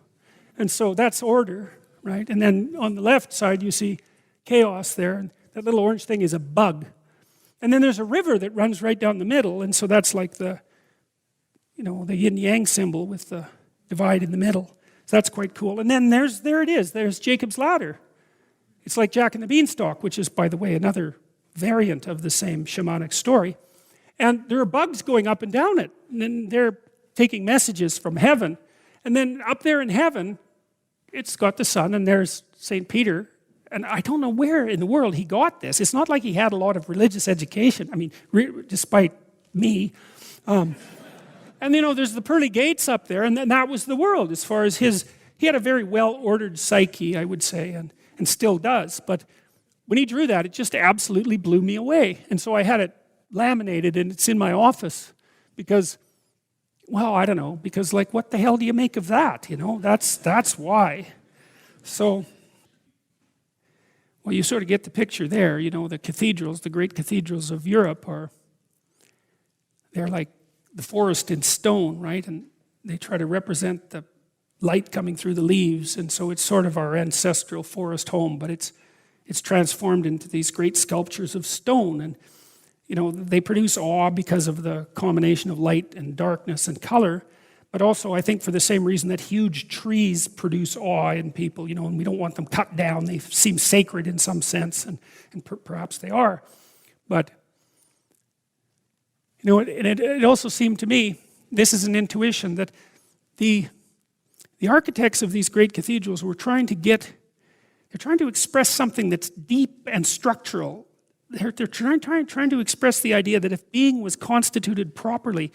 and so that's order, right? And then on the left side you see chaos there, and that little orange thing is a bug. And then there's a river that runs right down the middle, and so that's like the yin-yang symbol with the divide in the middle. So that's quite cool. And then there it is, there's Jacob's ladder. It's like Jack and the Beanstalk, which is, by the way, another variant of the same shamanic story. And there are bugs going up and down it, and then they're taking messages from heaven. And then up there in heaven, it's got the sun, and there's St. Peter. And I don't know where in the world he got this. It's not like he had a lot of religious education. I mean, despite me. And there's the pearly gates up there, and that was the world as far as he had a very well-ordered psyche, I would say, and still does. But when he drew that, it just absolutely blew me away. And so I had it laminated, and it's in my office because, well, I don't know, because like, what the hell do you make of that? That's why. So, well, you sort of get the picture there. The cathedrals, the great cathedrals of Europe they're like the forest in stone, right? And they try to represent the light coming through the leaves, and so it's sort of our ancestral forest home, but it's transformed into these great sculptures of stone, and they produce awe because of the combination of light and darkness and color, but also I think for the same reason that huge trees produce awe in people, and we don't want them cut down. They seem sacred in some sense, and perhaps they are. But, it also seemed to me, this is an intuition, that the architects of these great cathedrals were trying to express something that's deep and structural. They're trying to express the idea that if being was constituted properly,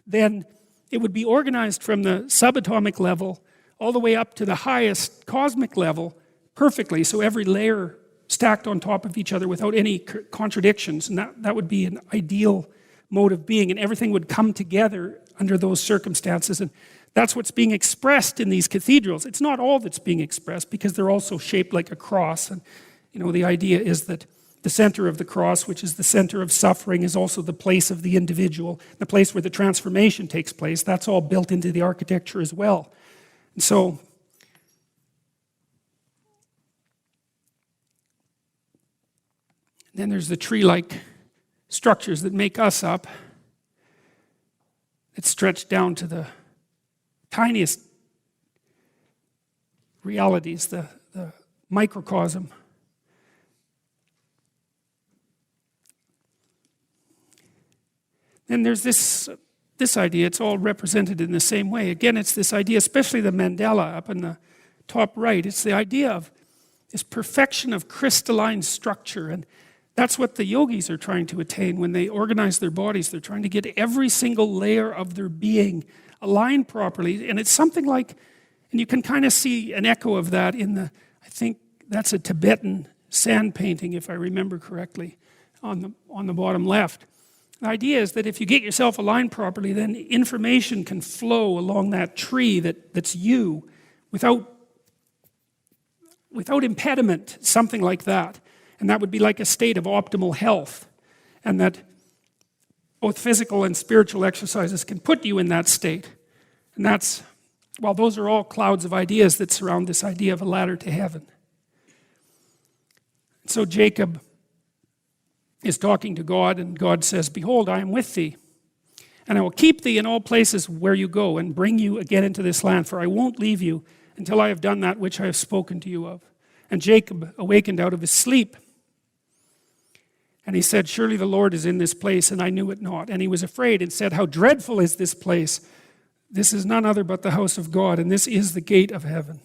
then it would be organized from the subatomic level all the way up to the highest cosmic level perfectly, so every layer stacked on top of each other without any contradictions, and that would be an ideal mode of being, and everything would come together under those circumstances, and that's what's being expressed in these cathedrals. It's not all that's being expressed, because they're also shaped like a cross, and the idea is that the center of the cross, which is the center of suffering, is also the place of the individual, the place where the transformation takes place. That's all built into the architecture as well. And so, then there's the tree-like structures that make us up. It's stretched down to the tiniest realities, the microcosm. Then there's this idea, it's all represented in the same way. Again, it's this idea, especially the mandala up in the top right, it's the idea of this perfection of crystalline structure. And that's what the yogis are trying to attain when they organize their bodies. They're trying to get every single layer of their being aligned properly. And it's something like, and you can kind of see an echo of that in the, I think that's a Tibetan sand painting, if I remember correctly, on the bottom left. The idea is that if you get yourself aligned properly, then information can flow along that tree that's you without impediment, something like that. And that would be like a state of optimal health. And that both physical and spiritual exercises can put you in that state. And that's, well, those are all clouds of ideas that surround this idea of a ladder to heaven. So Jacob is talking to God, and God says, "Behold, I am with thee, and I will keep thee in all places where you go, and bring you again into this land, for I won't leave you until I have done that which I have spoken to you of." And Jacob awakened out of his sleep, and he said, "Surely the Lord is in this place, and I knew it not." And he was afraid and said, "How dreadful is this place! This is none other but the house of God, and this is the gate of heaven."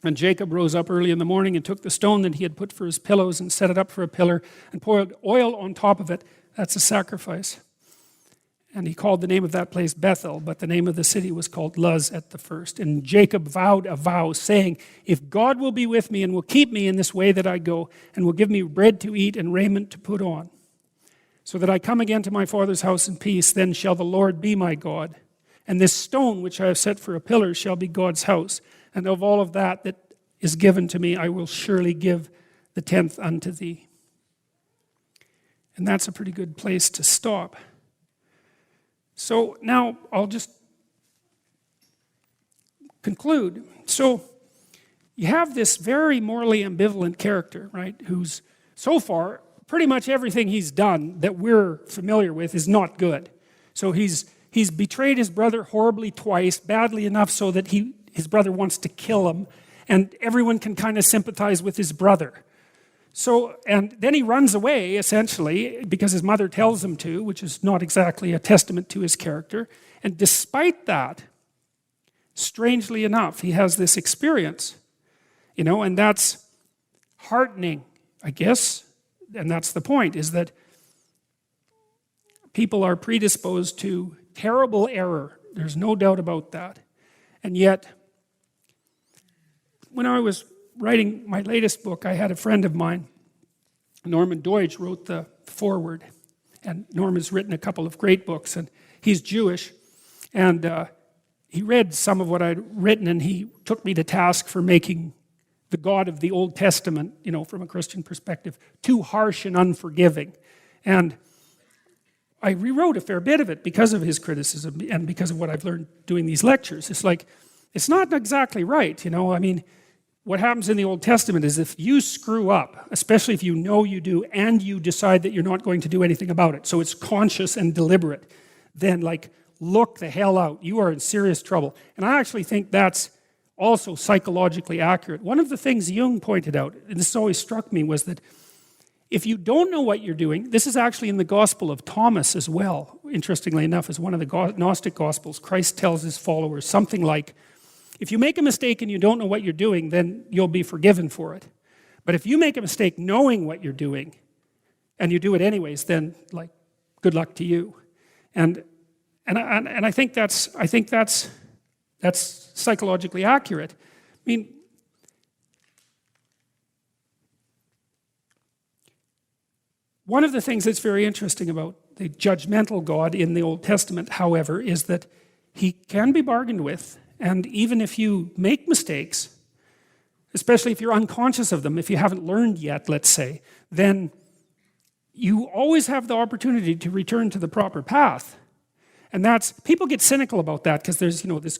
And Jacob rose up early in the morning and took the stone that he had put for his pillows and set it up for a pillar and poured oil on top of it. That's a sacrifice. And he called the name of that place Bethel, but the name of the city was called Luz at the first. And Jacob vowed a vow, saying, "If God will be with me and will keep me in this way that I go, and will give me bread to eat and raiment to put on, so that I come again to my father's house in peace, then shall the Lord be my God. And this stone which I have set for a pillar shall be God's house. And of all of that is given to me, I will surely give the 10th unto thee." And that's a pretty good place to stop. So now I'll just conclude. So you have this very morally ambivalent character, right, who's so far, pretty much everything he's done that we're familiar with is not good. So he's betrayed his brother horribly twice, badly enough so that his brother wants to kill him, and everyone can kind of sympathize with his brother. So, and then he runs away, essentially, because his mother tells him to, which is not exactly a testament to his character. And despite that, strangely enough, he has this experience, and that's heartening, I guess. And that's the point, is that people are predisposed to terrible error. There's no doubt about that. And yet, when I was writing my latest book, I had a friend of mine, Norman Deutsch, wrote the foreword. And Norman's written a couple of great books, and he's Jewish. And he read some of what I'd written, and he took me to task for making the God of the Old Testament, from a Christian perspective, too harsh and unforgiving. And I rewrote a fair bit of it because of his criticism and because of what I've learned doing these lectures. It's like, it's not exactly right, I mean, what happens in the Old Testament is if you screw up, especially if you know you do, and you decide that you're not going to do anything about it, so it's conscious and deliberate, then look the hell out. You are in serious trouble. And I actually think that's also psychologically accurate. One of the things Jung pointed out, and this always struck me, was that if you don't know what you're doing, this is actually in the Gospel of Thomas as well. Interestingly enough, as one of the Gnostic Gospels, Christ tells his followers something like, if you make a mistake and you don't know what you're doing, then you'll be forgiven for it. But if you make a mistake knowing what you're doing, and you do it anyways, then good luck to you. And I think that's psychologically accurate. I mean, one of the things that's very interesting about the judgmental God in the Old Testament, however, is that he can be bargained with. And even if you make mistakes, especially if you're unconscious of them, if you haven't learned yet, let's say, then you always have the opportunity to return to the proper path. And people get cynical about that because there's, this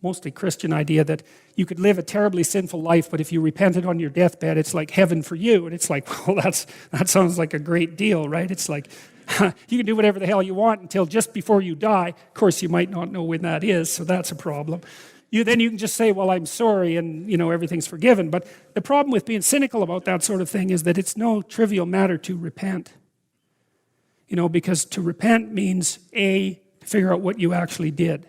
mostly Christian idea that you could live a terribly sinful life, but if you repented on your deathbed, it's like heaven for you. And it's like, well, that sounds like a great deal, right? It's like, you can do whatever the hell you want until just before you die. Of course, you might not know when that is, so that's a problem. Then you can just say, well, I'm sorry, and everything's forgiven. But the problem with being cynical about that sort of thing is that it's no trivial matter to repent. Because to repent means, to figure out what you actually did.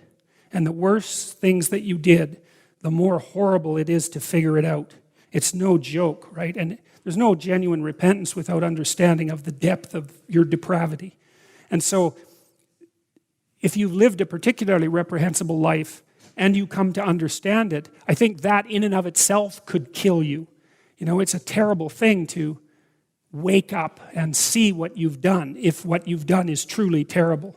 And the worse things that you did, the more horrible it is to figure it out. It's no joke, right? And there's no genuine repentance without understanding of the depth of your depravity. And so, if you've lived a particularly reprehensible life and you come to understand it, I think that in and of itself could kill you. It's a terrible thing to wake up and see what you've done, if what you've done is truly terrible.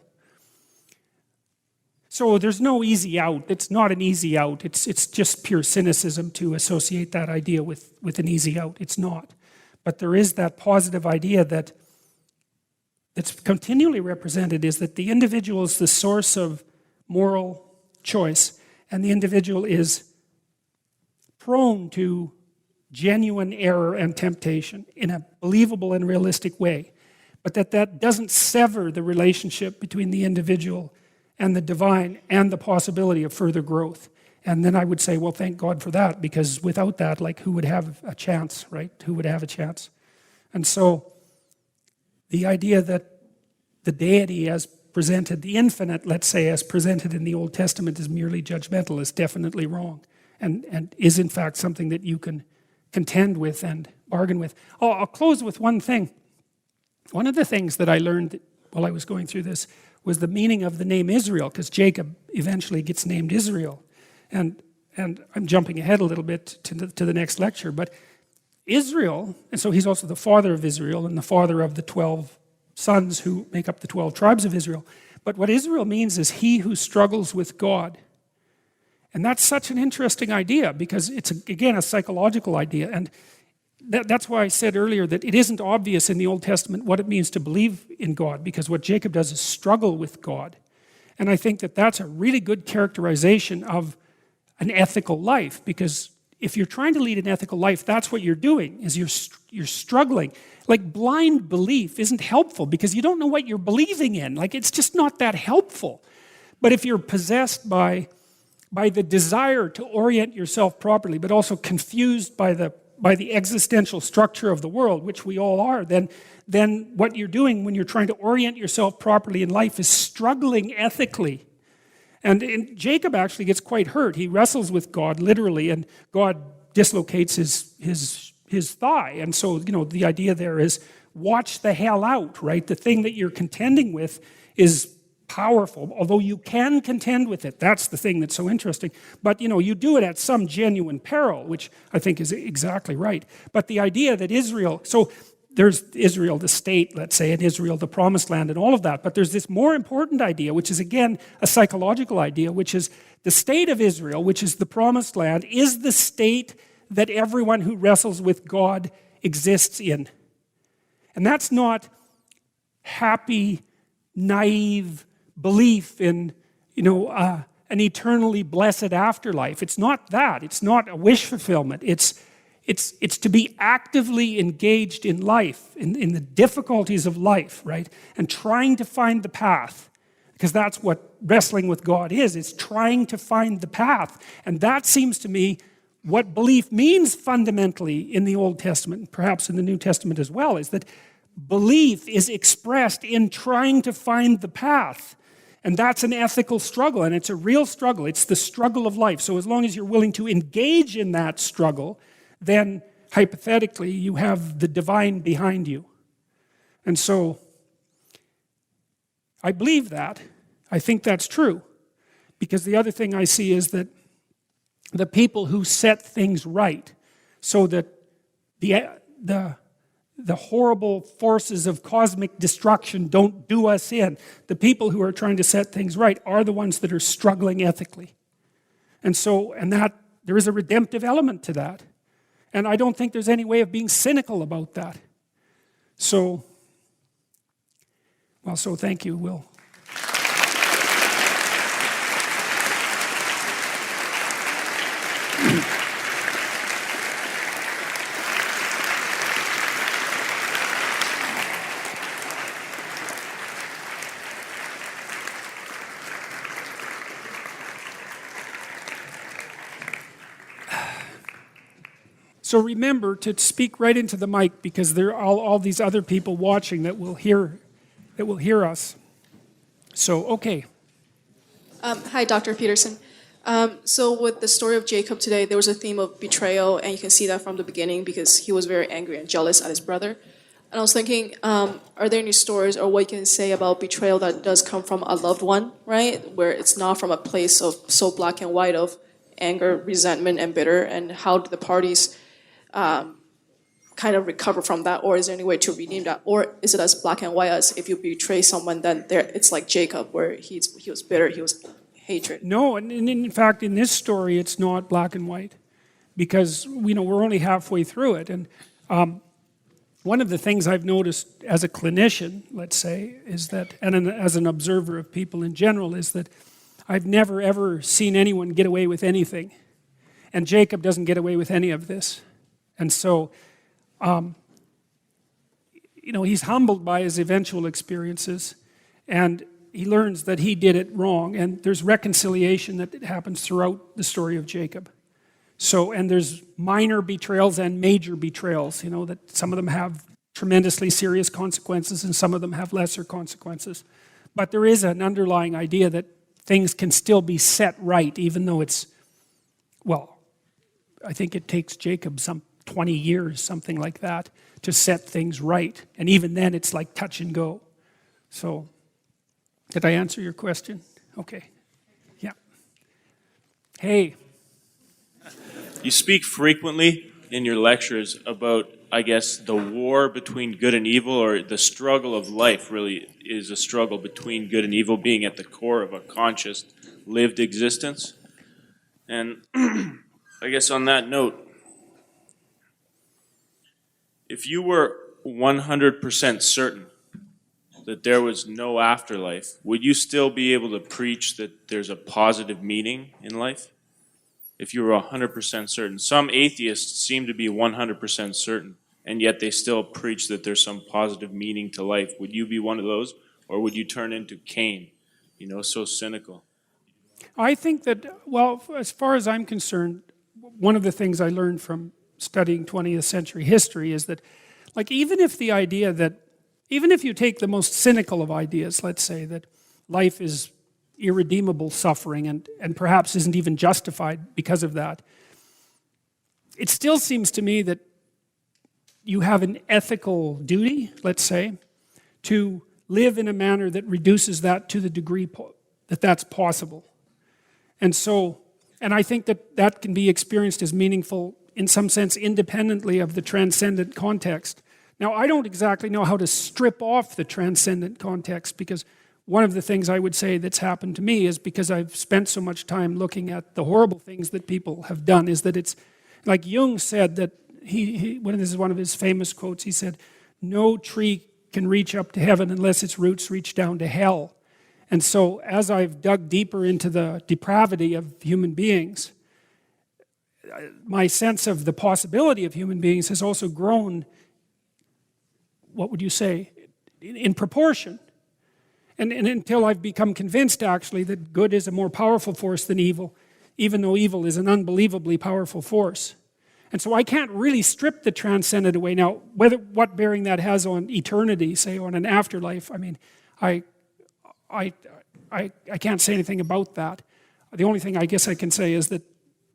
So there's no easy out. It's not an easy out. It's just pure cynicism to associate that idea with an easy out. It's not. But there is that positive idea that's continually represented, is that the individual is the source of moral choice, and the individual is prone to genuine error and temptation in a believable and realistic way. But that doesn't sever the relationship between the individual and the divine and the possibility of further growth. And then I would say, well, thank God for that, because without that, who would have a chance, right? Who would have a chance? And so the idea that the deity as presented, the infinite, let's say, as presented in the Old Testament is merely judgmental is definitely wrong, and is in fact something that you can contend with and bargain with. I'll close with one thing. One of the things that I learned while I was going through this was the meaning of the name Israel, because Jacob eventually gets named Israel. And I'm jumping ahead a little bit to the next lecture, but Israel, and so he's also the father of Israel and the father of the 12 sons who make up the 12 tribes of Israel. But what Israel means is he who struggles with God. And that's such an interesting idea, because it's, again, a psychological idea. And that's why I said earlier that it isn't obvious in the Old Testament what it means to believe in God, because what Jacob does is struggle with God. And I think that that's a really good characterization of an ethical life, because if you're trying to lead an ethical life, that's what you're doing, is you're struggling. Blind belief isn't helpful because you don't know what you're believing in. It's just not that helpful. But if you're possessed by the desire to orient yourself properly, but also confused by the existential structure of the world, which we all are, then what you're doing when you're trying to orient yourself properly in life is struggling ethically. And Jacob actually gets quite hurt. He wrestles with God literally, and God dislocates his thigh. And so, the idea there is watch the hell out, right? The thing that you're contending with is powerful, although you can contend with it. That's the thing that's so interesting. But, you do it at some genuine peril, which I think is exactly right. But the idea that Israel, so there's Israel, the state, let's say, and Israel, the promised land, and all of that. But there's this more important idea, which is, again, a psychological idea, which is the state of Israel, which is the promised land, is the state that everyone who wrestles with God exists in. And that's not happy, naive belief in, an eternally blessed afterlife. It's not that. It's not a wish fulfillment. It's to be actively engaged in life, in the difficulties of life, right? And trying to find the path, because that's what wrestling with God is. It's trying to find the path. And that seems to me what belief means fundamentally in the Old Testament, and perhaps in the New Testament as well, is that belief is expressed in trying to find the path. And that's an ethical struggle, and it's a real struggle. It's the struggle of life. So as long as you're willing to engage in that struggle, then hypothetically you have the divine behind you. And so I believe that. I think that's true. Because the other thing I see is that the people who set things right so that the horrible forces of cosmic destruction don't do us in, the people who are trying to set things right are the ones that are struggling ethically. And that there is a redemptive element to that. And I don't think there's any way of being cynical about that. So thank you, Will. So remember to speak right into the mic, because there are all these other people watching that will hear us. So, okay. Hi, Dr. Peterson. So with the story of Jacob today, there was a theme of betrayal, and you can see that from the beginning because he was very angry and jealous at his brother. And I was thinking, are there any stories or what you can say about betrayal that does come from a loved one, right? Where it's not from a place of so black and white of anger, resentment, and bitter, and how do the parties kind of recover from that, or is there any way to redeem that, or is it as black and white as if you betray someone, then it's like Jacob, where he was bitter, he was hatred? No, and in fact, in this story, it's not black and white, because we're only halfway through it. And one of the things I've noticed as a clinician, let's say, is that, and as an observer of people in general, is that I've never ever seen anyone get away with anything, and Jacob doesn't get away with any of this. And so, he's humbled by his eventual experiences, and he learns that he did it wrong, and there's reconciliation that happens throughout the story of Jacob. So, and there's minor betrayals and major betrayals, that some of them have tremendously serious consequences and some of them have lesser consequences. But there is an underlying idea that things can still be set right, even though I think it takes Jacob some 20 years, something like that, to set things right. And even then, it's like touch and go. So, did I answer your question? Okay. Yeah. Hey. You speak frequently in your lectures about, I guess, the war between good and evil, or the struggle of life really is a struggle between good and evil being at the core of a conscious, lived existence. And I guess on that note, if you were 100% certain that there was no afterlife, would you still be able to preach that there's a positive meaning in life? If you were 100% certain. Some atheists seem to be 100% certain, and yet they still preach that there's some positive meaning to life. Would you be one of those, or would you turn into Cain, so cynical? I think that, as far as I'm concerned, one of the things I learned from studying 20th century history is that, even if you take the most cynical of ideas, let's say that life is irredeemable suffering and perhaps isn't even justified because of that, it still seems to me that you have an ethical duty, let's say, to live in a manner that reduces that to the degree that that's possible. And I think that can be experienced as meaningful in some sense independently of the transcendent context. Now, I don't exactly know how to strip off the transcendent context, because one of the things I would say that's happened to me is, because I've spent so much time looking at the horrible things that people have done, is that it's like Jung said that this is one of his famous quotes. He said, "No tree can reach up to heaven unless its roots reach down to hell." And so as I've dug deeper into the depravity of human beings, my sense of the possibility of human beings has also grown, what would you say, in proportion. And until I've become convinced, actually, that good is a more powerful force than evil, even though evil is an unbelievably powerful force. And so I can't really strip the transcendent away. Now, what bearing that has on eternity, say on an afterlife, I can't say anything about that. The only thing I guess I can say is that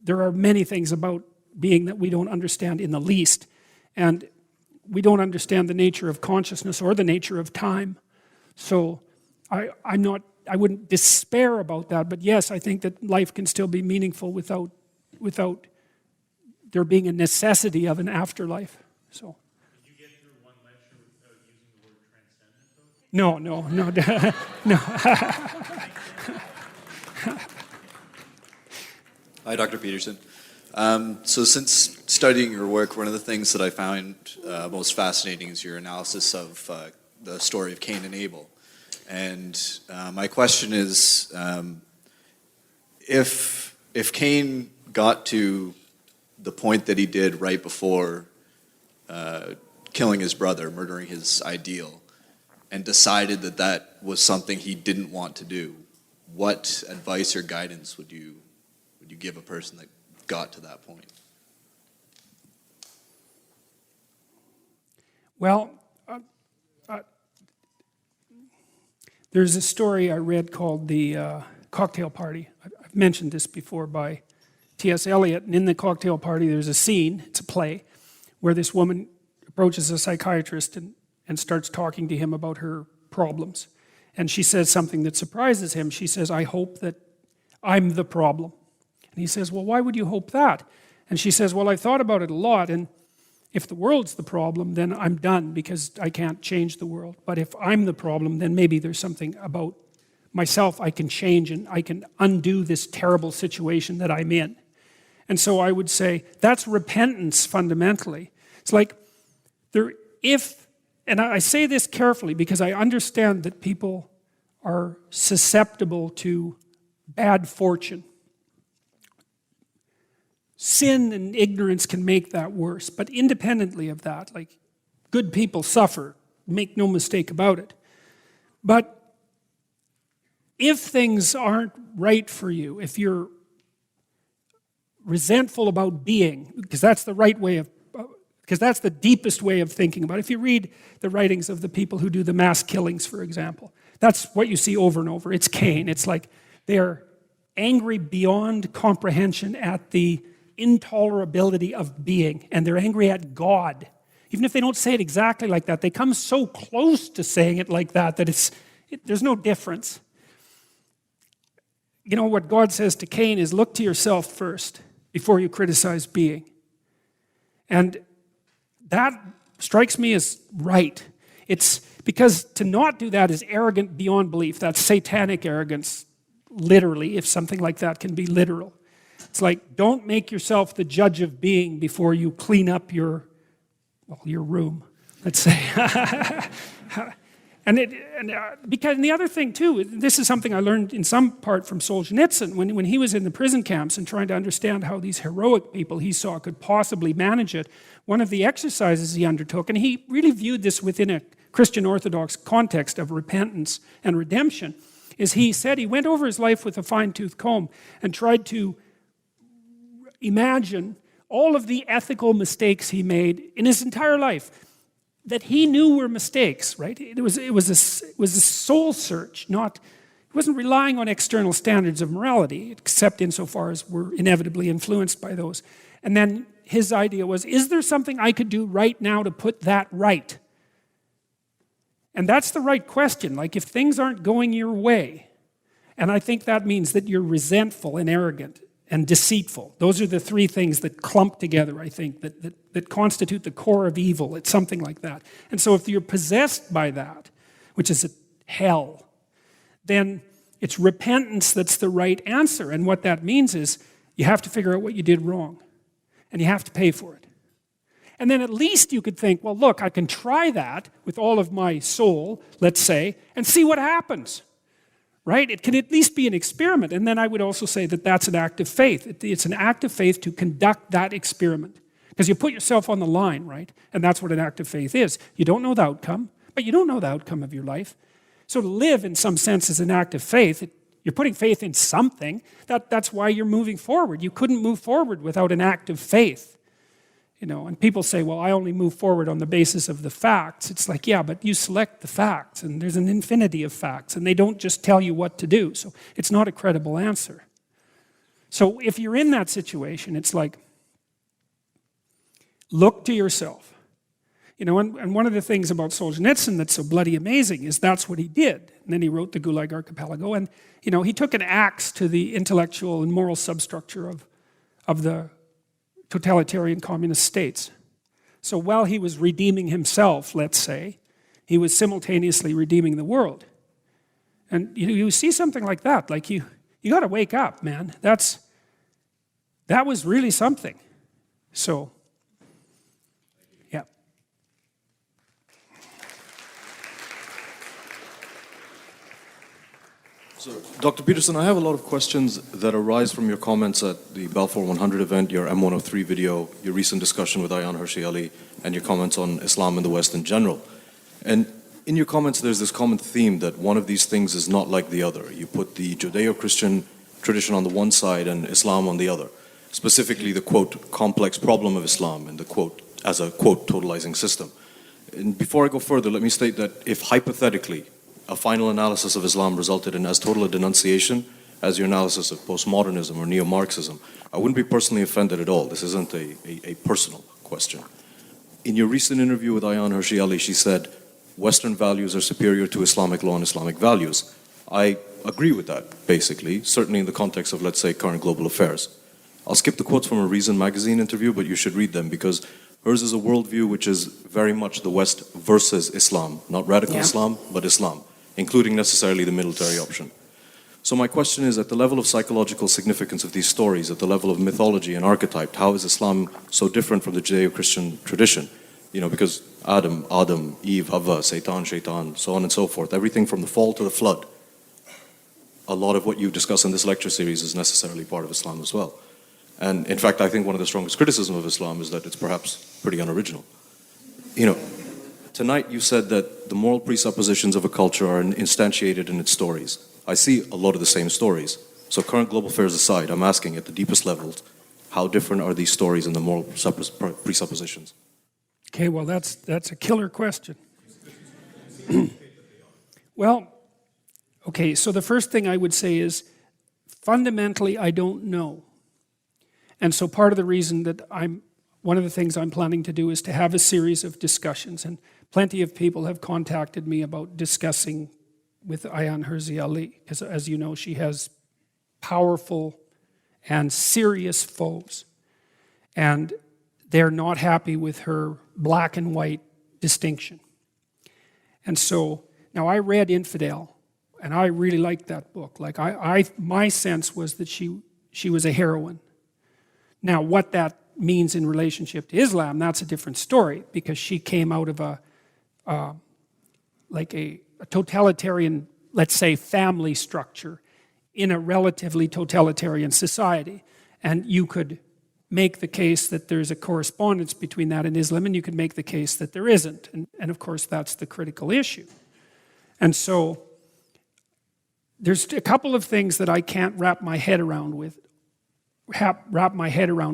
there are many things about being that we don't understand in the least. And we don't understand the nature of consciousness or the nature of time. So I wouldn't despair about that, but yes, I think that life can still be meaningful without there being a necessity of an afterlife. So. Did you get through one lecture without using the word transcendent, though? No. Hi, Dr. Peterson. So since studying your work, one of the things that I found most fascinating is your analysis of the story of Cain and Abel. And my question is, if Cain got to the point that he did right before killing his brother, murdering his ideal, and decided that that was something he didn't want to do, what advice or guidance would you give a person that got to that point? Well, there's a story I read called The Cocktail Party. I've mentioned this before by T.S. Eliot. And in The Cocktail Party, there's a scene, it's a play, where this woman approaches a psychiatrist and starts talking to him about her problems. And she says something that surprises him. She says, I hope that I'm the problem. And he says, well, why would you hope that? And she says, well, I've thought about it a lot, and if the world's the problem, then I'm done because I can't change the world. But if I'm the problem, then maybe there's something about myself I can change and I can undo this terrible situation that I'm in. And so I would say that's repentance fundamentally. It's like, and I say this carefully because I understand that people are susceptible to bad fortune. Sin and ignorance can make that worse, but independently of that, like, good people suffer, make no mistake about it. But if things aren't right for you, if you're resentful about being, because that's the right way of, because that's the deepest way of thinking about it. If you read the writings of the people who do the mass killings, for example, that's what you see over and over. It's Cain. It's like they're angry beyond comprehension at the intolerability of being, and they're angry at God. Even if they don't say it exactly like that, they come so close to saying it like that there's no difference. You know, what God says to Cain is, look to yourself first before you criticize being. And that strikes me as right. It's because to not do that is arrogant beyond belief. That's satanic arrogance, literally, if something like that can be literal. It's like, don't make yourself the judge of being before you clean up your room, let's say. Because the other thing too, this is something I learned in some part from Solzhenitsyn when he was in the prison camps and trying to understand how these heroic people he saw could possibly manage it. One of the exercises he undertook, and he really viewed this within a Christian Orthodox context of repentance and redemption, is he said he went over his life with a fine-tooth comb and tried to imagine all of the ethical mistakes he made in his entire life that he knew were mistakes, right? It was a soul search, he wasn't relying on external standards of morality, except insofar as we're inevitably influenced by those. And then his idea was, is there something I could do right now to put that right? And that's the right question. Like, if things aren't going your way, and I think that means that you're resentful and arrogant and deceitful. Those are the three things that clump together, I think, that constitute the core of evil. It's something like that. And so if you're possessed by that, which is a hell, then it's repentance that's the right answer. And what that means is you have to figure out what you did wrong, and you have to pay for it. And then at least you could think, well, look, I can try that with all of my soul, let's say, and see what happens. Right? It can at least be an experiment. And then I would also say that that's an act of faith. It's an act of faith to conduct that experiment. Because you put yourself on the line, right? And that's what an act of faith is. You don't know the outcome, but you don't know the outcome of your life. So to live in some sense is an act of faith. You're putting faith in something. That's why you're moving forward. You couldn't move forward without an act of faith. You know, and people say, well, I only move forward on the basis of the facts. It's like, yeah, but you select the facts, and there's an infinity of facts, and they don't just tell you what to do. So it's not a credible answer. So if you're in that situation, it's like, look to yourself. You know, and one of the things about Solzhenitsyn that's so bloody amazing is that's what he did. And then he wrote the Gulag Archipelago, and, you know, he took an axe to the intellectual and moral substructure of the totalitarian communist states. So while he was redeeming himself, let's say, he was simultaneously redeeming the world. And you see something like that, like you got to wake up, man. That was really something. So, yeah. So, Dr. Peterson, I have a lot of questions that arise from your comments at the Balfour 100 event, your M103 video, your recent discussion with Ayaan Hirsi Ali, and your comments on Islam in the West in general. And in your comments, there's this common theme that one of these things is not like the other. You put the Judeo-Christian tradition on the one side and Islam on the other. Specifically, the, quote, complex problem of Islam and the, quote, as a, quote, totalizing system. And before I go further, let me state that if hypothetically a final analysis of Islam resulted in as total a denunciation as your analysis of postmodernism or neo-Marxism, I wouldn't be personally offended at all. This isn't a personal question. In your recent interview with Ayaan Hirsi Ali, she said, Western values are superior to Islamic law and Islamic values. I agree with that, basically, certainly in the context of, let's say, current global affairs. I'll skip the quotes from a Reason magazine interview, but you should read them because hers is a worldview which is very much the West versus Islam, not radical Islam, but Islam, including necessarily the military option. So my question is, at the level of psychological significance of these stories, at the level of mythology and archetype, how is Islam so different from the Judeo-Christian tradition? You know, because Adam, Eve, Havva, Satan, Shaitan, so on and so forth, everything from the fall to the flood, a lot of what you discuss in this lecture series is necessarily part of Islam as well. And in fact, I think one of the strongest criticisms of Islam is that it's perhaps pretty unoriginal. You know, tonight you said that the moral presuppositions of a culture are instantiated in its stories. I see a lot of the same stories. So current global affairs aside, I'm asking at the deepest levels, how different are these stories and the moral presuppositions? Okay, well, that's a killer question. Well, okay, so the first thing I would say is, fundamentally, I don't know. And so part of the reason that one of the things I'm planning to do is to have a series of discussions, and plenty of people have contacted me about discussing with Ayaan Hirsi Ali, because as you know, she has powerful and serious foes. And they're not happy with her black and white distinction. And so, now I read Infidel, and I really liked that book. Like my sense was that she was a heroine. Now, what that means in relationship to Islam, that's a different story, because she came out of a totalitarian, let's say, family structure in a relatively totalitarian society. And you could make the case that there's a correspondence between that and Islam, and you could make the case that there isn't. And of course, that's the critical issue. And so, there's a couple of things that I can't wrap my head around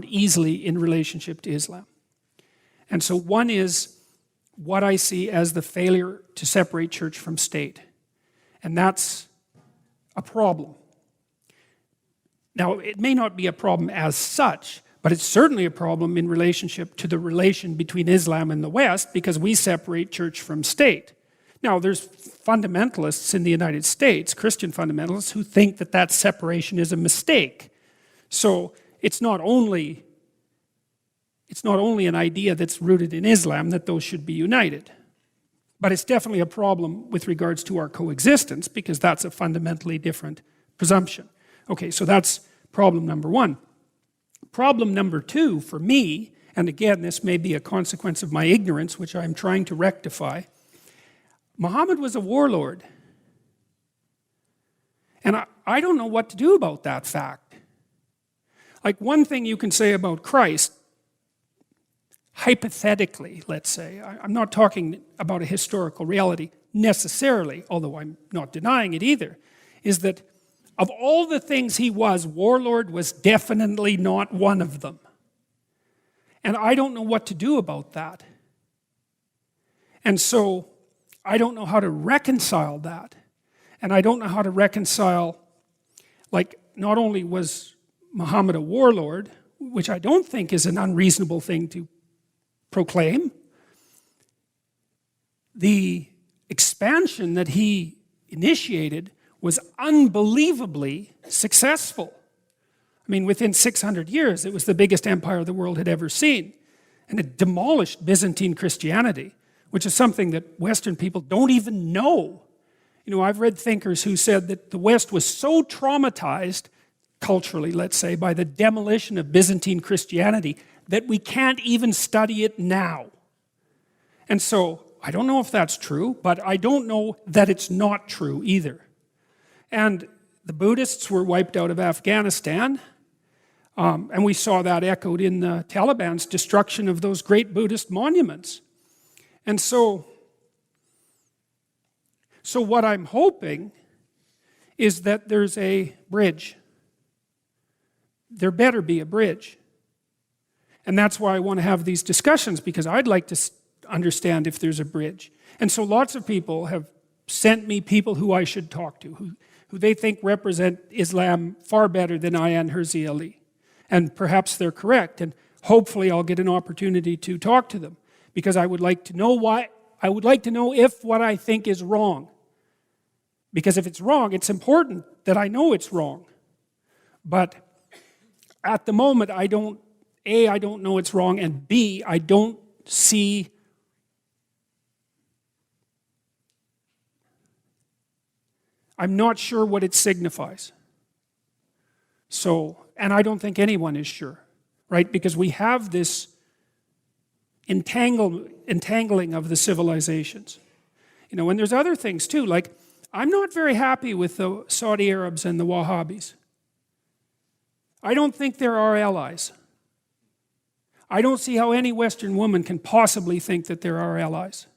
easily in relationship to Islam. And so one is what I see as the failure to separate church from state. And that's a problem. Now, it may not be a problem as such, but it's certainly a problem in relationship to the relation between Islam and the West, because we separate church from state. Now, there's fundamentalists in the United States, Christian fundamentalists, who think that that separation is a mistake. So it's not only an idea that's rooted in Islam that those should be united. But it's definitely a problem with regards to our coexistence, because that's a fundamentally different presumption. Okay, so that's problem number one. Problem number two for me, and again, this may be a consequence of my ignorance, which I'm trying to rectify, Muhammad was a warlord. And I don't know what to do about that fact. Like, one thing you can say about Christ, hypothetically, let's say, I'm not talking about a historical reality necessarily, although I'm not denying it either, is that of all the things he was, warlord was definitely not one of them. And I don't know what to do about that. And so I don't know how to reconcile that. And I don't know how to reconcile, like, not only was Muhammad a warlord, which I don't think is an unreasonable thing to proclaim, the expansion that he initiated was unbelievably successful. I mean, within 600 years, it was the biggest empire the world had ever seen. And it demolished Byzantine Christianity, which is something that Western people don't even know. You know, I've read thinkers who said that the West was so traumatized, culturally, let's say, by the demolition of Byzantine Christianity, that we can't even study it now. And so, I don't know if that's true, but I don't know that it's not true either. And the Buddhists were wiped out of Afghanistan, and we saw that echoed in the Taliban's destruction of those great Buddhist monuments. And so what I'm hoping is that there's a bridge. There better be a bridge. And that's why I want to have these discussions, because I'd like understand if there's a bridge. And so lots of people have sent me people who I should talk to, who they think represent Islam far better than Ayaan Hirsi Ali. And perhaps they're correct, and hopefully I'll get an opportunity to talk to them, because I would like to know if what I think is wrong. Because if it's wrong, it's important that I know it's wrong. But at the moment, I don't know it's wrong, and B, I don't see I'm not sure what it signifies. So, and I don't think anyone is sure, right? Because we have this entangling of the civilizations. You know, and there's other things too, like I'm not very happy with the Saudi Arabs and the Wahhabis. I don't think they're our allies. I don't see how any Western woman can possibly think that they're our allies.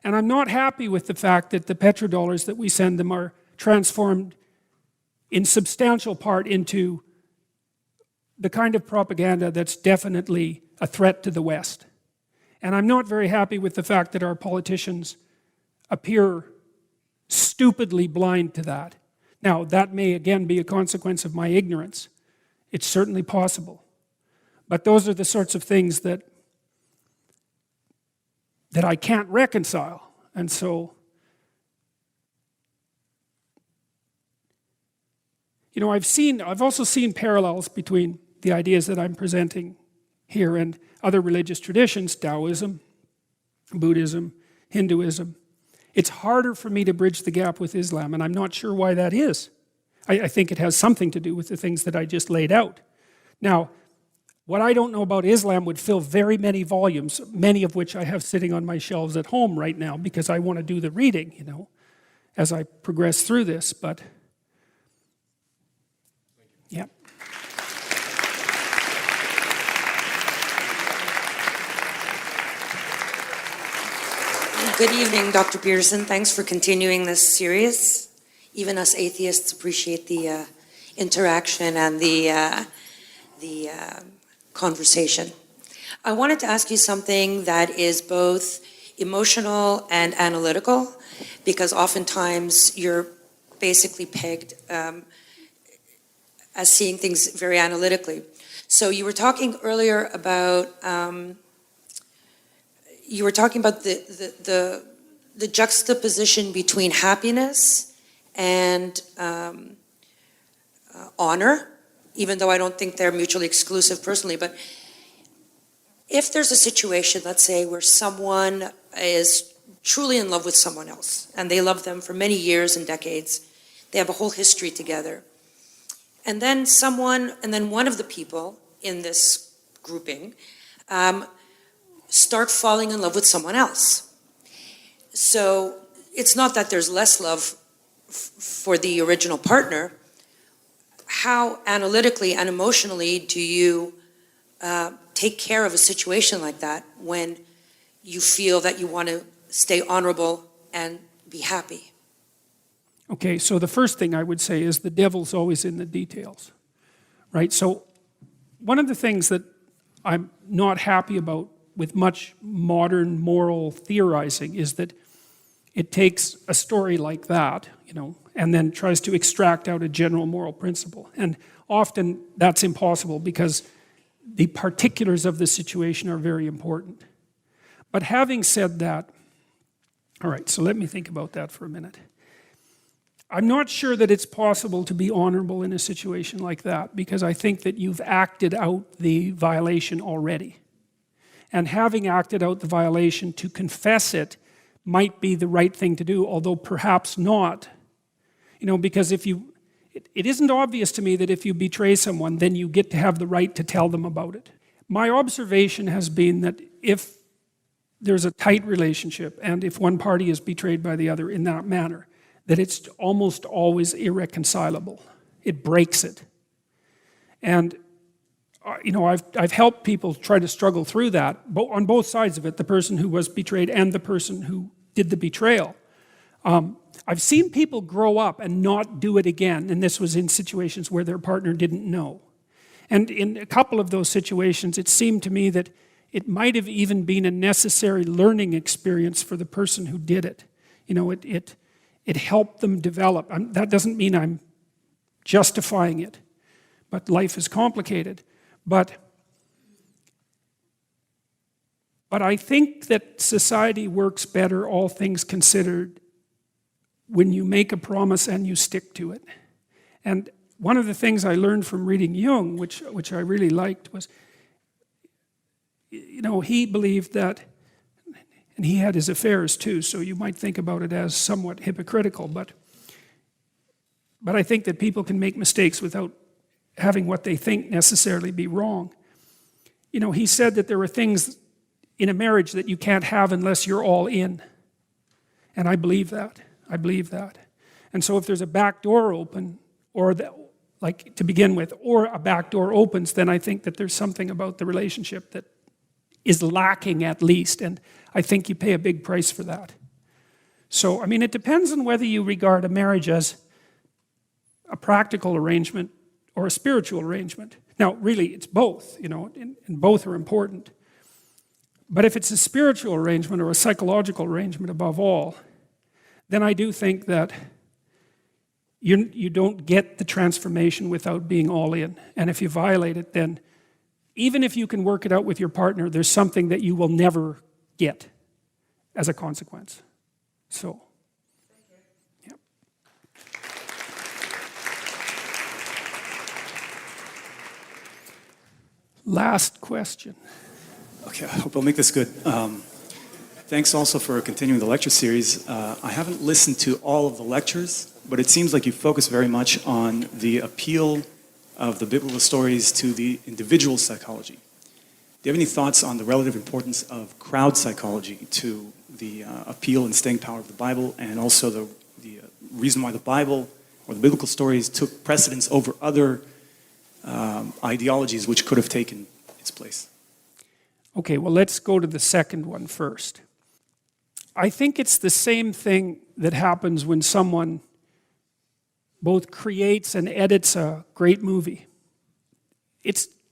And I'm not happy with the fact that the petrodollars that we send them are transformed in substantial part into the kind of propaganda that's definitely a threat to the West. And I'm not very happy with the fact that our politicians appear stupidly blind to that. Now, that may again be a consequence of my ignorance. It's certainly possible. But those are the sorts of things that I can't reconcile. And so, you know, I've also seen parallels between the ideas that I'm presenting here and other religious traditions, Taoism, Buddhism, Hinduism. It's harder for me to bridge the gap with Islam, and I'm not sure why that is. I think it has something to do with the things that I just laid out. Now, what I don't know about Islam would fill very many volumes, many of which I have sitting on my shelves at home right now because I want to do the reading, you know, as I progress through this, but yeah. Good evening, Dr. Peterson. Thanks for continuing this series. Even us atheists appreciate the interaction and the conversation. I wanted to ask you something that is both emotional and analytical, because oftentimes you're basically pegged as seeing things very analytically. So you were talking earlier about the juxtaposition between happiness and honor, even though I don't think they're mutually exclusive personally. But if there's a situation, let's say, where someone is truly in love with someone else, and they love them for many years and decades, they have a whole history together, and then one of the people in this grouping start falling in love with someone else. So it's not that there's less love for the original partner. How analytically and emotionally do you take care of a situation like that when you feel that you want to stay honorable and be happy? Okay, so the first thing I would say is the devil's always in the details, right? So one of the things that I'm not happy about with much modern moral theorizing is that it takes a story like that, you know, and then tries to extract out a general moral principle. And often that's impossible because the particulars of the situation are very important. But having said that, all right, so let me think about that for a minute. I'm not sure that it's possible to be honorable in a situation like that, because I think that you've acted out the violation already. And having acted out the violation, to confess it might be the right thing to do, although perhaps not. You know, because it isn't obvious to me that if you betray someone, then you get to have the right to tell them about it. My observation has been that if there's a tight relationship, and if one party is betrayed by the other in that manner, that it's almost always irreconcilable. It breaks it. And you know, I've helped people try to struggle through that, on both sides of it, the person who was betrayed and the person who did the betrayal. I've seen people grow up and not do it again, and this was in situations where their partner didn't know. And in a couple of those situations, it seemed to me that it might have even been a necessary learning experience for the person who did it. It helped them develop. That doesn't mean I'm justifying it, but life is complicated. But I think that society works better, all things considered, when you make a promise and you stick to it. And one of the things I learned from reading Jung, which I really liked, was, he believed that, and he had his affairs too, so you might think about it as somewhat hypocritical, but I think that people can make mistakes without having what they think necessarily be wrong. He said that there are things in a marriage that you can't have unless you're all in. And I believe that. And so if there's a back door open, or to begin with, or a back door opens, then I think that there's something about the relationship that is lacking at least, and I think you pay a big price for that. So, it depends on whether you regard a marriage as a practical arrangement or a spiritual arrangement. Now, really, it's both, and both are important. But if it's a spiritual arrangement or a psychological arrangement above all, then I do think that you don't get the transformation without being all in. And if you violate it, then even if you can work it out with your partner, there's something that you will never get as a consequence. So, yeah. Last question. Okay, I hope I'll make this good. Thanks also for continuing the lecture series. I haven't listened to all of the lectures, but it seems like you focus very much on the appeal of the biblical stories to the individual psychology. Do you have any thoughts on the relative importance of crowd psychology to the appeal and staying power of the Bible, and also the reason why the Bible or the biblical stories took precedence over other ideologies which could have taken its place? Okay, well, let's go to the second one first. I think it's the same thing that happens when someone both creates and edits a great movie.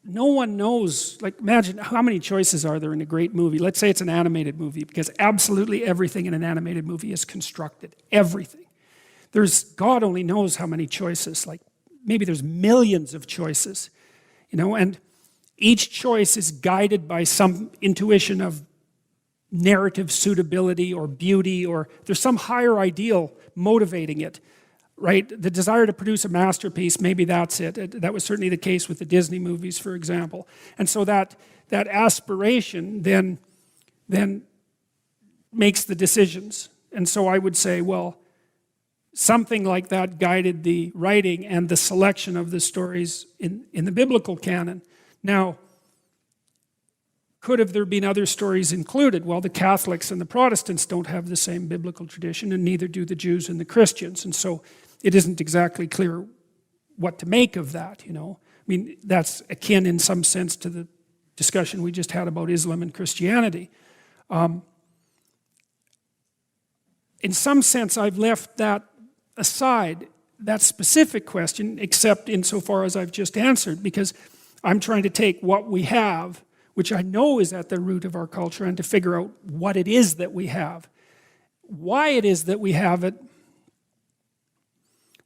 No one knows, imagine how many choices are there in a great movie. Let's say it's an animated movie, because absolutely everything in an animated movie is constructed. Everything. God only knows how many choices, maybe there's millions of choices, and each choice is guided by some intuition of narrative suitability or beauty, or there's some higher ideal motivating it, right? The desire to produce a masterpiece, maybe that's it. That was certainly the case with the Disney movies, for example. And so that aspiration then makes the decisions. And so I would say, well, something like that guided the writing and the selection of the stories in the biblical canon. Now, could have there been other stories included? Well, the Catholics and the Protestants don't have the same biblical tradition, and neither do the Jews and the Christians. And so it isn't exactly clear what to make of that, that's akin in some sense to the discussion we just had about Islam and Christianity. In some sense, I've left that aside, that specific question, except insofar as I've just answered, because I'm trying to take what we have, which I know is at the root of our culture, and to figure out what it is that we have. Why it is that we have it,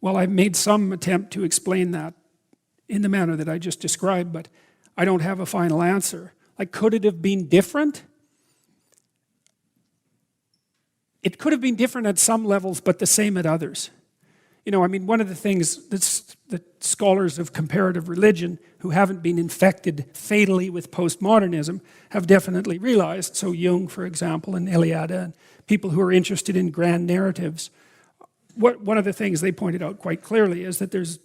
well, I've made some attempt to explain that in the manner that I just described, but I don't have a final answer. Could it have been different? It could have been different at some levels, but the same at others. One of the things that scholars of comparative religion who haven't been infected fatally with postmodernism have definitely realized, so Jung, for example, and Eliade, and people who are interested in grand narratives, one of the things they pointed out quite clearly is that there's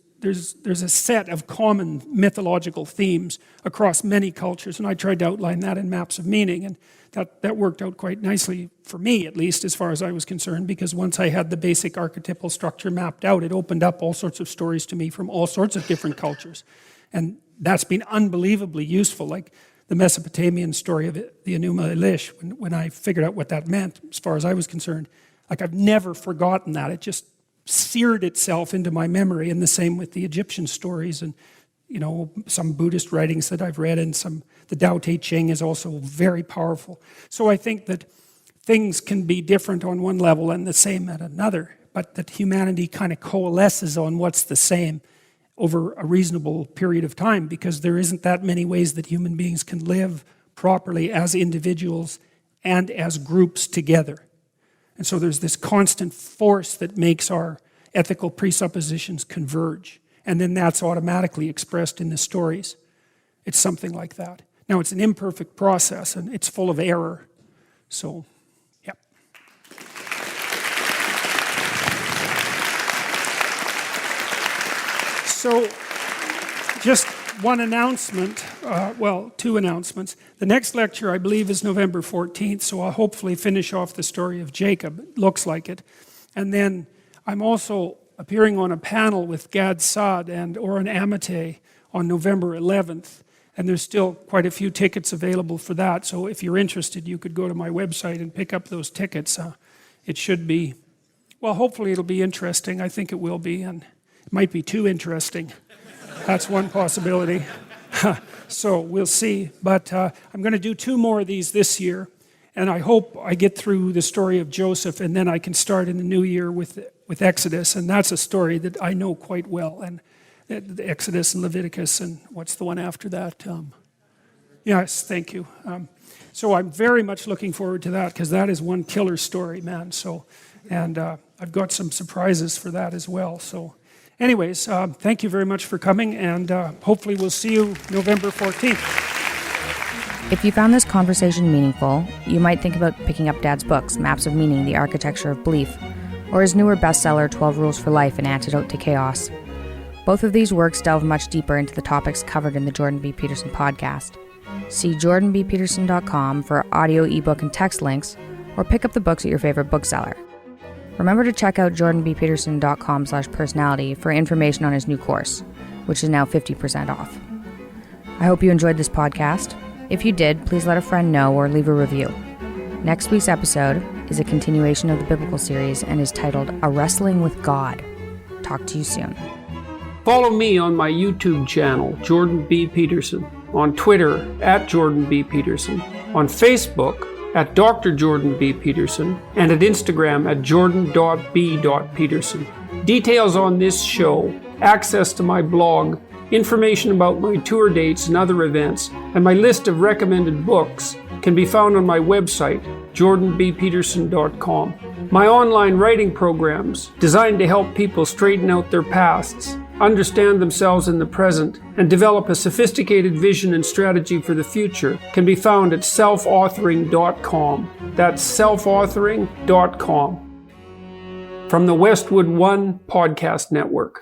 a set of common mythological themes across many cultures, and I tried to outline that in Maps of Meaning, and that worked out quite nicely for me, at least, as far as I was concerned, because once I had the basic archetypal structure mapped out, it opened up all sorts of stories to me from all sorts of different cultures. And that's been unbelievably useful, like the Mesopotamian story of the Enuma Elish, when I figured out what that meant, as far as I was concerned. I've never forgotten that. It just seared itself into my memory, and the same with the Egyptian stories and some Buddhist writings that I've read, and the Tao Te Ching is also very powerful. So I think that things can be different on one level and the same at another, but that humanity kind of coalesces on what's the same over a reasonable period of time, because there isn't that many ways that human beings can live properly as individuals and as groups together. And so there's this constant force that makes our ethical presuppositions converge. And then that's automatically expressed in the stories. It's something like that. Now, it's an imperfect process, and it's full of error. So, yeah. So, just one announcement, two announcements. The next lecture, I believe, is November 14th, so I'll hopefully finish off the story of Jacob. It looks like it. And then I'm also appearing on a panel with Gad Saad and Oren Amate on November 11th. And there's still quite a few tickets available for that. So if you're interested, you could go to my website and pick up those tickets. It should be, well, hopefully it'll be interesting. I think it will be, and it might be too interesting. That's one possibility. So we'll see. But I'm going to do 2 more of these this year. And I hope I get through the story of Joseph, and then I can start in the new year with Exodus. And that's a story that I know quite well. And the Exodus and Leviticus, and what's the one after that? Yes, thank you. So I'm very much looking forward to that, because that is one killer story, man. So, and I've got some surprises for that as well. So anyways, thank you very much for coming, and hopefully we'll see you November 14th. If you found this conversation meaningful, you might think about picking up Dad's books, Maps of Meaning, The Architecture of Belief, or his newer bestseller, 12 Rules for Life, An Antidote to Chaos. Both of these works delve much deeper into the topics covered in the Jordan B. Peterson podcast. See jordanbpeterson.com for audio, ebook, and text links, or pick up the books at your favorite bookseller. Remember to check out jordanbpeterson.com/personality for information on his new course, which is now 50% off. I hope you enjoyed this podcast. If you did, please let a friend know or leave a review. Next week's episode is a continuation of the biblical series and is titled A Wrestling with God. Talk to you soon. Follow me on my YouTube channel, Jordan B. Peterson, on Twitter, @Jordan B. Peterson, on Facebook, @Dr. Jordan B. Peterson, and at Instagram, @Jordan.B.Peterson. Details on this show, access to my blog, information about my tour dates and other events, and my list of recommended books can be found on my website, jordanbpeterson.com. My online writing programs, designed to help people straighten out their pasts, understand themselves in the present, and develop a sophisticated vision and strategy for the future, can be found at selfauthoring.com. That's selfauthoring.com. From the Westwood One Podcast Network.